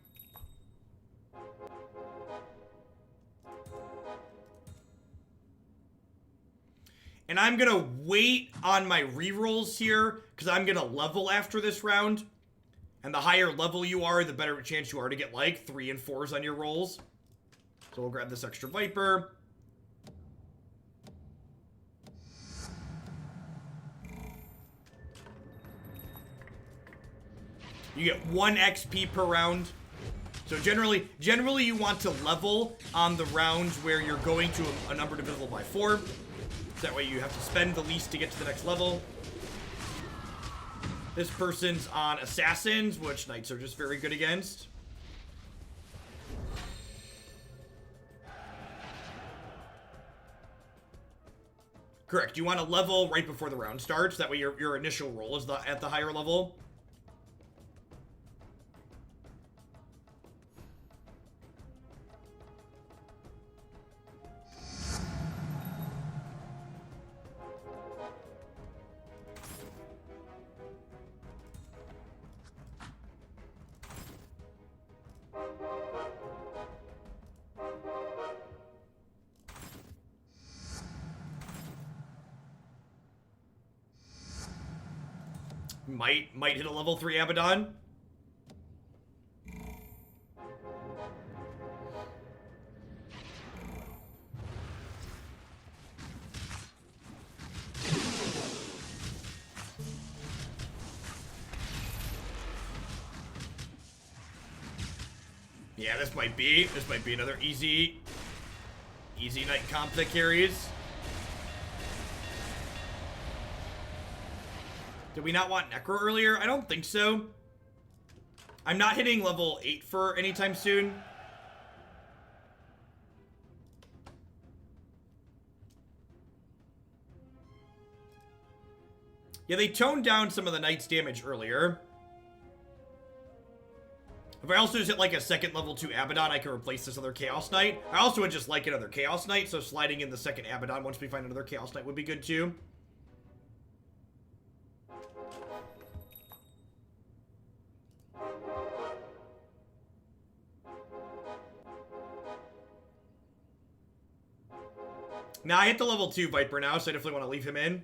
And I'm going to wait on my rerolls here because I'm going to level after this round. And the higher level you are, the better chance you are to get like 3 and 4s on your rolls. So we'll grab this extra Viper. You get 1 XP per round. So generally you want to level on the rounds where you're going to a number divisible by 4. So that way you have to spend the least to get to the next level. This person's on Assassins, which Knights are just very good against. Correct. You want to level right before the round starts. That way your initial roll is at the higher level. Might hit a level 3 Abaddon. Yeah, this might be another easy Knight comp that carries. Did we not want Necro earlier? I don't think so. I'm not hitting level 8 for anytime soon. Yeah, they toned down some of the Knight's damage earlier. If I also just hit like a second level 2 Abaddon, I can replace this other Chaos Knight. I also would just like another Chaos Knight, so sliding in the second Abaddon once we find another Chaos Knight would be good too. Now I hit the level 2 Viper now, so I definitely want to leave him in.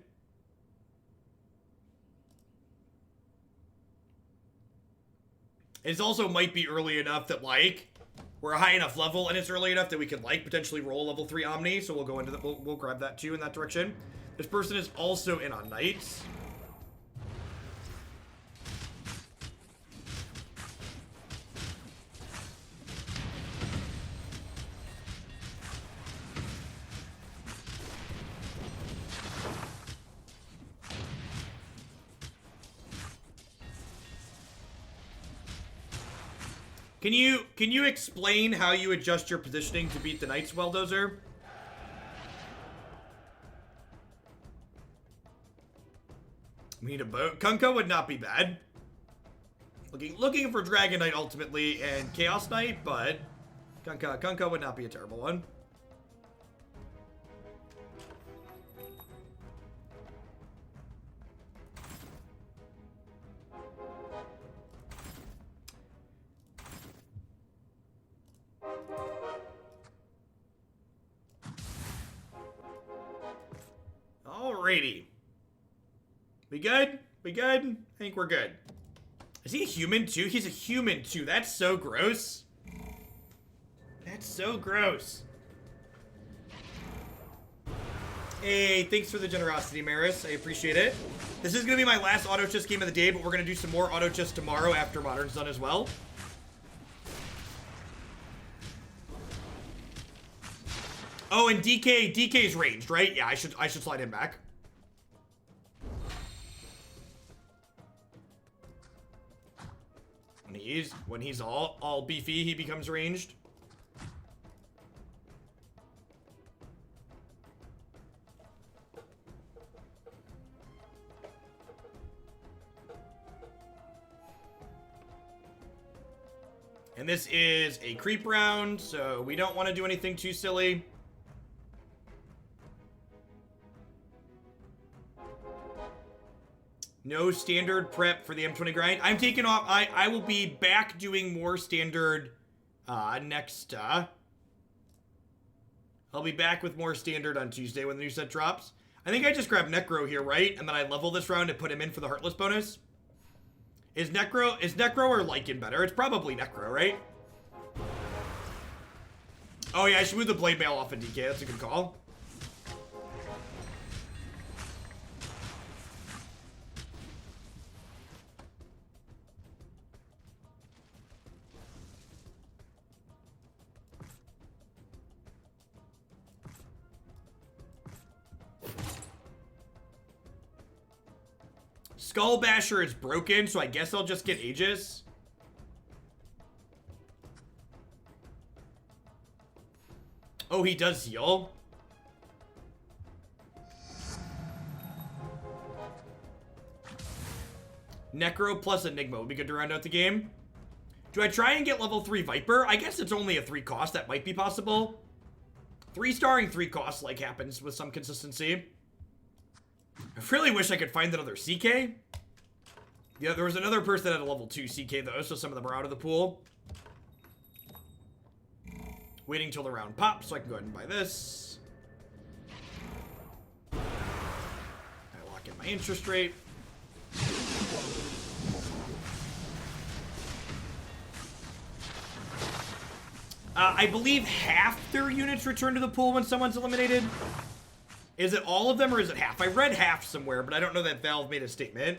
It also might be early enough that, like, we're a high enough level, and it's early enough that we could, like, potentially roll level 3 Omni, so we'll go into the, we'll grab that too in that direction. This person is also in on Knights. Can you explain how you adjust your positioning to beat the Knights, Welldozer? We need a boat. Kunko would not be bad. Looking for Dragon Knight ultimately and Chaos Knight, but Kunko would not be a terrible one. Alrighty. We good? We good? I think we're good. Is he a human too? He's a human too. That's so gross. That's so gross. Hey, thanks for the generosity, Maris. I appreciate it. This is going to be my last auto chess game of the day, but we're going to do some more auto chess tomorrow after Modern's done as well. Oh, and DK's ranged, right? Yeah, I should slide him back. When he's all beefy, he becomes ranged. And this is a creep round, so we don't want to do anything too silly. No standard prep for the M20 grind. I'm taking off. I will be back doing more standard next. I'll be back with more standard on Tuesday when the new set drops. I think I just grab Necro here, right? And then I level this round and put him in for the Heartless bonus. Is Necro or Lycan better? It's probably Necro, right? Oh yeah, I should move the Blade Mail off of DK. That's a good call. Skull Basher is broken, so I guess I'll just get Aegis. Oh, he does heal. Necro plus Enigma would be good to round out the game. Do I try and get level 3 Viper? I guess it's only a 3 cost. That might be possible. 3-starring 3 costs, like, happens with some consistency. I really wish I could find another CK. Yeah, there was another person that had a level 2 CK, though, so some of them are out of the pool. Waiting till the round pops so I can go ahead and buy this. I lock in my interest rate. I believe half their units return to the pool when someone's eliminated. Is it all of them or is it half? I read half somewhere, but I don't know that Valve made a statement.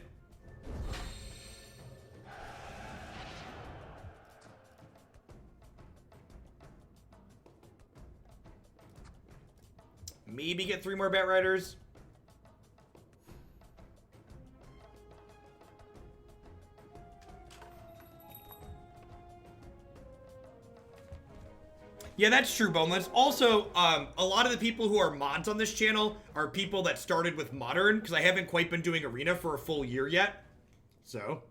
Maybe get 3 more Bat Riders. Yeah, that's true, Boneless. Also, a lot of the people who are mods on this channel are people that started with Modern, because I haven't quite been doing Arena for a full year yet. So,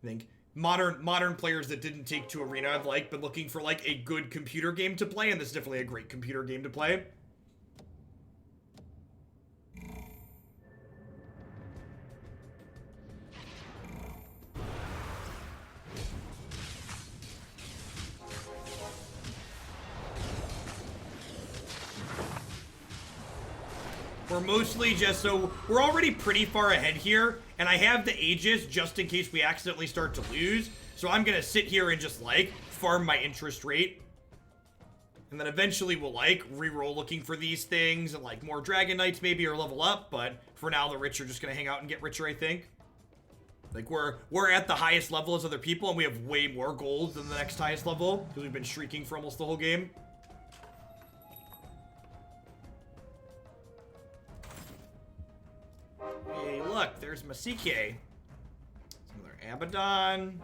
I think modern players that didn't take to Arena have, like, been looking for, like, a good computer game to play, and this is definitely a great computer game to play. We're mostly just, so we're already pretty far ahead here, and I have the Aegis just in case we accidentally start to lose. So I'm gonna sit here and just, like, farm my interest rate. And then eventually we'll, like, reroll looking for these things, and, like, more Dragon Knights maybe, or level up. But for now, the rich are just gonna hang out and get richer, I think. Like, we're at the highest level as other people, and we have way more gold than the next highest level, because we've been shrieking for almost the whole game. Hey, look, there's my CK. Another Abaddon.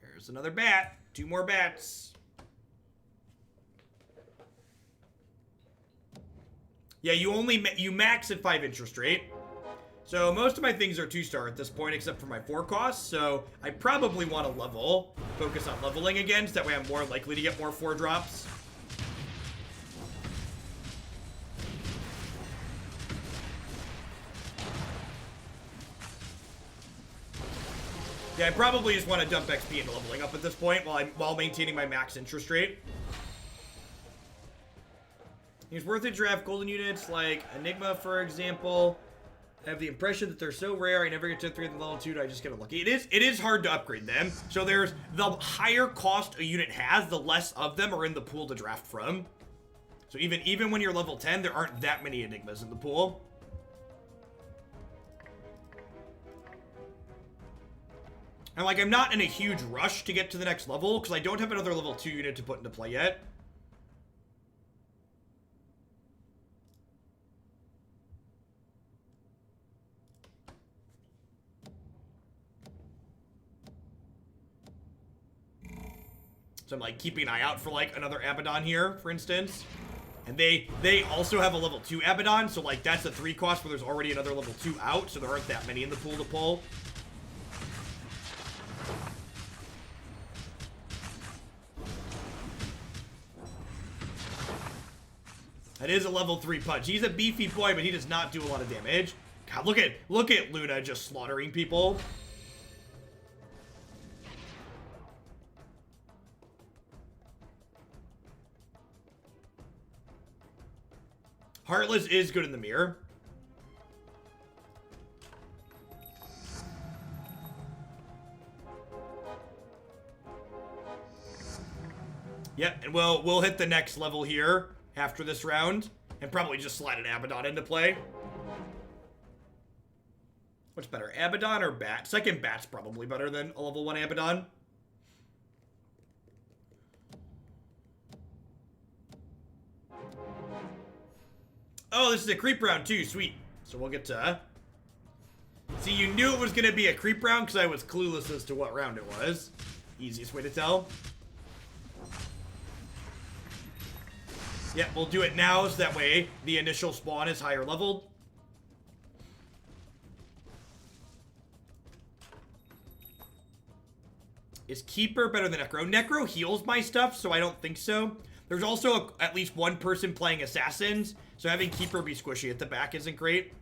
There's another bat. 2 more bats. Yeah, you max at 5 interest rate. So most of my things are 2-star at this point, except for my 4 costs. So I probably want to level, focus on leveling again, so that way I'm more likely to get more 4 drops. Yeah, I probably just want to dump XP into leveling up at this point while maintaining my max interest rate. It's worth it to draft golden units like Enigma, for example. I have the impression that they're so rare, I never get to upgrade them level 2, I just get unlucky. It is hard to upgrade them. So there's the higher cost a unit has, the less of them are in the pool to draft from. So even when you're level 10, there aren't that many Enigmas in the pool. And, like, I'm not in a huge rush to get to the next level, because I don't have another level 2 unit to put into play yet. So I'm, like, keeping an eye out for, like, another Abaddon here, for instance. And they also have a level 2 Abaddon, so, like, that's a 3 cost where there's already another level 2 out, so there aren't that many in the pool to pull. That is a level 3 punch. He's a beefy boy, but he does not do a lot of damage. God, look at Luna just slaughtering people. Heartless is good in the mirror. Yep, and we'll hit the next level here after this round, and probably just slide an Abaddon into play. What's better, Abaddon or Bat? Second Bat's probably better than a level 1 Abaddon. Oh, this is a creep round too, sweet. So we'll get to... See, you knew it was going to be a creep round because I was clueless as to what round it was. Easiest way to tell. Yeah, we'll do it now so that way the initial spawn is higher leveled. Is Keeper better than Necro? Necro heals my stuff, so I don't think so. There's also at least one person playing Assassins, so having Keeper be squishy at the back isn't great.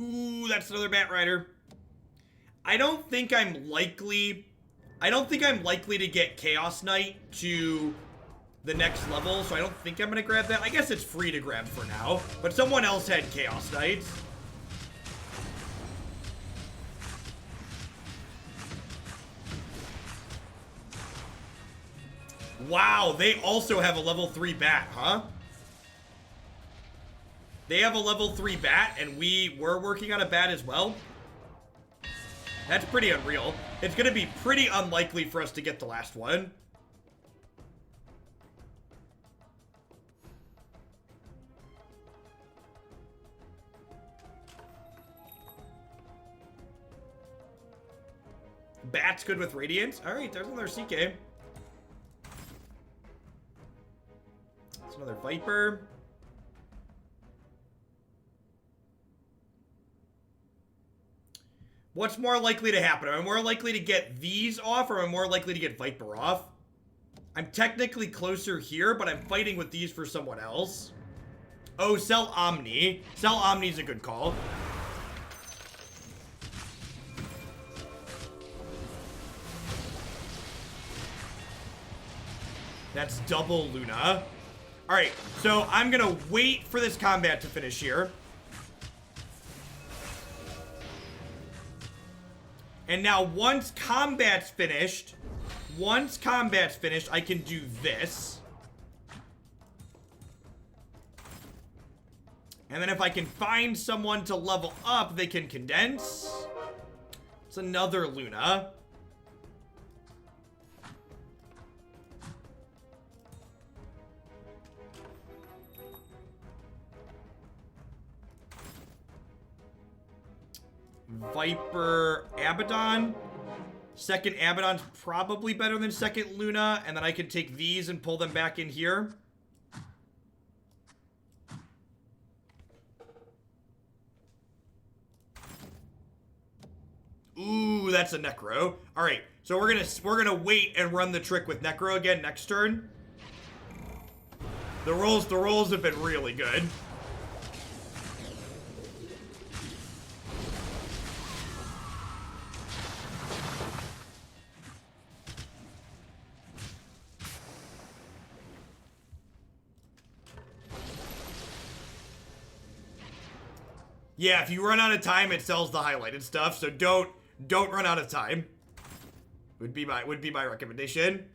Ooh, that's another Bat Rider. I don't think I'm likely to get Chaos Knight to the next level, so I don't think I'm gonna grab that. I guess it's free to grab for now, but someone else had Chaos Knights. Wow, they also have a level 3 Bat, huh? They have a level 3 Bat, and we were working on a Bat as well. That's pretty unreal. It's going to be pretty unlikely for us to get the last one. Bat's good with Radiance. All right, there's another CK. That's another Viper. What's more likely to happen? Am I more likely to get these off, or am I more likely to get Viper off? I'm technically closer here, but I'm fighting with these for someone else. Oh, sell Omni. Sell Omni's a good call. That's double Luna. All right, so I'm gonna wait for this combat to finish here. And now once combat's finished, I can do this. And then if I can find someone to level up, they can condense. It's another Luna. Viper, Abaddon. Second Abaddon's probably better than second Luna, and then I can take these and pull them back in here. Ooh, that's a Necro. All right, so we're gonna wait and run the trick with Necro again next turn. The rolls have been really good. Yeah, if you run out of time, it sells the highlighted stuff, so don't run out of time. Would be my recommendation.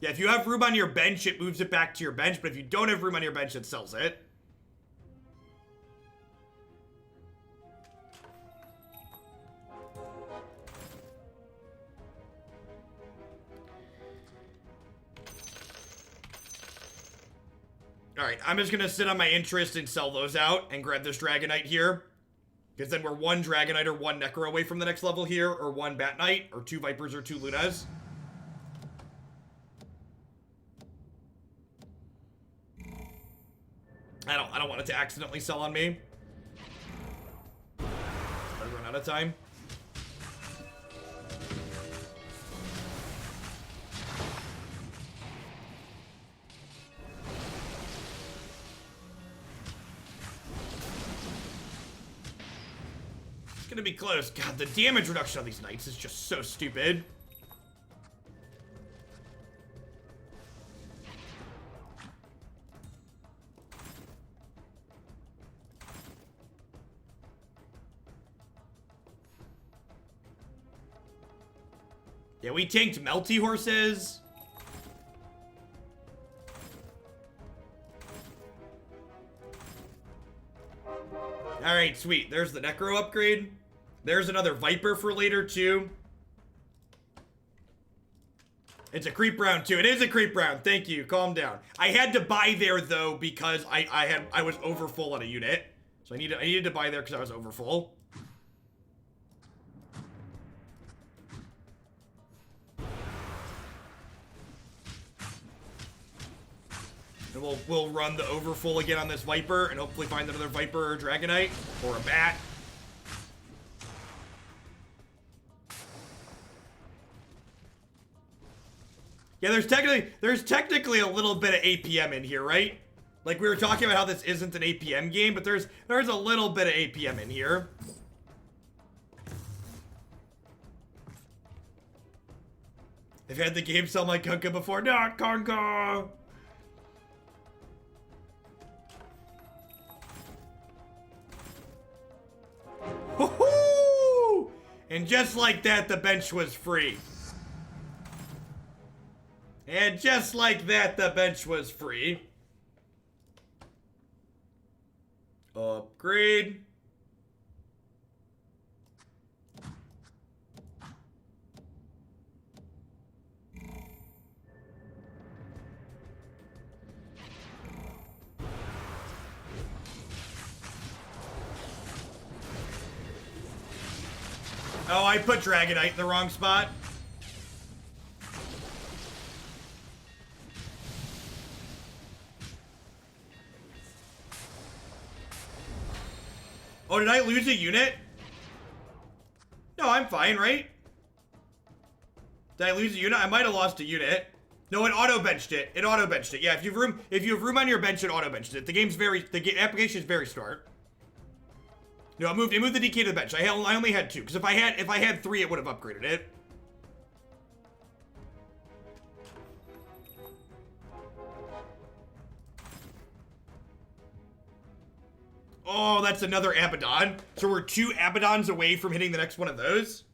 Yeah, if you have room on your bench, it moves it back to your bench, but if you don't have room on your bench, it sells it. Alright, I'm just gonna sit on my interest and sell those out and grab this Dragonite here. Because then we're one Dragonite or one Necro away from the next level here, or one Bat Knight, or two Vipers or two Lunas. I don't want it to accidentally sell on me. I run out of time. It's gonna be close. God, the damage reduction on these knights is just so stupid. Yeah, we tanked melty horses. Alright, sweet. There's the Necro upgrade. There's another Viper for later, too. It's a creep round, too. It is a creep round. Thank you. Calm down. I had to buy there, though, because I was over full on a unit. So I needed to buy there because I was over full. And we'll run the overfull again on this Viper and hopefully find another Viper or Dragonite or a Bat. Yeah, there's technically a little bit of APM in here, right? Like we were talking about how this isn't an APM game, but there's a little bit of APM in here. I've had the game sell my Kunkka before. Not Kunkka! Woohoo! And just like that, the bench was free. And just like that, the bench was free. Upgrade. Oh, I put Dragonite in the wrong spot. Oh, did I lose a unit? No, I'm fine, right? Did I lose a unit? I might have lost a unit. No, it auto-benched it. It auto-benched it. Yeah, if you have room on your bench, it auto-benched it. The application is very smart. No, it moved the DK to the bench. I only had 2, because if I had 3, it would have upgraded it. Oh, that's another Abaddon. So we're 2 Abaddons away from hitting the next one of those.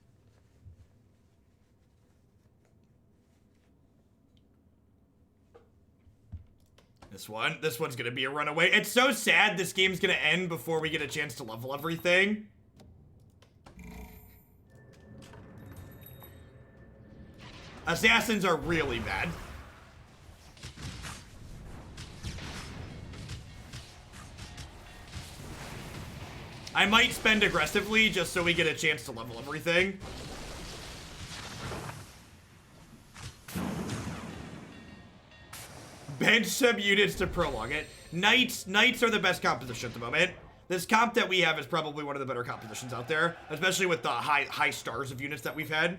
This one's gonna be a runaway. It's so sad this game's gonna end before we get a chance to level everything. Assassins are really bad. I might spend aggressively just so we get a chance to level everything. Bench some units to prolong it. Knights are the best composition at the moment. This comp that we have is probably one of the better compositions out there, especially with the high stars of units that we've had.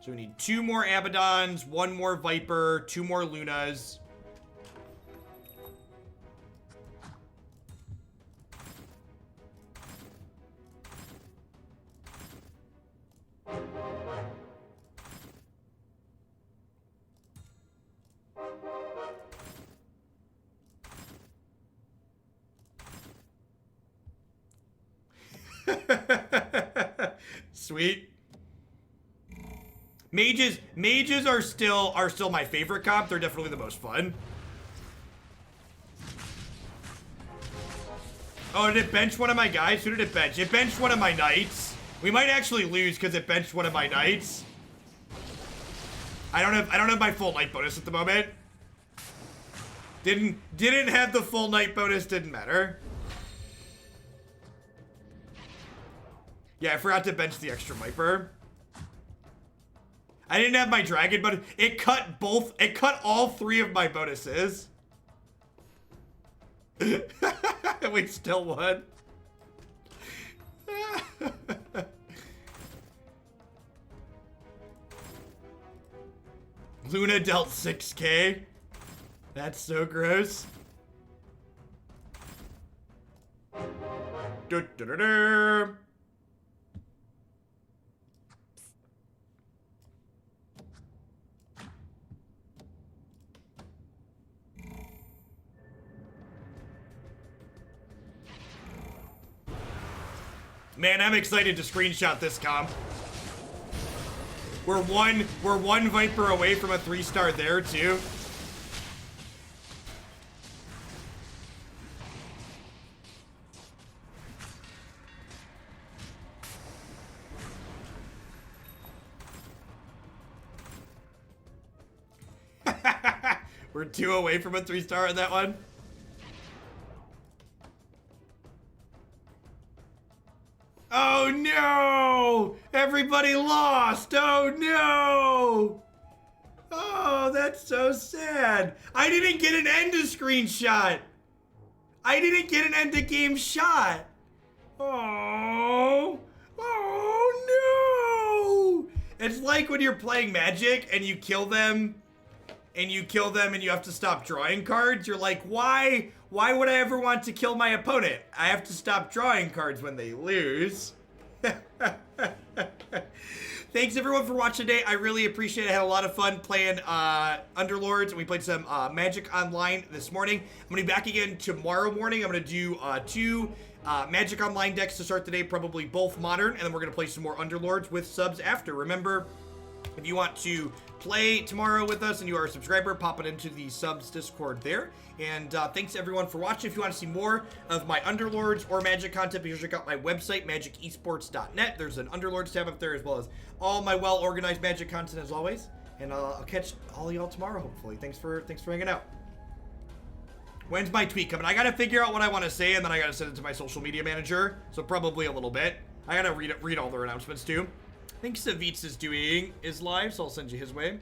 So we need 2 more Abaddons, 1 more Viper, 2 more Lunas. Sweet. Mages are still my favorite comp. They're definitely the most fun. Oh, did it bench one of my guys? Who did it bench? It benched one of my knights. We might actually lose because it benched one of my knights. I don't have my full knight bonus at the moment. Didn't have the full knight bonus, didn't matter. Yeah, I forgot to bench the extra Viper. I didn't have my dragon, but it cut all 3 of my bonuses. We still won. Luna dealt 6K. That's so gross. Man, I'm excited to screenshot this comp. We're one Viper away from a 3-star there too. We're 2 away from a 3-star in that one. Oh no! Everybody lost! Oh no! Oh, that's so sad. I didn't get an end to screenshot. I didn't get an end to game shot. Oh. Oh no! It's like when you're playing Magic and you kill them and you have to stop drawing cards. You're like, why would I ever want to kill my opponent? I have to stop drawing cards when they lose. Thanks everyone for watching today. I really appreciate it. I had a lot of fun playing Underlords, and we played some Magic Online this morning. I'm going to be back again tomorrow morning. I'm going to do 2 Magic Online decks to start the day, probably both Modern, and then we're going to play some more Underlords with subs after. Remember, if you want to play tomorrow with us and you are a subscriber, pop it into the subs Discord there. And thanks everyone for watching. If you want to see more of my Underlords or Magic content, be sure to check out my website, magicesports.net. There's an Underlords tab up there, as well as all my well-organized Magic content as always. And I'll catch all y'all tomorrow, hopefully. Thanks for hanging out. When's my tweet coming? I gotta figure out what I want to say, and then I gotta send it to my social media manager. So probably a little bit. I gotta read all their announcements too. I think Savitz is doing his live, so I'll send you his way.